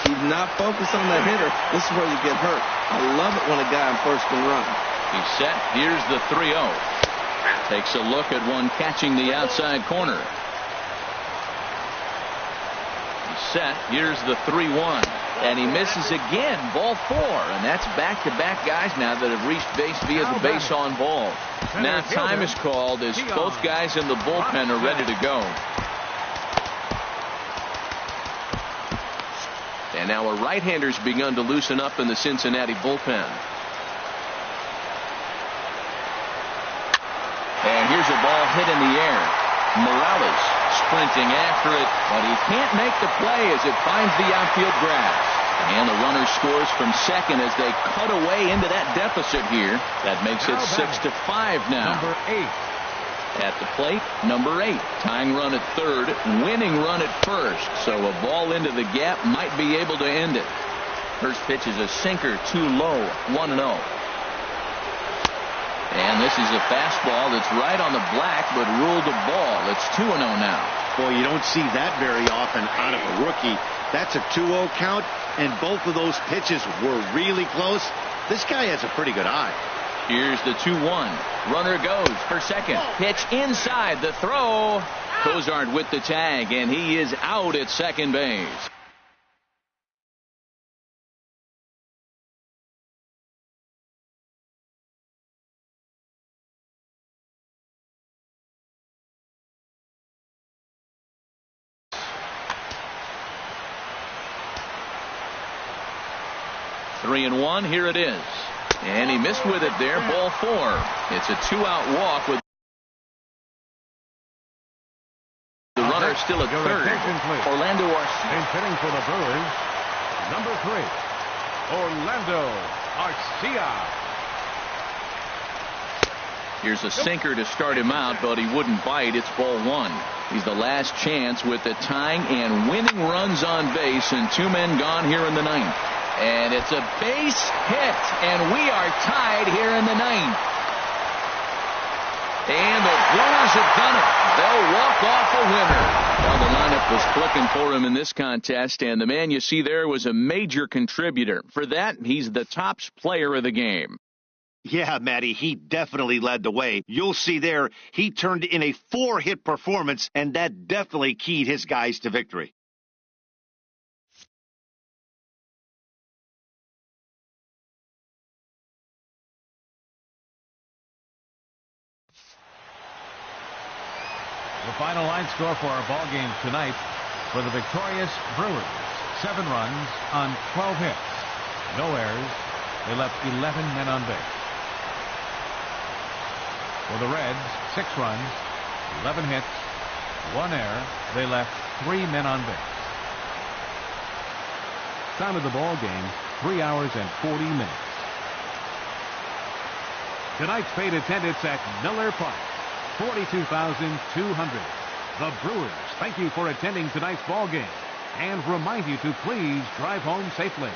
He's not focused on the hitter. This is where you get hurt. I love it when a guy on first can run. He's set. Here's the 3-0. Takes a look at one catching the outside corner. He's set. Here's the 3-1. And he misses again. Ball four. And that's back-to-back guys now that have reached base via the base on ball. Now time is called as both guys in the bullpen are ready to go. And now a right-hander's begun to loosen up in the Cincinnati bullpen. And here's a ball hit in the air. Morales sprinting after it, but he can't make the play as it finds the outfield grass. And the runner scores from second as they cut away into that deficit here. That makes it 6-5 now. Number 8. At the plate, number 8. Tying run at third, winning run at first. So a ball into the gap might be able to end it. First pitch is a sinker, too low, 1-0. And this is a fastball that's right on the black, but ruled a ball. It's 2-0 now. Boy, you don't see that very often out of a rookie. That's a 2-0 count, and both of those pitches were really close. This guy has a pretty good eye. Here's the 2-1. Runner goes for second. Pitch inside. The throw. Cozart with the tag, and he is out at second base. Three and one. Here it is. And he missed with it there. Ball four. It's a 2-out walk with the runner still at third. Orlando Arcia. And hitting for the Brewers, number 3, Orlando Arcia. Here's a sinker to start him out, but he wouldn't bite. It's ball one. He's the last chance with the tying and winning runs on base, and 2 men gone here in the 9th. And it's a base hit, and we are tied here in the 9th. And the Brewers have done it. They'll walk off a winner. Well, the lineup was clicking for him in this contest, and the man you see there was a major contributor. For that, he's the top player of the game. Yeah, Matty, he definitely led the way. You'll see there, he turned in a 4-hit performance, and that definitely keyed his guys to victory. The final line score for our ball game tonight for the victorious Brewers: 7 runs on 12 hits, no errors. They left 11 men on base. For the Reds, 6 runs, 11 hits, 1 error. They left 3 men on base. Time of the ball game, 3 hours and 40 minutes. Tonight's paid attendance at Miller Park, 42,200. The Brewers thank you for attending tonight's ball game and remind you to please drive home safely.